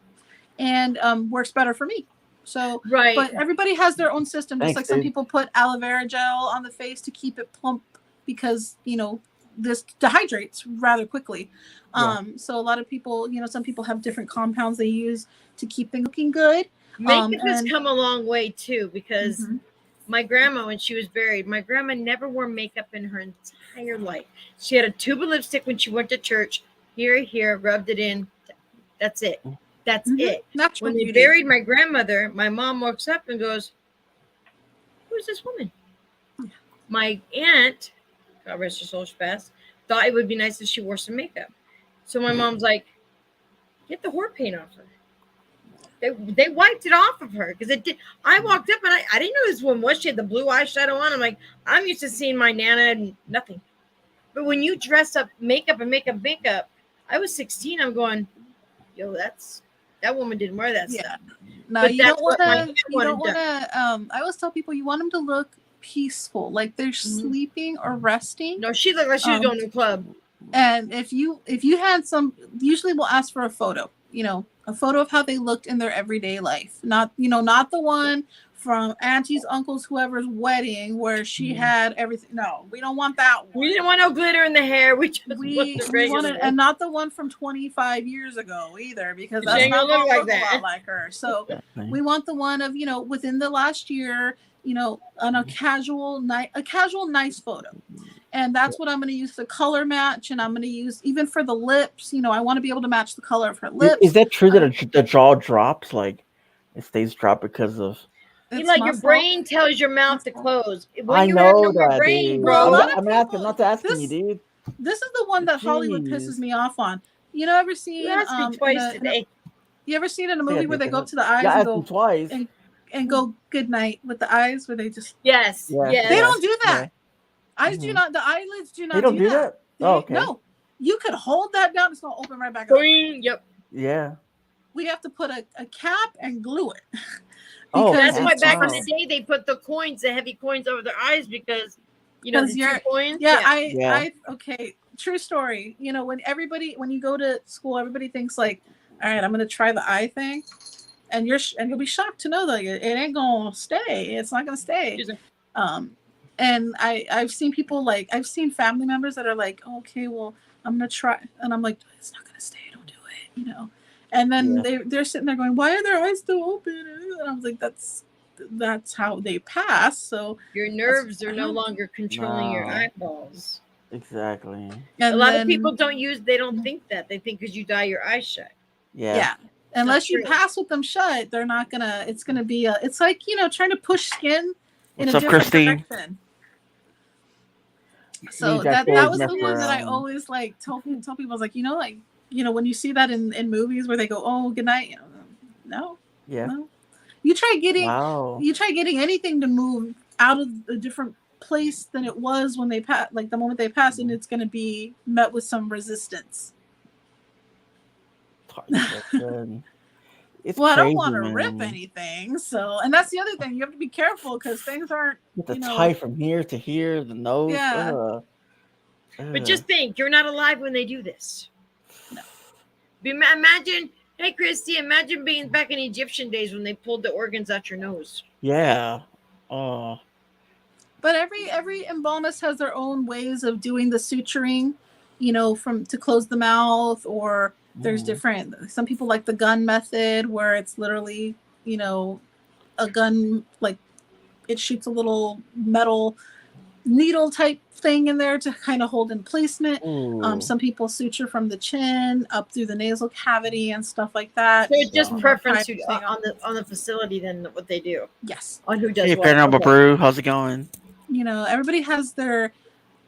and works better for me. So, right. But everybody has their own system. Just Thanks, like some dude. people put aloe vera gel on the face to keep it plump because, this dehydrates rather quickly. So a lot of people, some people have different compounds they use to keep things looking good. Makeup has come a long way too, because my grandma, when she was buried, my grandma never wore makeup in her entire life. She had a tube of lipstick when she went to church, here, rubbed it in. That's it. That's it. Natural when they buried my grandmother, my mom walks up and goes, "Who's this woman?" My aunt, God rest her soul, she passed, thought it would be nice if she wore some makeup. So my mom's like, "Get the whore paint off her." They wiped it off of her because it did. I walked up and I didn't know who this woman was. She had the blue eyeshadow on. I'm like, I'm used to seeing my Nana and nothing. But when you dress up makeup, I was 16. I'm going, yo, that woman didn't wear that stuff. No, but you don't want to. I always tell people you want them to look peaceful, like they're sleeping or resting. No, she looked like she was going to a club. And if you had some, usually we'll ask for a photo. A photo of how they looked in their everyday life. Not the one from auntie's, uncle's, whoever's wedding where she had everything. No, we don't want that one. We didn't want no glitter in the hair. We wanted, and not the one from 25 years ago either, because that's not gonna look a lot like her. So we want the one of, within the last year, on a casual nice photo. And that's what I'm going to use the color match. And I'm going to use, even for the lips, I want to be able to match the color of her lips. Is that true that the jaw drops? Like it stays dropped because of... your brain tells your mouth to close. When I know that, brain, dude. bro. I'm not asking you, dude. This is the one that Hollywood pisses me off on. Ever seen... You asked me twice today. You ever seen in a movie where they go up to the eyes and go... twice. And go good night with the eyes where they just... Yes. They don't do that. Eyes do not. The eyelids do not. They don't do that. Okay. No, you could hold that down. It's gonna open right back up. Yep. Yeah. We have to put a cap and glue it. That's why back in the day they put the heavy coins over their eyes because the 2 coins. Yeah. Okay. True story. When you go to school, everybody thinks like, all right, I'm gonna try the eye thing, and you'll be shocked to know that it ain't gonna stay. It's not gonna stay. And I've seen people I've seen family members that are like, oh, okay, well, I'm gonna try, and I'm like, it's not gonna stay, don't do it, And then they're sitting there going, why are their eyes still open? And I was like, that's how they pass. So your nerves are no longer controlling your eyeballs. Exactly. And a lot of people they don't think that. They think because you dye your eyes shut. Yeah. Unless you pass with them shut, they're not gonna. It's gonna be it's like trying to push skin in a different direction. So that was the one that I always tell people. I was like, when you see that in movies where they go, oh, good night, no. You try getting anything to move out of a different place than it was when they pass, the moment they pass, and it's going to be met with some resistance. I don't want to rip anything. So, and that's the other thing. You have to be careful because things aren't. The tie from here to here, the nose. Yeah. But just think, you're not alive when they do this. No. Imagine, hey, Christy, imagine being back in Egyptian days when they pulled the organs out your nose. Yeah. Oh. But every embalmist has their own ways of doing the suturing, you know, from to close the mouth, or there's different. Some people like the gun method, where it's literally, you know, a gun, like it shoots a little metal needle type thing in there to kind of hold in placement. Some people suture from the chin up through the nasal cavity and stuff like that. So it's just preference on the facility than what they do. Yes. On who does Hey, what. Paranormal Brew, how's it going? You know, everybody has their,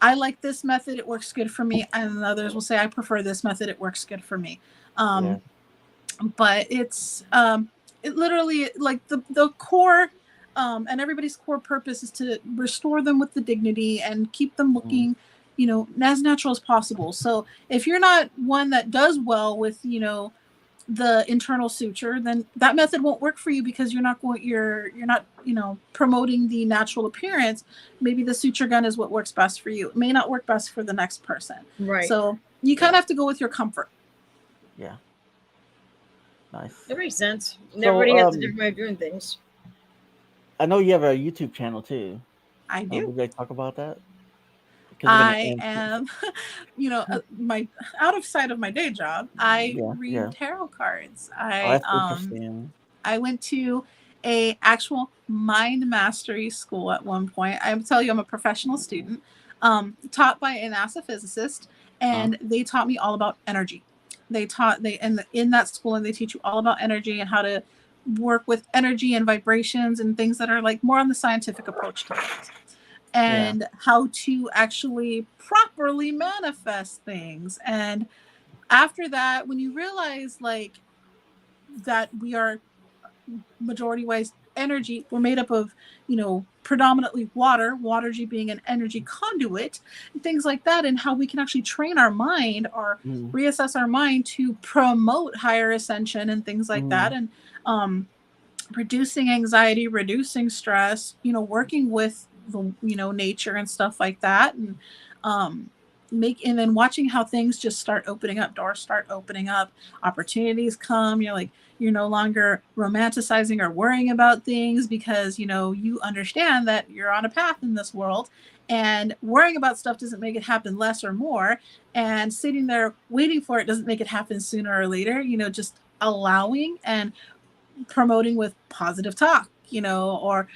I like this method, it works good for me, and others will say I prefer this method, it works good for me. But it's it literally, like the core, and everybody's core purpose is to restore them with the dignity and keep them looking, you know, as natural as possible. So if you're not one that does well with, you know, the internal suture, then that method won't work for you, because you're not, you know, promoting the natural appearance. Maybe the suture gun is what works best for you. It may not work best for the next person. Right. So you kind of have to go with your comfort. Yeah. Nice. That makes sense. Everybody has a different way of doing things. I know you have a YouTube channel too. I do. Would you like to talk about that? I am, you know, my out of sight of my day job, I read tarot cards. I went to a actual mind mastery school at one point. I tell you, I'm a professional student, taught by an astrophysicist, and they taught me all about energy. In that school, and they teach you all about energy and how to work with energy and vibrations and things that are like more on the scientific approach to things. And how to actually properly manifest things. And after that, when you realize like that we are majority wise energy, we're made up of, you know, predominantly water being an energy conduit, and things like that, and how we can actually train our mind or reassess our mind to promote higher ascension and things like that. And reducing anxiety, reducing stress, you know, working with the, you know, nature and stuff like that, and and then watching how things just start opening up, doors start opening up, opportunities come. You're like, you're no longer romanticizing or worrying about things, because, you know, you understand that you're on a path in this world, and worrying about stuff doesn't make it happen less or more, and sitting there waiting for it doesn't make it happen sooner or later. You know, just allowing and promoting with positive talk, you know, or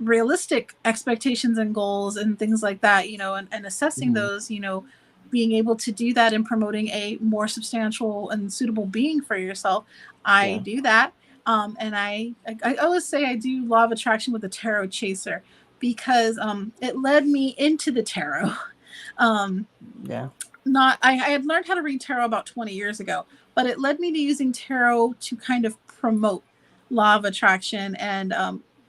realistic expectations and goals and things like that, you know, and assessing those, you know, being able to do that and promoting a more substantial and suitable being for yourself. I do that. And I always say I do law of attraction with the tarot chaser, because it led me into the tarot. I had learned how to read tarot about 20 years ago, but it led me to using tarot to kind of promote law of attraction and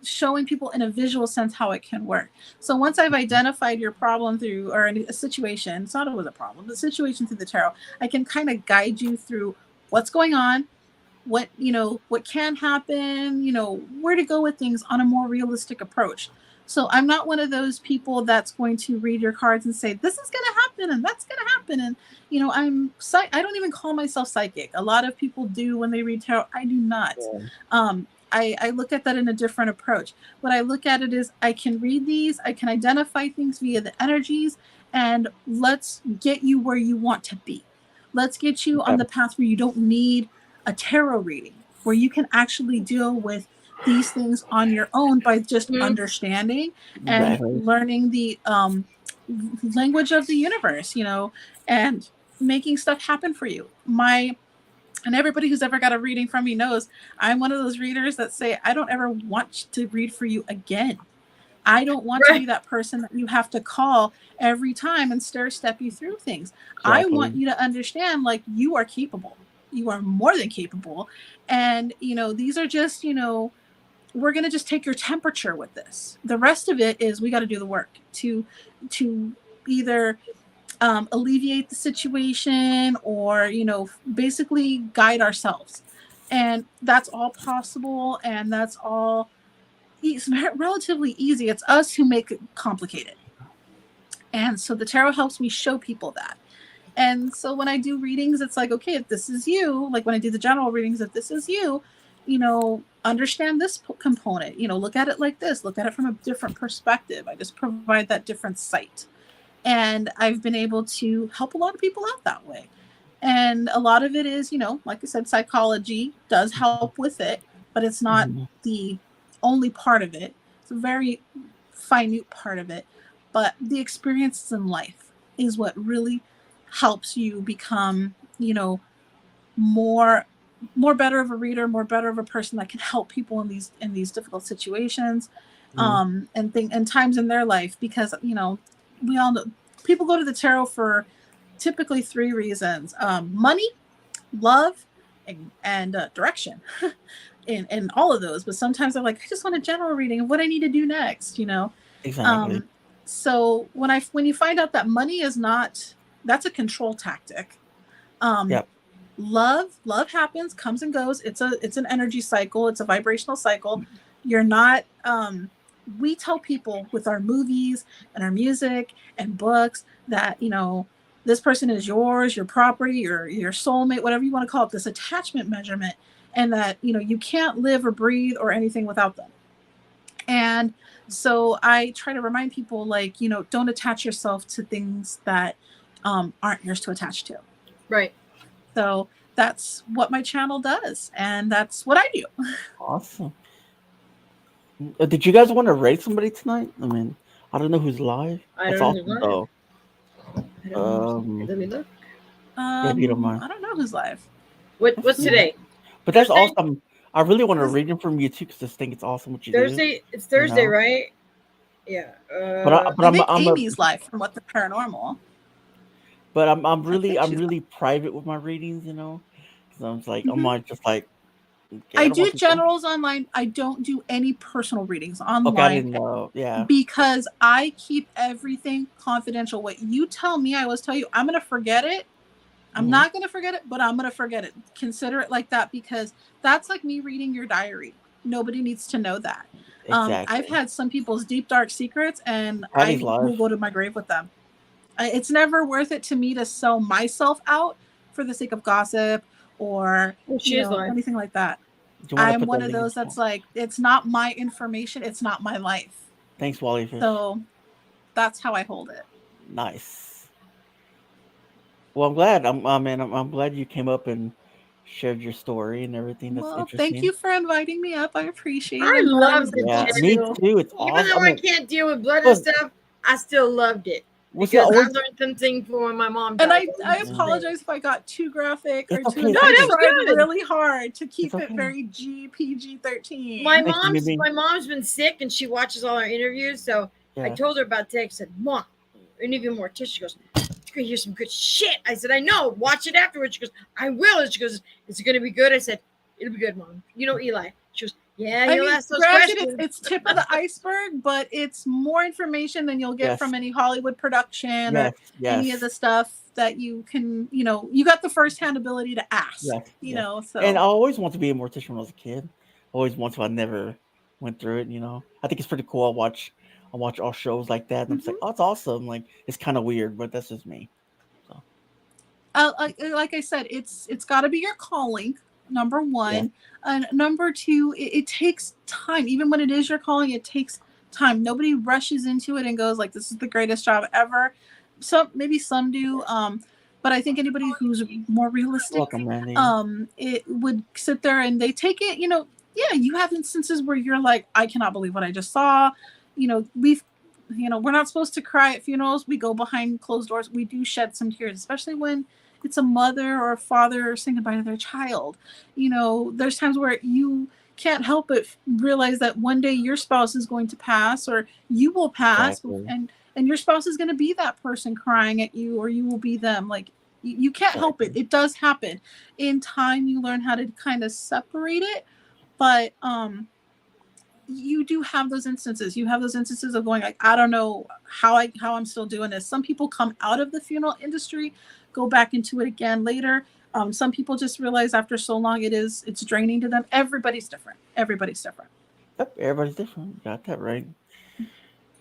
showing people in a visual sense how it can work. So once I've identified your problem through, or a situation, it's not always a problem, the situation through the tarot, I can kind of guide you through what's going on, what, you know, what can happen, you know, where to go with things on a more realistic approach. So I'm not one of those people that's going to read your cards and say, this is going to happen and that's going to happen. And, you know, I don't even call myself psychic. A lot of people do when they read tarot. I do not. I look at that in a different approach. What I look at it is, I can read these, I can identify things via the energies, and let's get you where you want to be. Let's get you on the path where you don't need a tarot reading, where you can actually deal with these things on your own by just understanding and learning the language of the universe, you know, and making stuff happen for you. And everybody who's ever got a reading from me knows I'm one of those readers that say, I don't ever want to read for you again. I don't want to be that person that you have to call every time and step you through things. I want you to understand, like, you are capable. You are more than capable. And, you know, these are just, you know, we're going to just take your temperature with this. The rest of it is, we got to do the work to either alleviate the situation, or, you know, basically guide ourselves. And that's all possible. And that's all, it's relatively easy. It's us who make it complicated. And so the tarot helps me show people that. And so when I do readings, it's like, okay, if this is you, like when I do the general readings, if this is you, you know, understand this component, look at it like this, look at it from a different perspective. I just provide that different sight. And I've been able to help a lot of people out that way. And a lot of it is, like I said, psychology does help with it, but it's not the only part of it. It's a very minute part of it. But the experiences in life is what really helps you become, more better of a reader, more better of a person that can help people in these difficult situations, and times in their life. Because we all know people go to the tarot for typically 3 reasons: money, love, and direction. in all of those. But sometimes they're like, I just want a general reading of what I need to do next. Exactly. So when you find out that money is not, that's a control tactic. Yep. Love happens, comes and goes. It's an energy cycle. It's a vibrational cycle. You're not, we tell people with our movies and our music and books that, this person is yours, your property, your soulmate, whatever you want to call it, this attachment measurement, and that, you can't live or breathe or anything without them. And so I try to remind people, like, don't attach yourself to things that aren't yours to attach to. Right. So that's what my channel does, and that's what I do. Awesome. Did you guys want to rate somebody tonight? I mean, I don't know who's live. I That's don't know awesome, who's though. I don't know. Let me look. If you don't mind. I don't know who's live. What's today? But that's Thursday? awesome. I really want to read them from you too, because I just think it's awesome what you do. Thursday. It's Thursday, know? right? Yeah. But I think Amy's live from What the Paranormal. But I'm really private with my readings, because I'm like, I'm not just like. Okay, I don't do want people- generals online. I don't do any personal readings online. Okay, I didn't know. Yeah. Because I keep everything confidential. What you tell me, I always tell you, I'm going to forget it. I'm not going to forget it, but I'm going to forget it. Consider it like that, because that's like me reading your diary. Nobody needs to know that. Exactly. I've had some people's deep, dark secrets, and Patty's I live. will go to my grave with them. It's never worth it to me to sell myself out for the sake of gossip or anything like that. I'm one of those that's like, it's not my information. It's not my life. Thanks, Wally. So that's how I hold it. Nice. Well, I'm glad. I'm glad you came up and shared your story and everything. That's interesting. Thank you for inviting me up. I appreciate it. I loved it. Yeah, me too. It's Even awesome. though I can't deal with blood and stuff, I still loved it. Because I learned something from when my mom died. And I apologize if I got too graphic or too. No, that was good. Really hard to keep it very PG-13. My mom's been sick and she watches all our interviews, so I told her about today. I said, "Mom, interview Mortician." She goes, "You're gonna hear some good shit." I said, "I know. Watch it afterwards." She goes, "I will." And she goes, "Is it gonna be good?" I said, "It'll be good, Mom. You know Eli." She goes, "Yeah, he'll ask those questions." It's tip of the iceberg, but it's more information than you'll get from any Hollywood production or any of the stuff that you can, you got the firsthand ability to ask, know. So, and I always wanted to be a mortician when I was a kid. Always wanted to. I never went through it. I think it's pretty cool. I watch all shows like that, and I'm just like, oh, it's awesome. Like, it's kind of weird, but that's just me. So, like I said, it's got to be your calling. Number one. And number two, it takes time. Even when it is your calling, it takes time. Nobody rushes into it and goes like, this is the greatest job ever. Maybe some do. But I think anybody who's more realistic, it would sit there and they take it, you have instances where you're like, I cannot believe what I just saw. We're not supposed to cry at funerals. We go behind closed doors. We do shed some tears, especially when it's a mother or a father saying goodbye to their child. There's times where you can't help but realize that one day your spouse is going to pass, or you will pass, and your spouse is going to be that person crying at you, or you will be them. Like, you can't help it. It does happen. In time, you learn how to kind of separate it, but you do have those instances. You have those instances of going like, I don't know how I'm still doing this. Some people come out of the funeral industry, go back into it again later. Some people just realize after so long it's draining to them. Everybody's different. Yep, everybody's different. You got that right.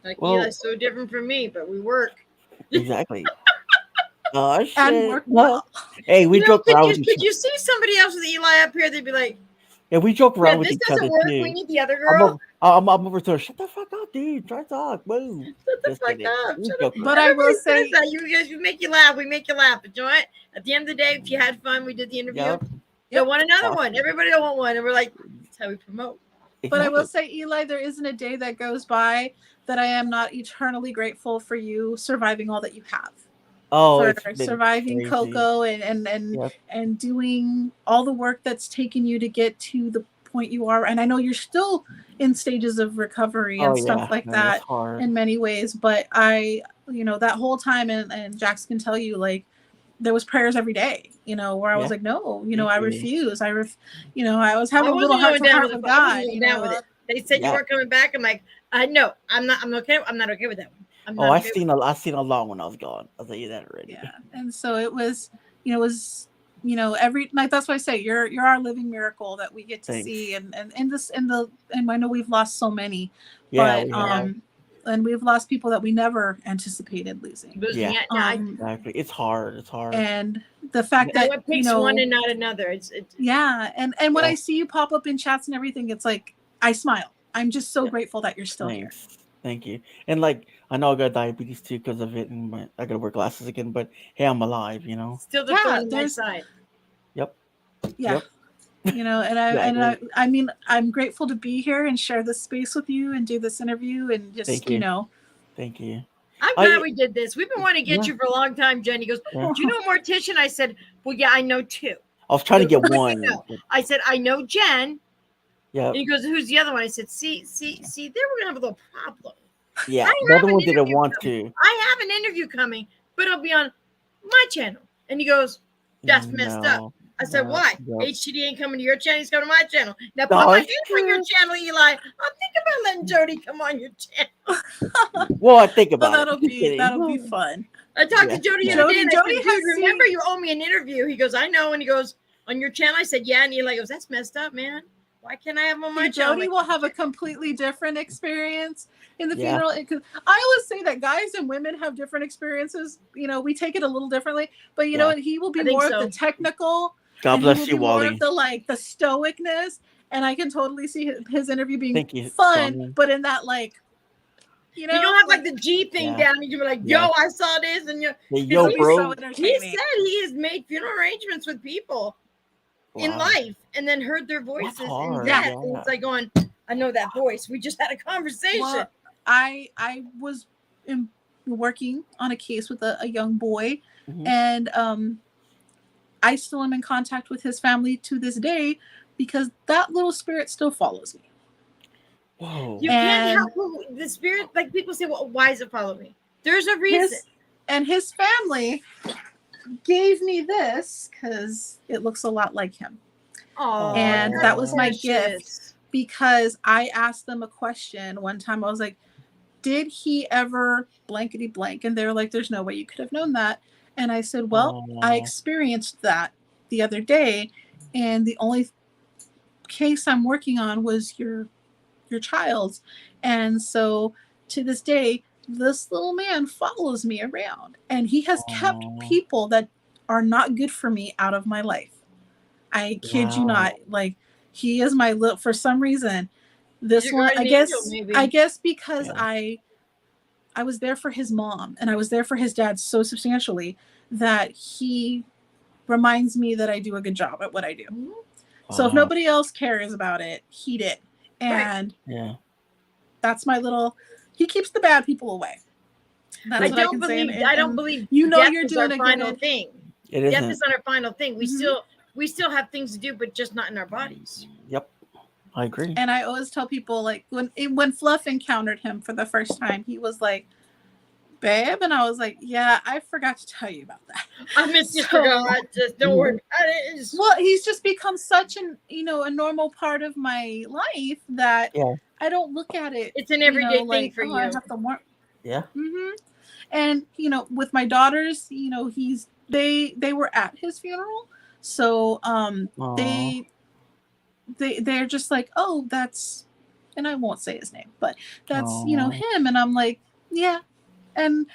Like, Eli's so different from me, but we work. Exactly. Oh shit. And work well. Hey, we joke around with Could you see somebody else with Eli up here? They'd be like, And we joke Yeah, around with this each doesn't other work. too. We need the other I'm girl. I'm over to her. Shut the fuck up, dude. Try to talk. Boom. Shut the Just fuck kidding. up. We Shut joke up. But around. I will Everybody says say, that. You guys, we make you laugh. We make you laugh. But you know what? At the end of the day, if you had fun, we did the interview. Yep. Don't want another Awesome. one. Everybody don't want one. And we're like, that's how we promote. but I will Exactly. say, Eli, there isn't a day that goes by that I am not eternally grateful for you surviving all that you have. Oh, For it's been surviving crazy. Coco Yep. and doing all the work that's taken you to get to the point you are. And I know you're still in stages of recovery Oh and stuff yeah. like No, it's that hard. in many ways. But I, that whole time, and Jax can tell you, like, there was prayers every day, where I was Yeah. like, no, Me I too. refuse. I was I having a little wasn't heart going to down heart with with it. I wasn't God, going down with it. They said you Yeah. weren't coming back. I'm like, no, I'm not. I'm okay. I'm not okay with that one. I'm Oh, not I okay seen a lot when I was gone. I'll tell you that already. yeah. And so it was, every like that's why I say you're our living miracle that we get to Thanks. see, and I know we've lost so many, Yeah, but we have. and we've lost people that we never anticipated losing. losing Yeah. it. No, Exactly. It's hard. It's hard. And the fact that what picks one and not another? It's yeah, and when Yeah. I see you pop up in chats and everything, it's like I smile. I'm just so Yeah. grateful that you're still here. Thanks. Thank you. And like I know I got diabetes too because of it, and I gotta wear glasses again. But hey, I'm alive. still the Yeah, thorn in my there's side. Yep. yeah. Yep. And Exactly. I mean, I'm grateful to be here and share this space with you and do this interview and just, Thank you. Thank you. I'm glad we did this. We've been wanting to get you for a long time, Jen. He goes, Yeah. do you know Mortician? I said, well, yeah, I know two. I was trying to He goes, get "Who do one. you know?" I said, I know Jen. Yeah. And he goes, who's the other one? I said, see, there we're gonna have a little problem. Yeah. I The have other an one didn't interview want coming. to. I have an interview coming, but it'll be on my channel. And he goes, that's messed up. No. I said, No. why? Yep. HTD ain't coming to your channel. He's coming to my channel. Now put No, my it's name on your true. channel, Eli. I'm thinking about letting Jody come on your channel. Well, I think Well, about that'll it. Just kidding. be fun. I talked Yeah, to Jody yeah. the other day, and I Jody said, has dude, remember seen- you owe me an interview. He goes, I know. And he goes, on your channel? I said, yeah. And Eli goes, that's messed up, man. Why can't I have him on my channel? Jody will have a completely different experience in the Yeah. funeral. Because I always say that guys and women have different experiences. We take it a little differently. But you know, he will be I think more so. of the technical. God and bless he will you, be more Wally. of the stoicness. And I can totally see his interview being Thank you, fun, Tommy. but in that You don't have like the G thing Yeah. down, and you're like, yo, Yeah. I saw this, and you. Hey, it'll yo, be bro. so He entertaining. said he has made funeral arrangements with people in Wow. life, and then heard their voices in hard, death. yeah. And it's like going, I know that voice. We just had a conversation. Well, I was working on a case with a young boy, Mhm. and I still am in contact with his family to this day because that little spirit still follows me. Whoa. You can't help the spirit. Like people say, well, why does it follow me? There's a reason. His family gave me this because it looks a lot like him. Oh, And that was my precious. gift because I asked them a question one time. I was like, did he ever blankety blank? And they were like, there's no way you could have known that. And I said, well, I experienced that the other day. And the only case I'm working on was your child's. And so to this day, this little man follows me around. And he has kept people that are not good for me out of my life. I kid you not. Like, he is my little, for some reason, this one, I guess because I was there for his mom and I was there for his dad so substantially that he reminds me that I do a good job at what I do. So if nobody else cares about it, he did. And that's my little, he keeps the bad people away. That's I don't believe you know death you're is doing our a final good thing. It Death isn't. is not our final thing. We still have things to do, but just not in our bodies. Yep. I agree. And I always tell people, like, when Fluff encountered him for the first time, he was like, babe, and I was like, yeah, I forgot to tell you about that. I missed you, forgot. Just don't worry about it. Well, he's just become such a normal part of my life that I don't look at it. It's an everyday thing for you. I have to work. Yeah. Mm-hmm. And with my daughters, they were at his funeral, so they're just like, oh, that's, and I won't say his name, but that's him, and I'm like, yeah. And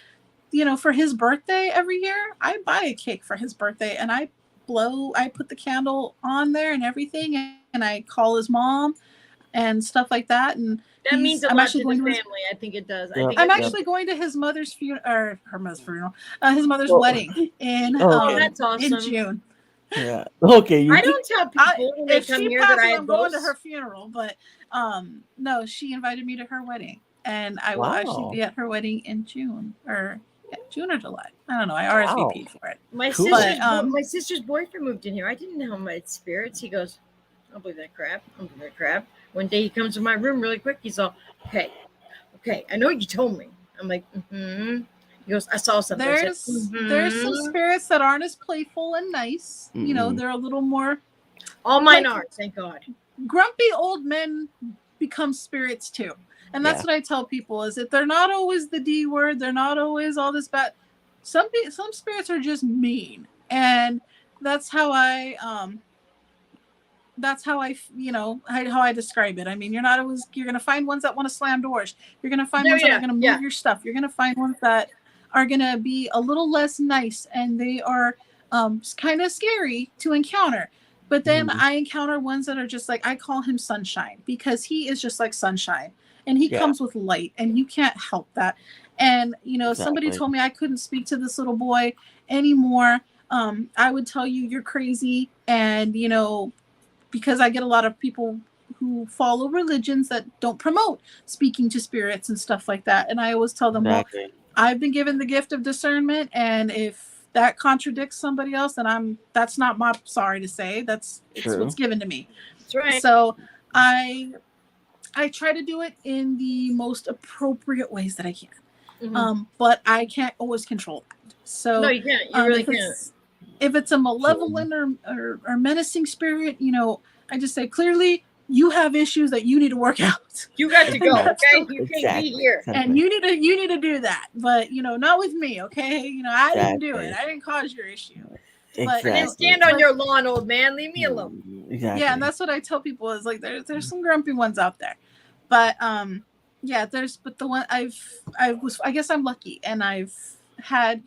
for his birthday every year, I buy a cake for his birthday, and I I put the candle on there and everything, and I call his mom and stuff like that. And That means a I'm lot actually to the going to family. I think it does. I Yep. think I'm it's- actually going to his mother's funeral, or her mother's funeral, his mother's Oh. wedding in Oh, okay. that's awesome. in June. Yeah. Okay. You I don't tell people when they If come she here that passes, I have I'm going to ghosts. her funeral. But no, she invited me to her wedding, and I will Wow. actually be at her wedding in June, or June or July. I don't know. I RSVP'd for it. My Cool. sister's boyfriend moved in here. I didn't know my spirits. He goes, I don't believe that crap. I don't believe that crap. One day he comes to my room really quick. He's all, okay, I know you told me. I'm like, mm-hmm. He goes, I saw something. There's some spirits that aren't as playful and nice. Mm-mm. You know, they're a little more. All mine are, thank God. Grumpy old men become spirits too. And that's what I tell people is that they're not always the D word. They're not always all this bad. Some spirits are just mean. And that's how I you know, how I describe it. I mean, you're going to find ones that want to slam doors. You're going to find ones that are going to move your stuff. You're going to find ones that are going to be a little less nice, and they are kind of scary to encounter. But then I encounter ones that are just like, I call him Sunshine, because he is just like sunshine, and he comes with light, and you can't help that. And, you know, somebody told me I couldn't speak to this little boy anymore. I would tell you you're crazy. And, you know, because I get a lot of people who follow religions that don't promote speaking to spirits and stuff like that. And I always tell them, well, I've been given the gift of discernment, and if that contradicts somebody else, then that's not my, sorry to say, it's what's given to me. That's right. So I try to do it in the most appropriate ways that I can. But I can't always control that. So no, you can't. You really can't. If it's a malevolent or menacing spirit, you know, I just say, clearly you have issues that you need to work out. You got to go, okay? You can't be here. And you need to do that. But, you know, not with me, okay? You know, I didn't do it. I didn't cause your issue. But and then stand on your lawn, old man. Leave me alone. Exactly. Yeah, and that's what I tell people is like there's some grumpy ones out there. But yeah, but the one I guess I'm lucky, and I've had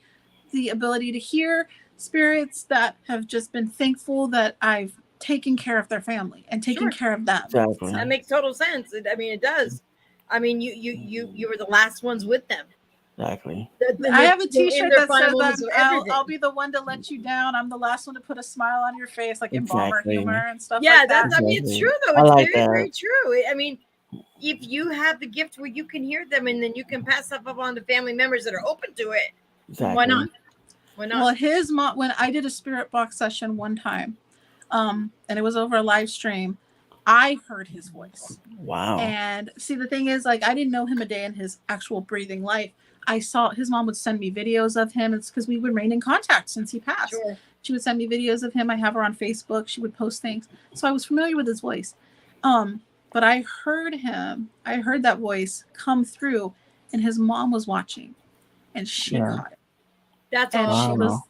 the ability to hear spirits that have just been thankful that I've taken care of their family and taken care of them. Exactly. That makes total sense. I mean, it does. I mean, you were the last ones with them. Exactly. I have a T-shirt that says that I'll be the one to let you down. I'm the last one to put a smile on your face, like embalmer humor and stuff. Yeah, like that. I mean, it's true though. It's very, very true. I mean, if you have the gift where you can hear them, and then you can pass stuff up on to family members that are open to it, why not? Why not? Well, his mom, when I did a spirit box session one time, and it was over a live stream, I heard his voice. Wow. And see, the thing is, like, I didn't know him a day in his actual breathing life. I saw his mom would send me videos of him. It's because we would remain in contact since he passed. Sure. She would send me videos of him. I have her on Facebook. She would post things. So I was familiar with his voice. But I heard that voice come through, and his mom was watching, and she caught it. That's awesome.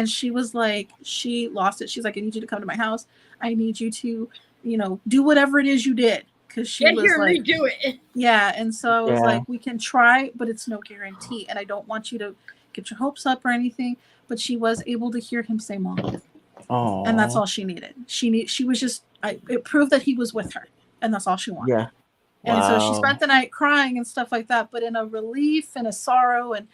She was like, she lost it. She's like, I need you to come to my house. I need you to, you know, do whatever it is you did. Because she was like, redo it. Yeah. And so I was like, we can try, but it's no guarantee. And I don't want you to get your hopes up or anything. But she was able to hear him say mom. Oh. And that's all she needed. She was just, it proved that he was with her. And that's all she wanted. Yeah. And so she spent the night crying and stuff like that, but in a relief and a sorrow and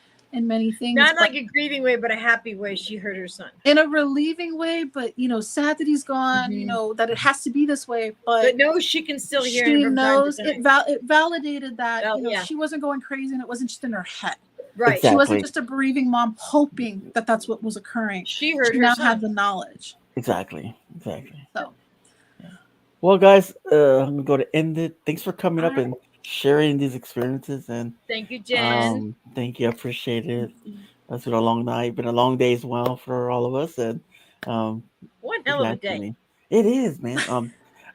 many things. Not like a grieving way, but a happy way. She heard her son. In a relieving way, but, you know, sad that he's gone, you know, that it has to be this way. But no, she can still hear him. She knows it validated that she wasn't going crazy, and it wasn't just in her head. Right. Exactly. She wasn't just a bereaving mom hoping that that's what was occurring. She heard she her now son. had the knowledge. Exactly. So. Well, guys, I'm going to end it. Thanks for coming up and sharing these experiences. And thank you, Jen. Thank you. I appreciate it. It's been a long night, been a long day as well for all of us. And one hell of a day. It is, man.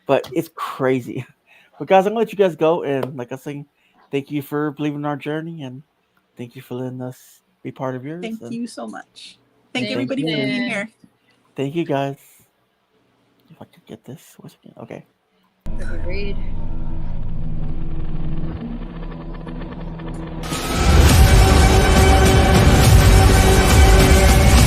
But it's crazy. But guys, I'm gonna let you guys go. And like I was saying, thank you for believing in our journey, and thank you for letting us be part of yours. Thank you so much. Thank everybody for being here. Thank you, guys. If I could get this, okay. Read.